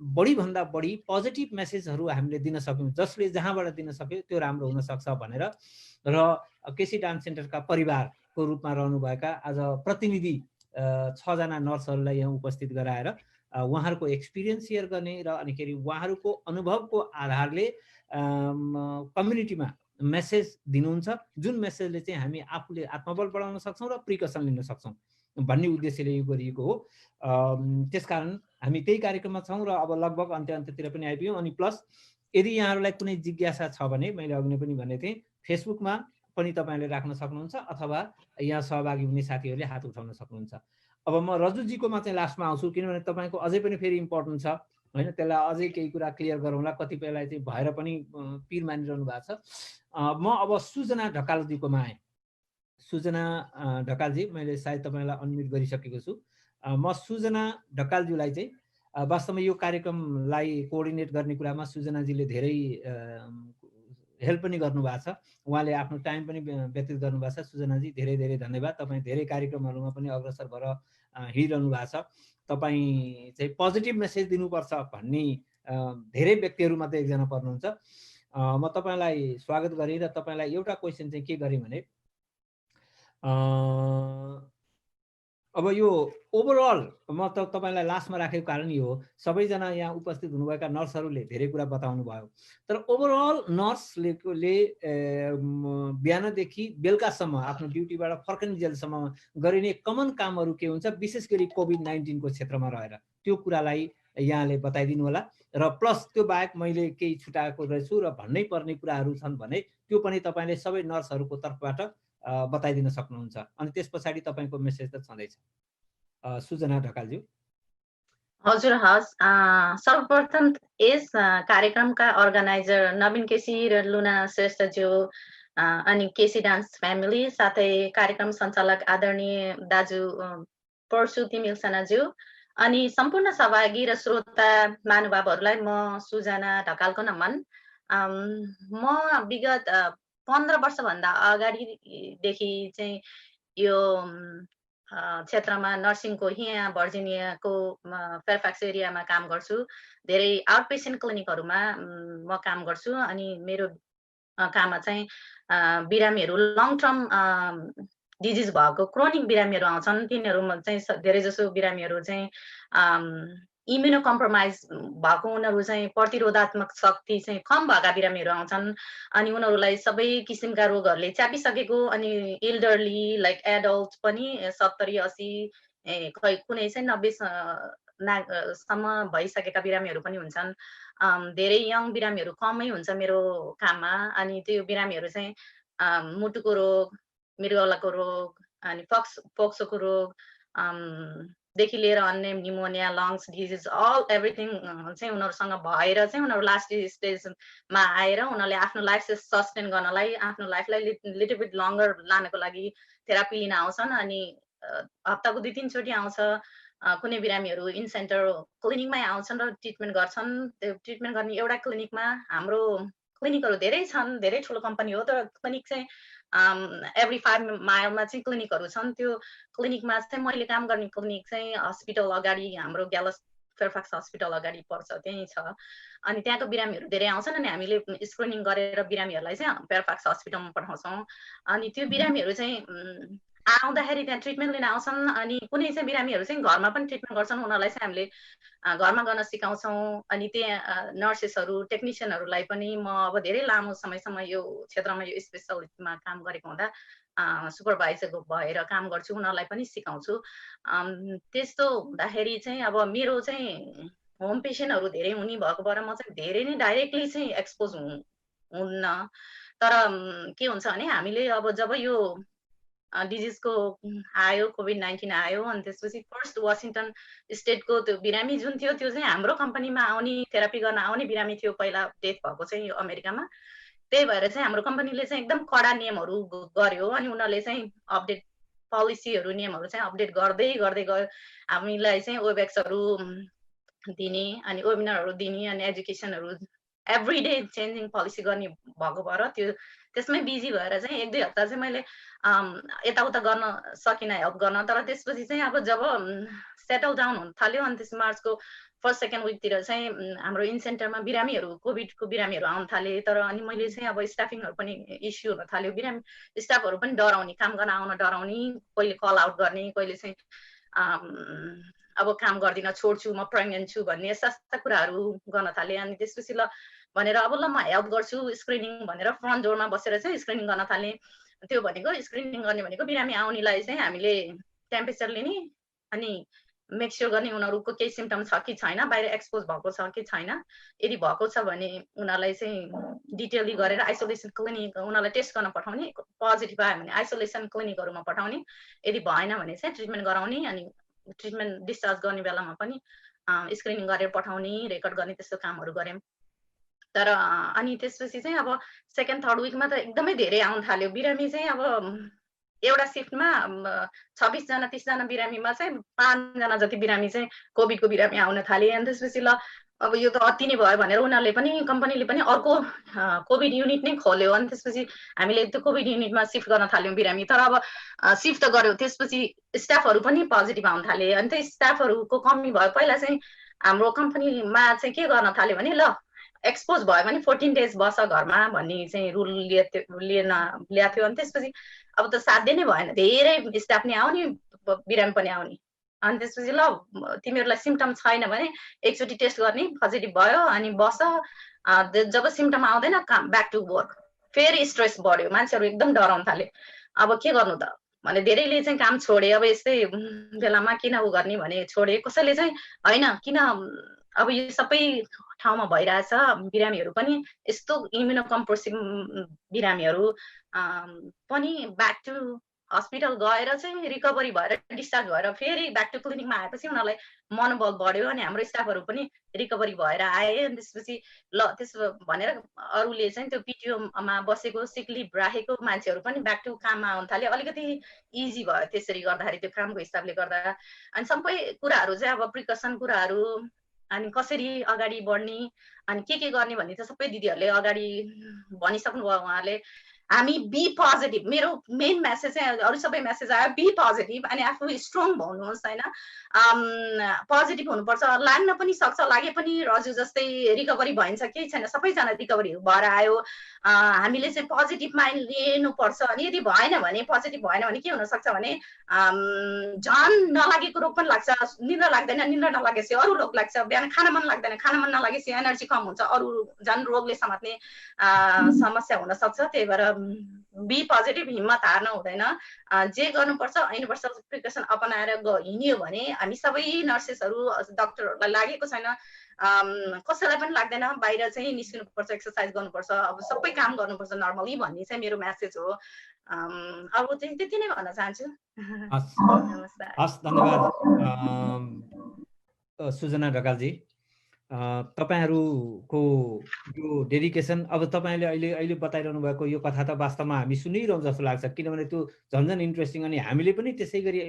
बढीभन्दा बढी पोजिटिभ मेसेजहरू हामीले दिन सक्यौँ, जसले जहाँबाट दिन सक्यो त्यो राम्रो हुनसक्छ भनेर। र केसी डान्स सेन्टरका परिवारको रूपमा रहनुभएका आज प्रतिनिधि 6 जना नर्सहरूलाई यहाँ उपस्थित गराएर उहाँहरूको एक्सपिरियन्स सेयर गर्ने र अनि खेरि उहाँहरूको अनुभवको आधारले कम्युनिटीमा मेसेज दिनुहुन्छ, जुन मेसेजले चाहिँ हामी आफूले आत्मबल बढाउन सक्छौँ र प्रिकसन लिन सक्छौँ भन्ने उद्देश्यले यो गरिएको हो। त्यसकारण हामी त्यही कार्यक्रममा छौँ र अब लगभग अन्त्यतिर पनि आइपुग्यौँ। अनि प्लस यदि यहाँहरूलाई कुनै जिज्ञासा छ भने मैले अघि नै पनि भनेको थिएँ, फेसबुकमा पनि तपाईँहरूले राख्न सक्नुहुन्छ अथवा यहाँ सहभागी हुने साथीहरूले हात उठाउन सक्नुहुन्छ। अब म रजुजीकोमा चाहिँ लास्टमा आउँछु, किनभने तपाईँको अझै पनि फेरि इम्पोर्टेन्ट छ होइन, त्यसलाई अझै केही कुरा क्लियर गरौँला, कतिपयलाई चाहिँ भएर पनि पिर मानिरहनु भएको छ। म अब सुजना ढकालजीकोमा आएँ। सुजना ढकालजी, मैले सायद तपाईँलाई अनम्युट गरिसकेको छु। म सुजना ढकालज्यूलाई चाहिँ वास्तवमा यो कार्यक्रमलाई कोअर्डिनेट गर्ने कुरामा सुजनाजीले धेरै हेल्प पनि गर्नुभएको छ, उहाँले आफ्नो टाइम पनि व्यतीत गर्नुभएको छ। सुजनाजी धेरै धेरै धन्यवाद। तपाईँ धेरै कार्यक्रमहरूमा पनि अग्रसर भएर हिँडिरहनु भएको छ। तपाईँ चाहिँ पोजिटिभ मेसेज दिनुपर्छ भन्ने धेरै व्यक्तिहरूमध्ये एकजना पर्नुहुन्छ। म तपाईँलाई स्वागत गरेँ र तपाईँलाई एउटा क्वेसन चाहिँ के गरेँ भने अब यो ओभरअल म तपाईलाई लास्टमा राखेको कारण यो हो, सबैजना यहाँ उपस्थित हुनुभएका नर्सहरूले धेरै कुरा बताउनु भयो, तर ओभरअल नर्सले बिहानदेखि बेलुकासम्म आफ्नो ड्युटीबाट फर्कन्जेलसम्म गरिने कमन कामहरू के हुन्छ, विशेष गरी कोभिड-19 को क्षेत्रमा रहेर त्यो कुरालाई यहाँले बताइदिनु होला। र प्लस त्यो बाहेक मैले केही छुटाएको रहेछु र भन्नै पर्ने कुराहरू छन् भने त्यो पनि तपाईँले सबै नर्सहरूको तर्फबाट बताइदिन सक्नुहुन्छ। अनि त्यस पछाडि तपाईँको मेसेज त छँदैछ। सुजना ढकालज्यू। हजुर, हस्। सर्वप्रथम यस कार्यक्रमका अर्गनाइजर नवीन केसी र लुना श्रेष्ठज्यू अनि केसी डान्स फ्यामिली, साथै कार्यक्रम सञ्चालक आदरणीय दाजु परशु तिमिल सेनाज्यू अनि सम्पूर्ण सहभागी र श्रोता महानुभावहरूलाई म सुजना ढकालको नमन। म विगत 15 वर्षभन्दा अगाडिदेखि चाहिँ यो क्षेत्रमा नर्सिङको यहाँ भर्जिनियाको फेयरफ्याक्स एरियामा काम गर्छु। धेरै आउट पेसेन्ट क्लिनिकहरूमा म काम गर्छु अनि मेरो काममा चाहिँ बिरामीहरू लङ टर्म डिजिज भएको क्रोनिक बिरामीहरू आउँछन्। तिनीहरूमा चाहिँ धेरै जसो बिरामीहरू चाहिँ इम्युनो कम्प्रोमाइज भएको, उनीहरू चाहिँ प्रतिरोधात्मक शक्ति चाहिँ कम भएका बिरामीहरू आउँछन् अनि उनीहरूलाई सबै किसिमका रोगहरूले च्यापिसकेको अनि इल्डरली लाइक एडल्ट पनि 70-80 कुनै चाहिँ 90 सम्म भइसकेका बिरामीहरू पनि हुन्छन्। धेरै यङ बिरामीहरू कमै हुन्छ मेरो काममा अनि त्यो बिरामीहरू चाहिँ मुटुको रोग, मृगौलाको रोग अनि फोक्सोको रोग देखि लिएर अन्य pneumonia, lungs disease, all everything चाहिँ उनीहरूसँग भएर चाहिँ उनीहरू लास्ट स्टेजमा आएर उनीहरूले आफ्नो लाइफ सस्टेन गर्नलाई, आफ्नो लाइफलाई लिटल बिट लङ्गर लानको लागि थेरापी लिन आउँछन् अनि हप्ताको 2-3 चोटि आउँछ। कुनै बिरामीहरू इन सेन्टर क्लिनिकमै आउँछन् र ट्रिटमेन्ट गर्छन्। त्यो ट्रिटमेन्ट गर्ने एउटा क्लिनिकमा हाम्रो क्लिनिकहरू धेरै छन्, धेरै ठुलो कम्पनी हो, तर क्लिनिक चाहिँ एभ्री 5 माइलमा चाहिँ क्लिनिकहरू छन्। त्यो क्लिनिकमा चाहिँ मैले काम गर्ने क्लिनिक चाहिँ हस्पिटल अगाडि, हाम्रो ग्यालस फेयरफ्याक्स हस्पिटल अगाडि पर्छ, त्यही छ। अनि त्यहाँको बिरामीहरू धेरै आउँछन् अनि हामीले स्क्रिनिङ गरेर बिरामीहरूलाई चाहिँ फेयरफ्याक्स हस्पिटलमा पठाउँछौँ। अनि त्यो बिरामीहरू चाहिँ आउँदाखेरि त्यहाँ ट्रिटमेन्ट लिन आउँछन् अनि कुनै चाहिँ बिरामीहरू चाहिँ घरमा पनि ट्रिटमेन्ट गर्छन्। उनीहरूलाई चाहिँ हामीले घरमा गर्न सिकाउँछौँ। अनि त्यहाँ नर्सेसहरू, टेक्निसियनहरूलाई पनि म अब धेरै लामो समयसम्म यो क्षेत्रमा, यो स्पेसलिटीमा काम गरेको हुँदा सुपरभाइजर भएर काम गर्छु, उनीहरूलाई पनि सिकाउँछु। त्यस्तो हुँदाखेरि चाहिँ अब मेरो चाहिँ होम पेसेन्टहरू धेरै हुने भएकोबाट म चाहिँ धेरै नै डाइरेक्टली चाहिँ एक्सपोज हुन्न। तर के हुन्छ भने हामीले अब जब यो डिजिजको आयो, कोभिड-19 आयो अनि त्यसपछि फर्स्ट वासिङटन स्टेटको त्यो बिरामी जुन थियो त्यो चाहिँ हाम्रो कम्पनीमा आउने, थेरापी गर्न आउने बिरामी थियो पहिला डेथ भएको चाहिँ यो अमेरिकामा। त्यही भएर चाहिँ हाम्रो कम्पनीले चाहिँ एकदम कडा नियमहरू गर्यो अनि उनीहरूले चाहिँ अपडेट पोलिसीहरू, नियमहरू चाहिँ अपडेट गर्दै गर्दै गयो। हामीलाई चाहिँ वेबएक्सहरू दिने अनि वेबिनारहरू दिने अनि एजुकेसनहरू एभ्री डे चेन्जिङ पोलिसी गर्ने भएको भएर त्यसमै बिजी भएर चाहिँ 1-2 हप्ता चाहिँ मैले यताउता गर्न सकिनँ हेल्प गर्न। तर त्यसपछि चाहिँ अब जब सेटल डाउन हुन थाल्यो अनि त्यस मार्चको 1st-2nd विकतिर चाहिँ हाम्रो इन सेन्टरमा बिरामीहरू, कोभिडको बिरामीहरू आउन थाले। तर अनि मैले चाहिँ अब स्टाफिङहरू पनि इस्यु हुन थाल्यो, बिरामी स्टाफहरू पनि डराउने, काम गर्न आउन डराउने, कहिले कल आउट गर्ने, कहिले चाहिँ अब काम गर्दिनँ, छोड्छु, म प्रेग्नेन्ट छु भन्ने यस्ता कुराहरू गर्न थाले। अनि त्यसपछि ल भनेर अब ल म हेल्प गर्छु स्क्रिनिङ भनेर फ्रन्ट डोरमा बसेर चाहिँ स्क्रिनिङ गर्न थालेँ। त्यो भनेको स्क्रिनिङ गर्ने भनेको बिरामी आउनेलाई चाहिँ हामीले टेम्परेचर लिने अनि मेक स्योर गर्ने उनीहरूको केही सिम्पटम छ कि छैन, बाहिर एक्सपोज भएको छ कि छैन। यदि भएको छ भने उनीहरूलाई चाहिँ डिटेलली गरेर आइसोलेसन क्लिनिक उनीहरूलाई टेस्ट गर्न पठाउने, पोजिटिभ आयो भने आइसोलेसन क्लिनिकहरूमा पठाउने, यदि भएन भने चाहिँ ट्रिटमेन्ट गराउने अनि ट्रिटमेन्ट डिस्चार्ज गर्ने बेलामा पनि स्क्रिनिङ गरेर पठाउने, रेकर्ड गर्ने, त्यस्तो कामहरू गऱ्यौँ। तर अनि त्यसपछि चाहिँ अब 2nd-3rd विकमा त एकदमै धेरै आउन थाल्यो बिरामी चाहिँ। अब एउटा सिफ्टमा 26 जना 30 जना बिरामीमा चाहिँ 5 जना जति बिरामी चाहिँ कोभिडको बिरामी आउन थाले। अनि त्यसपछि ल अब यो त अति नै भयो भनेर उनीहरूले पनि, कम्पनीले पनि अर्को कोभिड युनिट नै खोल्यो। अनि त्यसपछि हामीले त्यो कोभिड युनिटमा सिफ्ट गर्न थाल्यौँ बिरामी। तर अब सिफ्ट त गर्यो, त्यसपछि स्टाफहरू पनि पोजिटिभ आउन थाले। अनि त्यो स्टाफहरूको कमी भयो। पहिला चाहिँ हाम्रो कम्पनीमा चाहिँ के गर्न थाल्यो भने ल एक्सपोज भयो भने 14 डेज बस घरमा भन्ने चाहिँ रुल ल्याएको थियो। अनि त्यसपछि अब त साध्य नै भएन, धेरै स्टाफ नि आउने बिरामी पनि आउने। अनि त्यसपछि ल तिमीहरूलाई सिम्टम छैन भने एकचोटि टेस्ट गर्ने, पोजिटिभ भयो अनि बस, जब सिम्टम आउँदैन ब्याक टु वर्क। फेरि स्ट्रेस बढ्यो, मान्छेहरू एकदम डराउन थाले। अब के गर्नु त भने धेरैले चाहिँ काम छोडे। अब यस्तै बेलामा किन उ गर्ने भने छोडे। कसैले चाहिँ होइन किन अब यो सबै ठाउँमा भइरहेछ, बिरामीहरू पनि यस्तो इम्युनो कम्प्रेसिभ बिरामीहरू पनि ब्याक टु हस्पिटल गएर चाहिँ रिकभरी भएर डिस्चार्ज भएर फेरि ब्याक टु क्लिनिकमा आएपछि उनीहरूलाई मनोबल बढ्यो अनि हाम्रो स्टाफहरू पनि रिकभरी भएर आए। अनि त्यसपछि ल त्यसो भनेर अरूले चाहिँ त्यो पिटिओमा बसेको सिक लिभ राखेको मान्छेहरू पनि ब्याक टु काममा आउन थाले। अलिकति इजी भयो त्यसरी गर्दाखेरि, त्यो कामको हिसाबले गर्दा। अनि सबै कुराहरू चाहिँ अब प्रिकसन कुराहरू अनि कसरी अगाडि बढ्ने अनि के गर्ने भन्ने त सबै दिदीहरूले अगाडि भनिसक्नु भयो उहाँले। हामी बी पोजिटिभ, मेरो मेन मेसेज चाहिँ अरू सबै मेसेज आयो बी पोजिटिभ अनि आफू स्ट्रङ भन्नुहोस् होइन। पोजिटिभ हुनुपर्छ, लाग्न पनि सक्छ, लागे पनि रजु जस्तै रिकभरी भइन्छ केही छैन, सबैजना रिकभरी भएर आयो। हामीले चाहिँ पोजिटिभ माइन्ड लिनुपर्छ। अनि यदि भएन भने पोजिटिभ भएन भने के हुनसक्छ भने झन् नलागेको रोग पनि लाग्छ, निद्रा लाग्दैन, निद्रा नलागेपछि अरू रोग लाग्छ, बिहान खान मन लाग्दैन, खान मन नलागेपछि एनर्जी कम हुन्छ, अरू झन् रोगले समात्ने समस्या हुनसक्छ। त्यही भएर बी पोजिटिभ, हिम्मत हार्नु हुँदैन, जे गर्नुपर्छ युनिभर्सल प्रिकसन अपनाएर हिँड्यो भने हामी सबै नर्सेसहरू डक्टरहरूलाई लागेको छैन, कसैलाई पनि लाग्दैन, बाहिर चाहिँ निस्किनुपर्छ, एक्सर्साइज गर्नुपर्छ, अब सबै काम गर्नुपर्छ नर्मली भन्ने चाहिँ मेरो मेसेज हो। अब चाहिँ त्यति नै भन्न चाहन्छु। हस्, धन्यवाद सुजना ढकालजी। तपाईहरूको यो डेडिकेसन, अब तपाईँले अहिले बताइरहनु भएको यो कथा त वास्तवमा हामी सुनिरहौँ जस्तो लाग्छ, किनभने त्यो झन् इन्ट्रेस्टिङ अनि हामीले पनि त्यसै गरी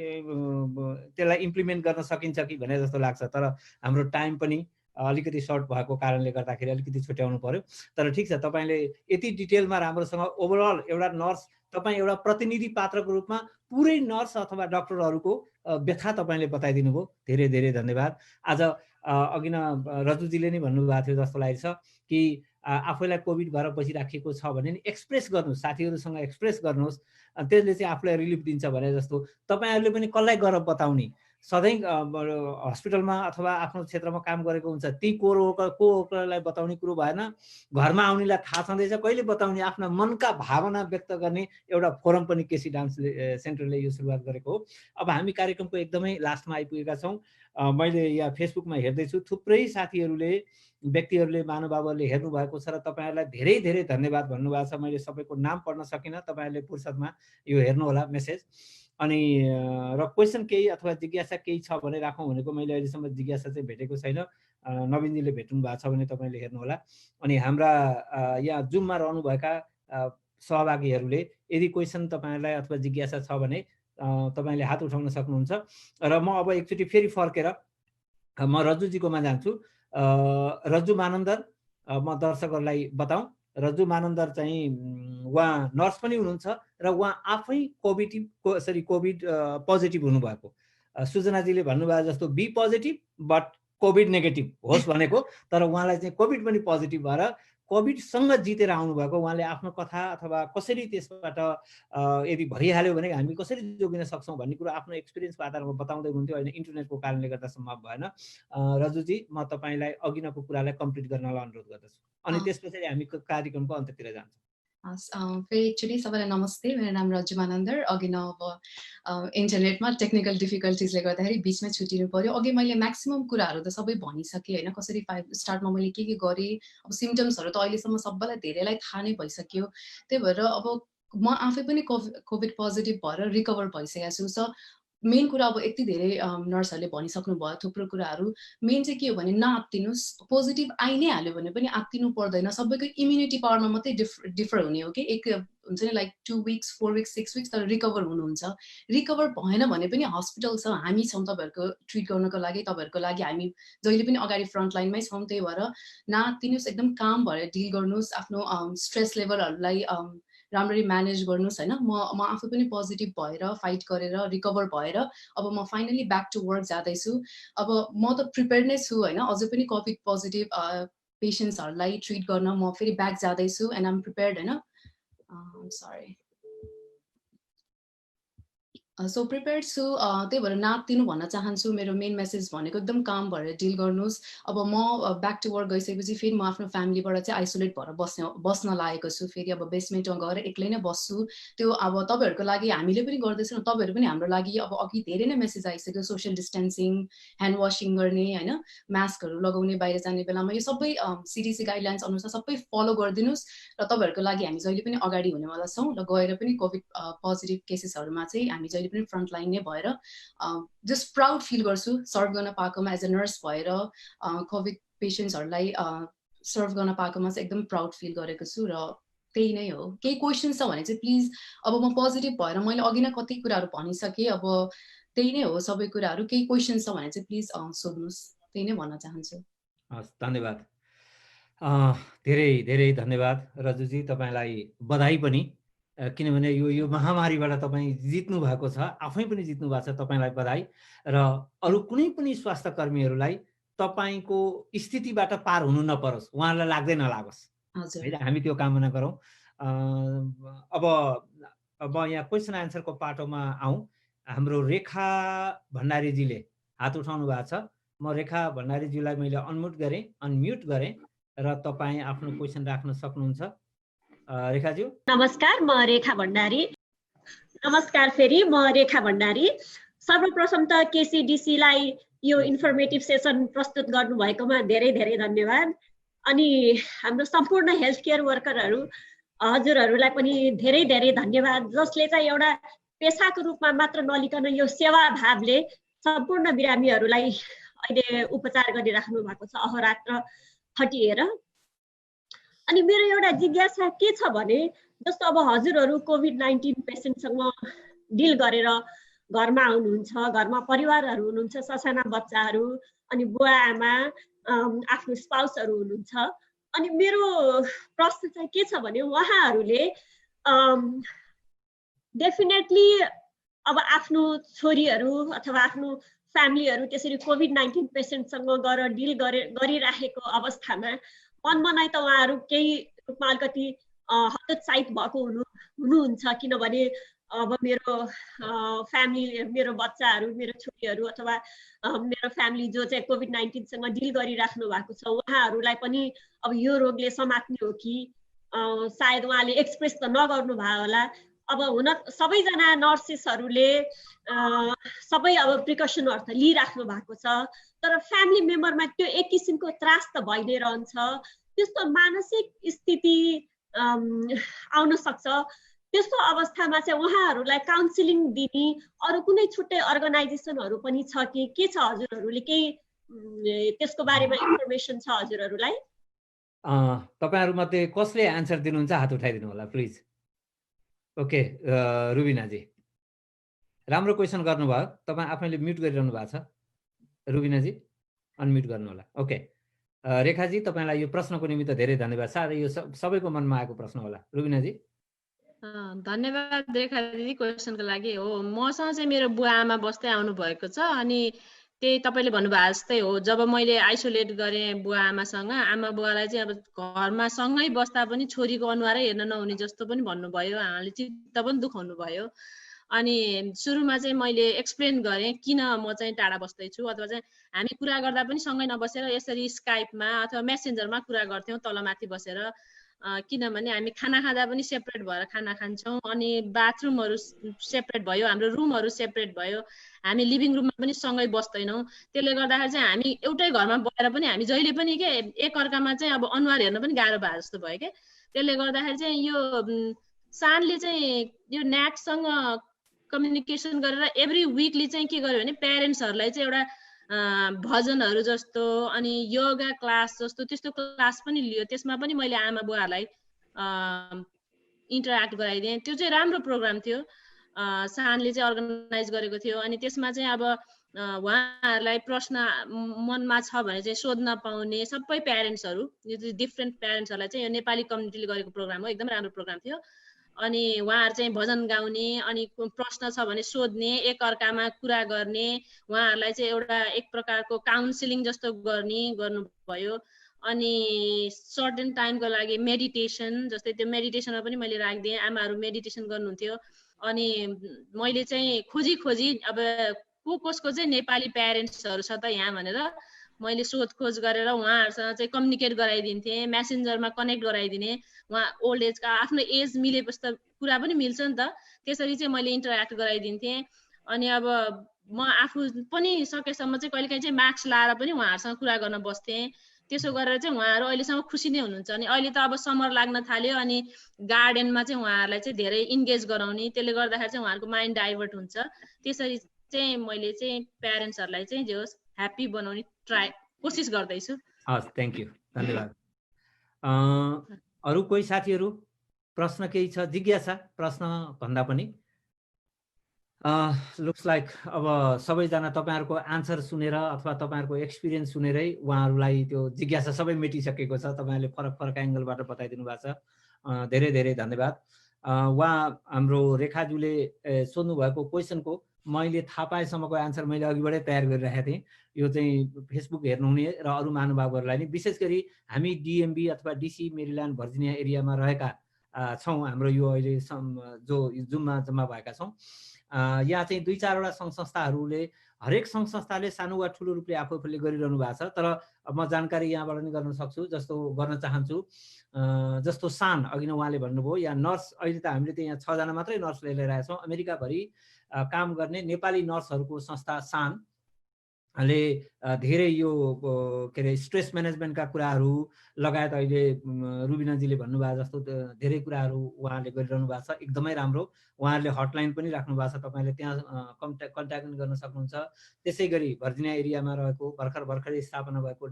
त्यसलाई इम्प्लिमेन्ट गर्न सकिन्छ कि भने जस्तो लाग्छ। तर हाम्रो टाइम पनि अलिकति सर्ट भएको कारणले गर्दाखेरि अलिकति छुट्याउनु पर्यो। तर ठिक छ, तपाईँले यति डिटेलमा राम्रोसँग ओभरअल एउटा नर्स, तपाईँ एउटा प्रतिनिधि पात्रको रूपमा पुरै नर्स अथवा डक्टरहरूको व्यथा तपाईँले बताइदिनु भयो, धेरै धेरै धन्यवाद। आज अघि न रजुजीले नै भन्नुभएको थियो जस्तो लागेको छ कि आफूलाई कोभिड भएर बसिराखेको छ भने नि एक्सप्रेस गर्नुहोस्, साथीहरूसँग एक्सप्रेस गर्नुहोस्, त्यसले चाहिँ आफूलाई रिलिफ दिन्छ भने जस्तो तपाईँहरूले पनि कसलाई गएर बताउने, सधैँ हस्पिटलमा अथवा आफ्नो क्षेत्रमा काम गरेको हुन्छ ती कोवर्करलाई बताउने कुरो भएन, घरमा आउनेलाई थाहा छँदैछ कहिले बताउने, आफ्ना मनका भावना व्यक्त गर्ने एउटा फोरम पनि केसी डान्स सेन्टरले यो सुरुवात गरेको हो। अब हामी कार्यक्रमको एकदमै लास्टमा आइपुगेका छौँ। मैले यहाँ फेसबुकमा हेर्दैछु थुप्रै साथीहरूले, व्यक्तिहरूले, महानुभावहरूले हेर्नु भएको छ र तपाईँहरूलाई धेरै धेरै धन्यवाद भन्नुभएको छ। मैले सबैको नाम पढ्न सकिनँ, तपाईँहरूले फुर्सदमा यो हेर्नुहोला मेसेज। अनि र क्वेसन केही अथवा जिज्ञासा केही छ भने राखौँ भनेको, मैले अहिलेसम्म जिज्ञासा चाहिँ भेटेको छैन। नवीनजीले भेट्नु भएको छ भने तपाईँले हेर्नुहोला। अनि हाम्रा यहाँ जुममा रहनुभएका सहभागीहरूले यदि क्वेसन तपाईँहरूलाई अथवा जिज्ञासा छ भने तपाईँले हात उठाउन सक्नुहुन्छ। र म अब एकचोटि फेरि फर्केर म रजुजीकोमा जान्छु। रजु मानन्दर, म दर्शकहरूलाई बताउँ, रजु मानन्दर चाहिँ उहाँ नर्स पनि हुनुहुन्छ र उहाँ आफै कोभिड पोजिटिभ हुनुभएको। सुजनाजीले भन्नुभयो जस्तो B positive but covid negative होस् भनेको, तर उहाँलाई चाहिँ कोभिड पनि पोजिटिभ भएर कोभिडसँग जितेर आउनुभएको। उहाँले आफ्नो कथा अथवा कसरी त्यसबाट यदि भइहाल्यो भने हामी कसरी जोगिन सक्छौँ भन्ने कुरो आफ्नो एक्सपिरियन्सको आधारमा बताउँदै हुनुहुन्थ्यो। होइन, इन्टरनेटको कारणले गर्दा सम्भव भएन। रजुजी, म तपाईँलाई अघिनको कुरालाई कम्प्लिट गर्नलाई अनुरोध गर्दछु, अनि त्यसपछि हामी कार्यक्रमको अन्त्यतिर जान्छौँ। फेरि एकचोटि सबैलाई नमस्ते, मेरो नाम रजु मानन्दर। अघि न अब इन्टरनेटमा टेक्निकल डिफिकल्टिजले गर्दाखेरि बिचमै छुटिनु पर्यो। अघि मैले म्याक्सिमम् कुराहरू त सबै भनिसकेँ होइन, कसरी स्टार्टमा मैले के गरेँ। अब सिम्टम्सहरू त अहिलेसम्म सबैलाई धेरैलाई थाहा नै भइसक्यो। त्यही भएर अब म आफै पनि कोभिड पोजिटिभ भएर रिकभर भइसकेको छु। सो मेन कुरा अब यति धेरै नर्सहरूले भनिसक्नु भयो थुप्रो कुराहरू। मेन चाहिँ के हो भने नआत्तिनुहोस्, पोजिटिभ आइ नै हाल्यो भने पनि आत्तिनु पर्दैन। सबैको इम्युनिटी पावरमा मात्रै डिफर हुने हो कि, एक हुन्छ नि लाइक 2 weeks 4 weeks 6 weeks तर रिकभर हुनुहुन्छ। रिकभर भएन भने पनि हस्पिटल छ, हामी छौँ तपाईँहरूको ट्रिट गर्नको लागि, तपाईँहरूको लागि हामी जहिले पनि अगाडि फ्रन्ट लाइनमै छौँ। त्यही भएर नआत्तिनुहोस्, एकदम काम भएर डिल गर्नुहोस्, आफ्नो स्ट्रेस लेभलहरूलाई राम्ररी म्यानेज गर्नुहोस् होइन। म आफै पनि पोजिटिभ भएर फाइट गरेर रिकभर भएर अब म फाइनली ब्याक टु वर्क जाँदैछु। अब म त प्रिपेयर नै छु होइन, अझै पनि कोभिड पोजिटिभ पेसेन्ट्सहरूलाई ट्रिट गर्न म फेरि ब्याक जाँदैछु एन्ड आइम प्रिपेयर्ड होइन सरी सो प्रिपेयर्ड छु त्यही भएर नातिनु भन्न चाहन्छु मेरो मेन मेसेज भनेको एकदम काम भएर डिल गर्नुहोस् अब म ब्याक टु वर्क गइसकेपछि फेरि म आफ्नो फ्यामिलीबाट चाहिँ आइसोलेट भएर बस्न लागेको छु फेरि अब बेसमेन्टमा गएर एक्लै नै बस्छु त्यो अब तपाईँहरूको लागि हामीले पनि गर्दैछौँ तपाईँहरू पनि हाम्रो लागि अब अघि धेरै नै मेसेज आइसक्यो सोसियल डिस्टेन्सिङ ह्यान्ड वासिङ गर्ने होइन मास्कहरू लगाउने बाहिर जाने बेलामा यो सबै CDC गाइडलाइन्स अनुसार सबै फलो गरिदिनुहोस् र तपाईँहरूको लागि हामी जहिले पनि अगाडि हुनेवाला छौँ र गएर पनि कोभिड पोजिटिभ केसेसहरूमा चाहिँ हामी जहिले पनि फ्रन्ट लाइन नै भएर जस्ट प्राउड फिल गर्छु सर्भ गर्न पाएकोमा एज अ नर्स भएर कोभिड पेसेन्ट्सहरूलाई सर्भ गर्न पाएकोमा चाहिँ एकदम प्राउड फिल गरेको छु र त्यही नै हो केही क्वेसन छ भने चाहिँ प्लिज अब म पोजिटिभ भएर मैले अघि नै कति कुराहरू भनिसकेँ अब त्यही नै हो सबै कुराहरू केही क्वेसन छ भने चाहिँ प्लिज सोध्नुहोस् त्यही नै भन्न चाहन्छु हस् धन्यवाद धेरै धेरै धन्यवाद रजुजी तपाईँलाई बधाई पनि किनभने यो महामारीबाट तपाईँ जित्नु भएको छ आफै पनि जित्नु भएको छ तपाईँलाई बधाई र अरू कुनै पनि स्वास्थ्य कर्मीहरूलाई तपाईँको स्थितिबाट पार हुनु नपरोस् उहाँहरूलाई लाग्दै नलागोस् होइन हामी त्यो कामना गरौँ अब यहाँ क्वेसन एन्सरको पाटोमा आउँ हाम्रो रेखा भण्डारीजीले हात उठाउनु भएको छ म रेखा भण्डारीजीलाई मैले अनम्युट गरेँ र तपाईँ आफ्नो क्वेसन राख्न सक्नुहुन्छ रेखाज्यू नमस्कार म रेखा भण्डारी नमस्कार फेरि म रेखा भण्डारी सर्वप्रथम त केसीडीसीलाई यो इन्फर्मेटिभ सेसन प्रस्तुत गर्नुभएकोमा धेरै धेरै धन्यवाद अनि हाम्रो सम्पूर्ण हेल्थ केयर वर्करहरू हजुरहरूलाई पनि धेरै धेरै धन्यवाद जसले चाहिँ एउटा पेसाको रूपमा मात्र नलिकन यो सेवा भावले सम्पूर्ण बिरामीहरूलाई अहिले उपचार गरिराख्नु भएको छ अहोरात्र खटिएर अनि मेरो एउटा जिज्ञासा के छ भने जस्तो अब हजुरहरू कोभिड-19 पेसेन्टसँग डिल गरेर घरमा आउनुहुन्छ घरमा परिवारहरू हुनुहुन्छ ससाना बच्चाहरू अनि बुवा आमा आफ्नो स्पाउसहरू हुनुहुन्छ अनि मेरो प्रश्न चाहिँ के छ भने उहाँहरूले डेफिनेटली अब आफ्नो छोरीहरू अथवा आफ्नो फ्यामिलीहरू त्यसरी कोभिड-19 पेसेन्टसँग गएर डिल गरिराखेको अवस्थामा मनमनाइ त उहाँहरू केही रूपमा अलिकति हतोत्साहित भएको हुनुहुन्छ किनभने अब मेरो फ्यामिली मेरो बच्चाहरू मेरो छोरीहरू अथवा मेरो फ्यामिली जो चाहिँ कोभिड-19सँग डिल गरिराख्नु भएको छ उहाँहरूलाई पनि अब यो रोगले समात्ने हो कि सायद उहाँले एक्सप्रेस त नगर्नु भयो होला अब हुन सबैजना नर्सेसहरूले सबै अब प्रिकसनहरू त लिइराख्नु भएको छ तर फ्यामिली मेम्बरमा त्यो एक किसिमको त्रास त भइ नै रहन्छ त्यस्तो मानसिक स्थिति आउन सक्छ त्यस्तो अवस्थामा चाहिँ उहाँहरूलाई काउन्सिलिङ दिने अरू कुनै छुट्टै अर्गनाइजेसनहरू पनि छ कि के छ हजुरहरूले केही त्यसको बारेमा इन्फर्मेसन छ हजुरहरूलाई तपाईहरु मध्ये कसले आन्सर दिनुहुन्छ हात उठाइदिनु होला प्लिज ओके रुबिनाजी राम्रो क्वेशन गर्नुभयो तपाई आफैले म्युट गरिरहनु भएको छ रुबिनाजी अनम्युट गर्नु होला ओके रेखाजी तपाईलाई यो प्रश्नको निमित्त धेरै धन्यवाद साथै यो सबैको मनमा आएको प्रश्न होला रुबिनाजी धन्यवाद रेखा दिदी क्वेशनको लागि हो मसँग चाहिँ मेरो बुवा आमा बस्दै आउनु भएको छ अनि त्यही तपाईले भन्नुभएको जस्तै हो जब मैले आइसोलेट गरे बुवा आमासँग आमा बुवालाई चाहिँ अब घरमा सँगै बस्दा पनि छोरीको अनुहारै हेर्न नहुने जस्तो पनि भन्नुभयो उहाँले चित्त पनि दुखाउनु भयो अनि सुरुमा चाहिँ मैले एक्सप्लेन गरेँ किन म चाहिँ टाढा बस्दैछु अथवा चाहिँ हामी कुरा गर्दा पनि सँगै नबसेर यसरी स्काइपमा अथवा मेसेन्जरमा कुरा गर्थ्यौँ तलमाथि बसेर किनभने हामी खाना खाँदा पनि सेपरेट भएर खाना खान्छौँ अनि बाथरुमहरू सेपरेट भयो हाम्रो रुमहरू सेपरेट भयो हामी लिभिङ रुममा पनि सँगै बस्दैनौँ त्यसले गर्दाखेरि चाहिँ हामी एउटै घरमा बसेर पनि हामी जहिले पनि के एक अर्कामा चाहिँ अब अनुहार हेर्न पनि गाह्रो भए जस्तो भयो के त्यसले गर्दाखेरि चाहिँ यो सानले चाहिँ यो नेटसँग कम्युनिकेसन गरेर एभ्री विकली चाहिँ के गर्यो भने प्यारेन्ट्सहरूलाई चाहिँ एउटा भजनहरू जस्तो अनि योगा क्लास जस्तो त्यस्तो क्लास पनि लियो त्यसमा पनि मैले आमा बुवाहरूलाई इन्टरेक्ट गराइदिएँ त्यो चाहिँ राम्रो प्रोग्राम थियो सानले चाहिँ अर्गनाइज गरेको थियो अनि त्यसमा चाहिँ अब उहाँहरूलाई प्रश्न मनमा छ भने चाहिँ सोध्न पाउने सबै प्यारेन्ट्सहरू यो चाहिँ डिफ्रेन्ट प्यारेन्ट्सहरूलाई चाहिँ यो नेपाली कम्युनिटीले गरेको प्रोग्राम हो एकदम राम्रो प्रोग्राम थियो अनि उहाँहरू चाहिँ भजन गाउने अनि प्रश्न छ भने सोध्ने एक अर्कामा कुरा गर्ने उहाँहरूलाई चाहिँ एउटा एक प्रकारको काउन्सिलिङ जस्तो गर्नुभयो अनि सर्टेन टाइमको लागि मेडिटेसन, जस्तै त्यो मेडिटेसनमा पनि मैले राखिदिएँ। आमाहरू मेडिटेसन गर्नुहुन्थ्यो। अनि मैले चाहिँ खोजी अब कसको चाहिँ नेपाली प्यारेन्ट्सहरू छ त यहाँ भनेर मैले सोधखोज गरेर उहाँहरूसँग चाहिँ कम्युनिकेट गराइदिन्थेँ, मेसेन्जरमा कनेक्ट गराइदिने। उहाँ ओल्ड एजका आफ्नो एज मिलेपछि त कुरा पनि मिल्छ नि त, त्यसरी चाहिँ मैले इन्टरेक्ट गराइदिन्थेँ। अनि अब म आफू पनि सकेसम्म चाहिँ कहिलेकाहीँ चाहिँ मास्क लाएर पनि उहाँहरूसँग कुरा गर्न बस्थेँ। त्यसो गरेर चाहिँ उहाँहरू अहिलेसम्म खुसी नै हुनुहुन्छ। अनि अहिले त अब समर लाग्न थाल्यो, अनि गार्डनमा चाहिँ उहाँहरूलाई चाहिँ धेरै इन्गेज गराउने, त्यसले गर्दाखेरि चाहिँ उहाँहरूको माइन्ड डाइभर्ट हुन्छ। त्यसरी चाहिँ मैले चाहिँ प्यारेन्ट्सहरूलाई चाहिँ जे होस् ह्याप्पी बनाउने कोसिस गर्दैछु। हस्, थ्याङ्क यू, धन्यवाद। अरू कोही साथीहरू प्रश्न केही छ? जिज्ञासा प्रश्न भन्दा पनि लुक्स लाइक अब सबैजना तपाईँहरूको आन्सर सुनेर अथवा तपाईँहरूको एक्सपिरियन्स सुनेरै उहाँहरूलाई त्यो जिज्ञासा सबै मेटिसकेको छ। तपाईँहरूले फरक फरक एङ्गलबाट बताइदिनु भएको छ, धेरै धेरै धन्यवाद। उहाँ हाम्रो रेखाजुले सोध्नु भएको क्वेसनको मैले थाहा पाएसम्मको आन्सर मैले अघिबाटै तयार गरिरहेको थिएँ। यो चाहिँ फेसबुक हेर्नुहुने र अरू महानुभावहरूलाई नि, विशेष गरी हामी डिएमबी अथवा डिसी, मेरील्यान्ड, भर्जिनिया एरियामा रहेका छौँ। हाम्रो यो अहिले जो जुममा जम्मा भएका छौँ, यहाँ चाहिँ 2-4वटा सङ्घ संस्थाहरूले, हरेक सङ्घ संस्थाले सानो वा ठुलो रूपले आफूले गरिरहनु भएको छ। तर म जानकारी यहाँबाट नि गर्न सक्छु, जस्तो गर्न चाहन्छु। जस्तो सान अघि नै उहाँले भन्नुभयो, या नर्स, अहिले त हामीले त यहाँ 6 जना मात्रै नर्स लिइरहेका छौँ। अमेरिकाभरि काम गर्ने नेपाली नर्सहरूको संस्था सानले धेरै यो के अरे स्ट्रेस म्यानेजमेन्टका कुराहरू लगायत अहिले रुबिनाजीले भन्नुभएको जस्तो धेरै कुराहरू उहाँले गरिरहनु भएको छ। एकदमै राम्रो। उहाँहरूले हटलाइन पनि राख्नु भएको छ, तपाईँले त्यहाँ कन्ट्याक्ट गर्न सक्नुहुन्छ। त्यसै गरी भर्जिनिया एरियामा रहेको भर्खरै स्थापना भएको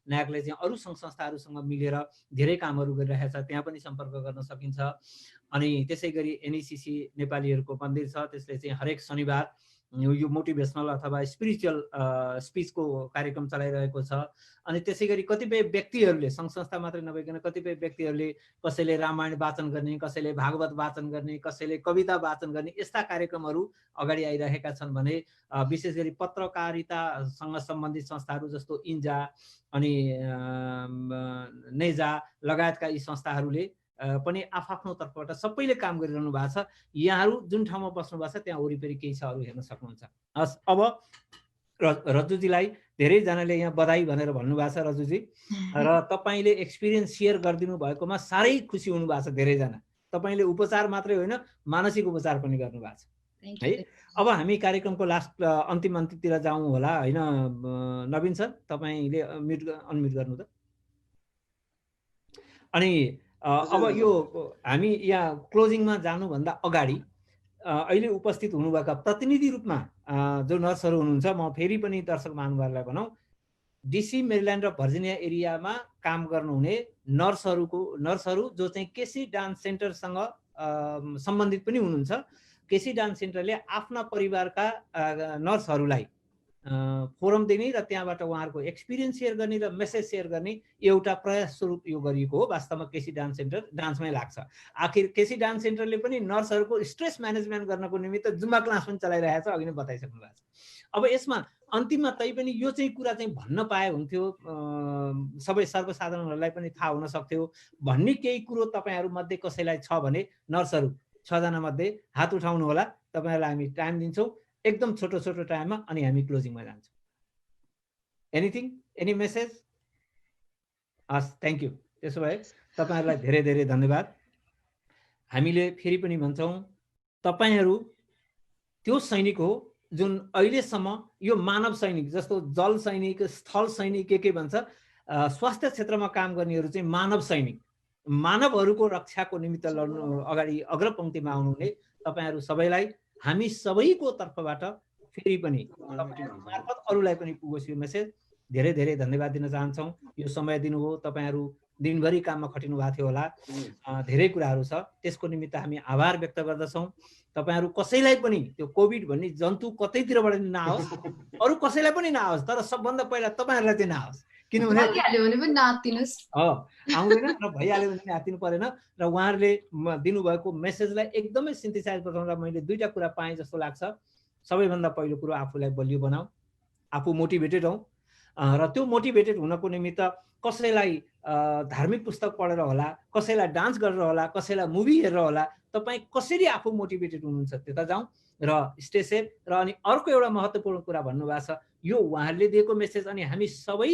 न्याकले चाहिँ अरू सङ्घ संस्थाहरूसँग मिलेर धेरै कामहरू गरिरहेको छ, त्यहाँ पनि सम्पर्क गर्न सकिन्छ। अनि त्यसै गरी एनइसिसी नेपालीहरूको मन्दिर छ, त्यसले चाहिँ हरेक शनिबार यो मोटिभेसनल अथवा स्पिरिचुअल स्पिचको कार्यक्रम चलाइरहेको छ। अनि त्यसै गरी कतिपय व्यक्तिहरूले, सङ्घ संस्था मात्रै नभइकन कतिपय व्यक्तिहरूले कसैले रामायण वाचन गर्ने, कसैले भागवत वाचन गर्ने, कसैले कविता वाचन गर्ने, यस्ता कार्यक्रमहरू अगाडि आइरहेका छन् भने विशेष गरी पत्रकारितासँग सम्बन्धित संस्थाहरू जस्तो इन्जा अनि नेजा लगायतका यी संस्थाहरूले पनि आफ्नो तर्फबाट सबैले काम गरिरहनु भएको छ। यहाँहरू जुन ठाउँमा बस्नु भएको छ त्यहाँ वरिपरि केही छ, अरू हेर्न सक्नुहुन्छ। हस्, अब रजुजीलाई धेरैजनाले यहाँ बधाई भनेर भन्नुभएको छ रजुजी, र तपाईँले एक्सपिरियन्स सेयर गरिदिनु भएकोमा साह्रै खुसी हुनुभएको छ धेरैजना। तपाईँले उपचार मात्रै होइन, मानसिक उपचार पनि गर्नुभएको छ है। अब हामी कार्यक्रमको लास्ट अन्तिमतिर जाउँ होला होइन? नवीन सर, तपाईँले अनम्युट गर्नु त। अनि अब यो हामी यहाँ क्लोजिङमा जानुभन्दा अगाडि अहिले उपस्थित हुनुभएका प्रतिनिधि रूपमा जो नर्सहरू हुनुहुन्छ, म फेरि पनि दर्शक महानुभावलाई भनौँ, डिसी, मेरील्यान्ड र भर्जिनिया एरियामा काम गर्नुहुने नर्सहरू जो चाहिँ केसी डान्स सेन्टरसँग सम्बन्धित पनि हुनुहुन्छ। केसी डान्स सेन्टरले आफ्ना परिवारका नर्सहरूलाई फोरम दिने र त्यहाँबाट उहाँहरूको एक्सपिरियन्स सेयर गर्ने र मेसेज सेयर गर्ने एउटा प्रयास स्वरूप यो गरिएको हो। वास्तवमा केसी डान्स सेन्टर डान्समै लाग्छ। आखिर केसी डान्स सेन्टरले पनि नर्सहरूको स्ट्रेस म्यानेजमेन्ट गर्नको निमित्त जुम्बा क्लास पनि चलाइरहेको छ, अघि नै बताइसक्नु भएको छ। अब यसमा अन्तिममा तैपनि यो चाहिँ कुरा चाहिँ भन्न पाए हुन्थ्यो, सबै सर्वसाधारणहरूलाई पनि थाहा हुन सक्थ्यो भन्ने केही कुरो तपाईँहरू मध्ये कसैलाई छ भने नर्सहरू 6 जना मध्ये हात उठाउनु होला। तपाईँहरूलाई हामी टाइम दिन्छौँ, एकदम छोटो टाइममा, अनि हामी क्लोजिङमा जान्छौँ। Anything, any message? हस्, थ्याङ्क यू। त्यसो भए तपाईँहरूलाई धेरै धेरै धन्यवाद। हामीले फेरि पनि भन्छौँ, तपाईँहरू त्यो सैनिक हो जुन अहिलेसम्म यो मानव सैनिक, जस्तो जल सैनिक, स्थल सैनिक, के भन्छ, स्वास्थ्य क्षेत्रमा काम गर्नेहरू चाहिँ मानव सैनिक, मानवहरूको रक्षाको निमित्त लड्नु अगाडि अग्रपङ्क्तिमा आउनुहुने तपाईँहरू सबैलाई हामी सबैको तर्फबाट फेरि पनि मार्फत अरूलाई पनि पुगोस् यो मेसेज। धेरै धेरै धन्यवाद दिन चाहन्छौँ। यो समय दिनुभयो, तपाईँहरू दिनभरि काममा खटिनु भएको थियो होला, धेरै कुराहरू छ, त्यसको निमित्त हामी आभार व्यक्त गर्दछौँ। तपाईँहरू कसैलाई पनि त्यो कोभिड भन्ने जन्तु कतैतिरबाट नआओस्, अरू कसैलाई पनि नआओस्, तर सबभन्दा पहिला तपाईँहरूलाई चाहिँ नआओस्, किनभने आउँदैन र भइहाल्यो भने हातिनु परेन। र उहाँहरूले दिनुभएको मेसेजलाई एकदमै सिन्थेसाइज बताउँदा मैले 2टा कुरा पाएँ जस्तो लाग्छ। सबैभन्दा पहिलो कुरो, आफूलाई बलियो बनाऊ, आफू मोटिभेटेड हौँ, र त्यो मोटिभेटेड हुनको निमित्त कसैलाई धार्मिक पुस्तक पढेर होला, कसैलाई डान्स गरेर होला, कसैलाई मुभी हेरेर होला, तपाईँ कसरी आफू मोटिभेटेड हुनुहुन्छ त्यता जाउँ र स्टे सेफ। र अनि अर्को एउटा महत्त्वपूर्ण कुरा भन्नुभएको छ, यो उहाँहरूले दिएको मेसेज अनि हामी सबै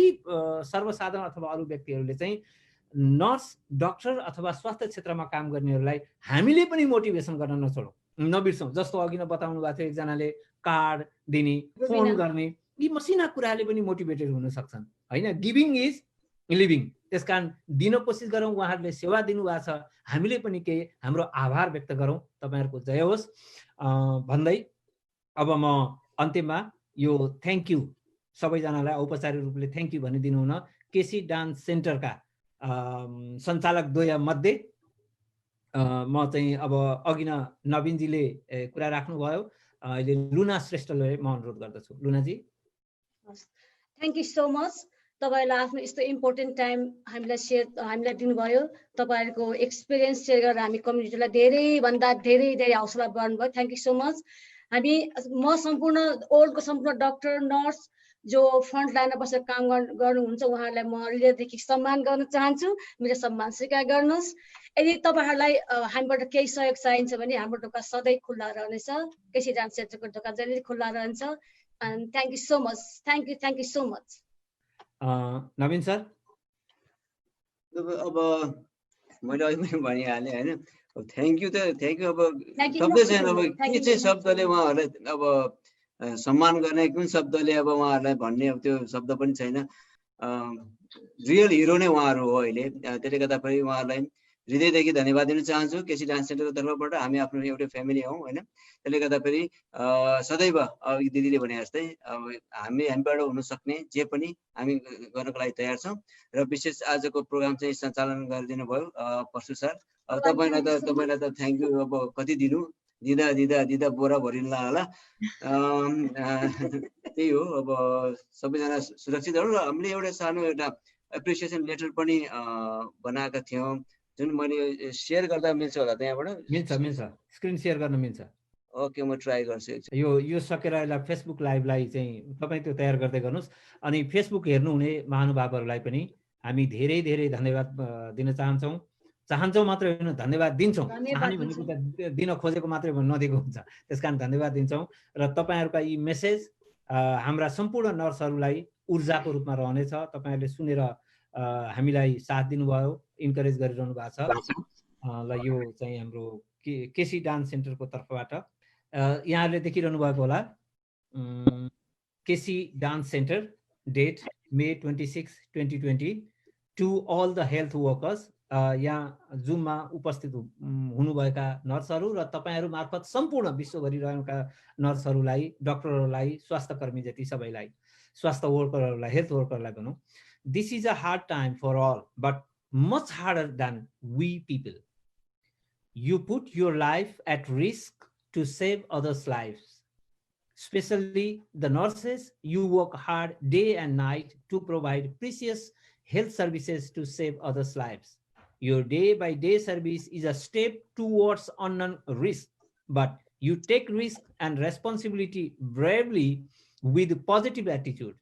सर्वसाधारण अथवा अरू व्यक्तिहरूले चाहिँ नर्स, डक्टर अथवा स्वास्थ्य क्षेत्रमा काम गर्नेहरूलाई हामीले पनि मोटिभेसन गर्न नबिर्सौँ। जस्तो अघि नै बताउनु भएको थियो एकजनाले कार्ड दिने, फोन गर्ने, यी मसिना कुराले पनि मोटिभेटेड हुन सक्छन् हैन। Giving is living. त्यसकारण दिन कोसिस गरौँ, उहाँहरूले सेवा दिनुभएको छ, हामीले पनि केही हाम्रो आभार व्यक्त गरौँ। तपाईँहरूको जय होस् भन्दै अब म अन्त्यमा यो थ्याङ्क यू सबैजनालाई औपचारिक रूपले थ्याङ्क यू भनिदिनु हुन केसी डान्स सेन्टरका सञ्चालकद्वय मध्ये म चाहिँ अब अघि न नवीनजीले कुरा राख्नुभयो, अहिले लुना श्रेष्ठले म अनुरोध गर्दछु। लुनाजी थ्याङ्क यू सो मच। तपाईँलाई आफ्नो यस्तो इम्पोर्टेन्ट टाइम हामीलाई दिनुभयो। तपाईँहरूको एक्सपिरियन्स सेयर गरेर हामी कम्युनिटीलाई धेरैभन्दा धेरै हौसला बढ्नुभयो। Thank you so much. म सम्पूर्ण ओल्डको सम्पूर्ण डक्टर, नर्स जो फ्रन्ट लाइनमा बसेर काम गर्नुहुन्छ उहाँहरूलाई म हृदयदेखि सम्मान गर्न चाहन्छु। मेरो सम्मान स्वीकार गर्नुहोस्। यदि तपाईँहरूलाई हामीबाट केही सहयोग चाहिन्छ भने हाम्रो ढोका सधैँ खुल्ला रहनेछ। केसी डान्स सेन्टरको ढोका जहिले खुल्ला रहन्छ। And thank you so much. Thank you so much. Naveen sir अब मैले अघि पनि भनिहालेँ होइन, थ्याङ्क यू अब शब्दै छैन। अब के चाहिँ शब्दले उहाँहरूलाई अब सम्मान गर्ने, कुन शब्दले अब उहाँहरूलाई भन्ने अब त्यो शब्द पनि छैन। रियल हिरो नै उहाँहरू हो अहिले। त्यसले गर्दाखेरि उहाँहरूलाई हृदयदेखि धन्यवाद दिन चाहन्छु। केसी डान्स सेन्टरको तर्फबाट हामी आफ्नो एउटै फ्यामिली हौँ होइन। त्यसले गर्दाखेरि सदैव दिदीले भने जस्तै अब हामीबाट हुन सक्ने जे पनि हामी गर्नको लागि तयार छौँ। र विशेष आजको प्रोग्राम चाहिँ सञ्चालन गरिदिनु भयो परशु सर। अब तपाईँलाई त थ्याङ्क यू अब कति दिँदा बोरा भरिला होला। त्यही हो, अब सबैजना सुरक्षित रहनु। र हामीले एउटा सानो एउटा एप्रिसिएसन लेटर पनि बनाएका थियौँ, जुन मैले सेयर गर्दा मिल्छ होला त्यहाँबाट? मिल्छ, स्क्रिन सेयर गर्न मिल्छ। ओके, म ट्राई गर्छु। यो सकेर यसलाई फेसबुक लाइभलाई चाहिँ तपाईँ त्यो तयार गर्दै गर्नुहोस्। अनि फेसबुक हेर्नुहुने महानुभावहरूलाई पनि हामी धेरै धन्यवाद दिन चाहन्छौँ मात्रै होइन, धन्यवाद दिन्छौँ। चाहने भनेको त दिन खोजेको मात्रै नदिएको हुन्छ, त्यस कारण धन्यवाद दिन्छौँ। र तपाईँहरूका यी मेसेज हाम्रा सम्पूर्ण नर्सहरूलाई ऊर्जाको रूपमा रहनेछ। तपाईँहरूले सुनेर हामीलाई साथ दिनुभयो, इन्करेज गरिरहनु भएको छ। ल यो चाहिँ हाम्रो केसी डान्स सेन्टरको तर्फबाट यहाँहरूले देखिरहनु भएको होला, KC dance centre, date May 26, 2020 to all the health workers. यहाँ जुममा उपस्थित हुनुभएका नर्सहरू र तपाईँहरू मार्फत सम्पूर्ण विश्वभरि रहेका नर्सहरूलाई, डक्टरहरूलाई, स्वास्थ्यकर्मी जति सबैलाई, स्वास्थ्य वर्करहरूलाई, हेल्थ वर्करलाई भनौँ, this is a hard time for all but much harder than we people. You put your life at risk to save others' lives. Especially the nurses, you work hard day and night to provide precious health services to save others' lives. Your day-by-day service is a step towards unknown risk, but you take risk and responsibility bravely with positive attitude.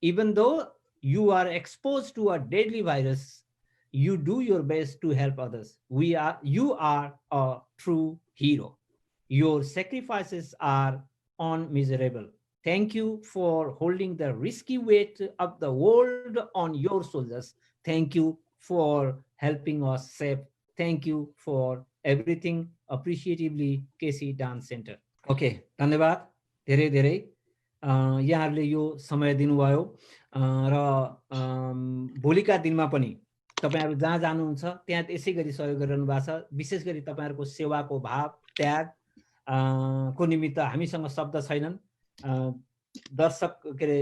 Even though you are exposed to a deadly virus, you do your best to help others. You are a true hero. Your sacrifices are unmeasurable. Thank you for holding the risky weight of the world on your shoulders. Thank you for helping us save. Thank you for everything. Appreciatively, KC Dance Center. Okay, धन्यवाद धेरै यहाँहरूले यो समय दिनुभयो र भोलिका दिनमा पनि तपाईहरु जहाँ जानुहुन्छ त्यहाँ यसै गरी सहयोग गरिरहनु भएको छ। विशेष गरी तपाईहरुको सेवाको भाव, त्याग को निमित्त हामीसँग शब्द छैनन्। दर्शक के रे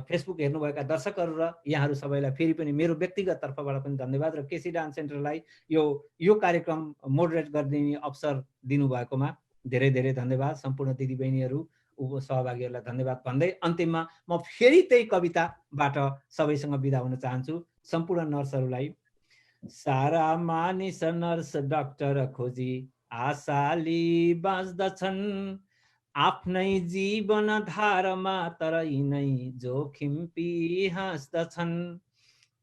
फेसबुक हेर्नुभएका दर्शकहरु र यहाँहरु सबैलाई फेरि पनि मेरो व्यक्तिगत तर्फबाट पनि धन्यवाद र केसी डान्स सेन्टरलाई यो कार्यक्रम मोडरेट गर्ने अवसर दिनुभएकोमा धेरै धन्यवाद। सम्पूर्ण दिदीबहिनीहरु सहभागीहरुलाई धन्यवाद भन्दै अन्तिममा म फेरि त्यही कविताबाट सबैसँग बिदा हुन चाहन्छु। सम्पूर्ण नर्सहरुलाई सारा मानिस नर्स डाक्टर खोजी आशाली बाँच्दछन् आफ्नै जीवन धारमा तर यिनै जोखिम पि हाँस्दछन्।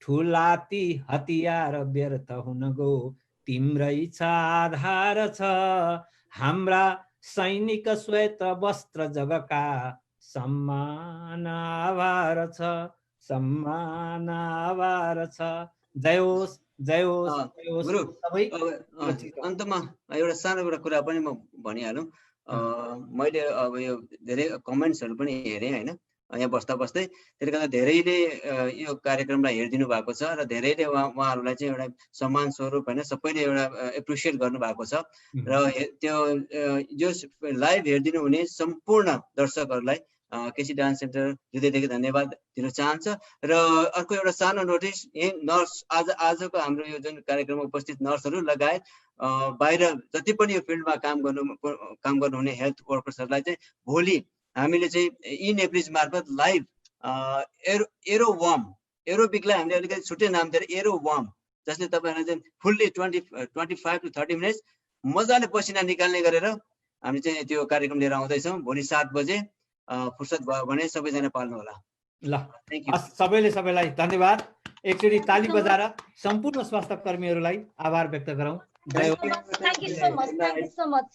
ठुलाती हतियार व्यर्थ हुन गो तिम्रै छ आधार छ हाम्रा सैनिक श्वेत वस्त्र जगका सम्मान आभार छ सम्मान आभार छ जय होस् जय होस् जय होस् गुरु सबै अन्तमा एउटा सानो एउटा कुरा पनि म भनिहालौँ मैले अब यो धेरै कमेन्ट्सहरू पनि हेरेँ होइन यहाँ बस्दा बस्दै त्यसले गर्दा धेरैले यो कार्यक्रमलाई हेरिदिनु भएको छ र धेरैले उहाँहरूलाई चाहिँ एउटा सम्मान स्वरूप होइन सबैले एउटा एप्रिसिएट गर्नुभएको छ र त्यो जो लाइभ हेरिदिनु हुने सम्पूर्ण दर्शकहरूलाई केसी डान्स सेन्टर हृदयदेखि धन्यवाद दिन चाहन्छ र अर्को एउटा सानो नोटिस यही नर्स आजको हाम्रो यो जुन कार्यक्रममा उपस्थित नर्सहरू लगायत बाहिर जति पनि यो फिल्डमा काम गर्नुहुने हेल्थ वर्कर्सहरूलाई चाहिँ भोलि हामीले चाहिँ इन एप्रिज मार्फत लाइभ एरोबिकलाई हामीले अलिकति छुट्टै नाम दिएर एरो वार्म जसले तपाईँहरूलाई चाहिँ फुल्ली 25 to 30 मिनट्स मजाले पसिना निकाल्ने गरेर हामी चाहिँ त्यो कार्यक्रम लिएर आउँदैछौँ भोलि 7 बजे फुर्सद भयो भने सबैजना पाल्नु होला ल सबैले सबैलाई धन्यवाद एकचोटि ताली बजाएर सम्पूर्ण स्वास्थ्य कर्मीहरूलाई आभार व्यक्त गरौँ Thank you so much.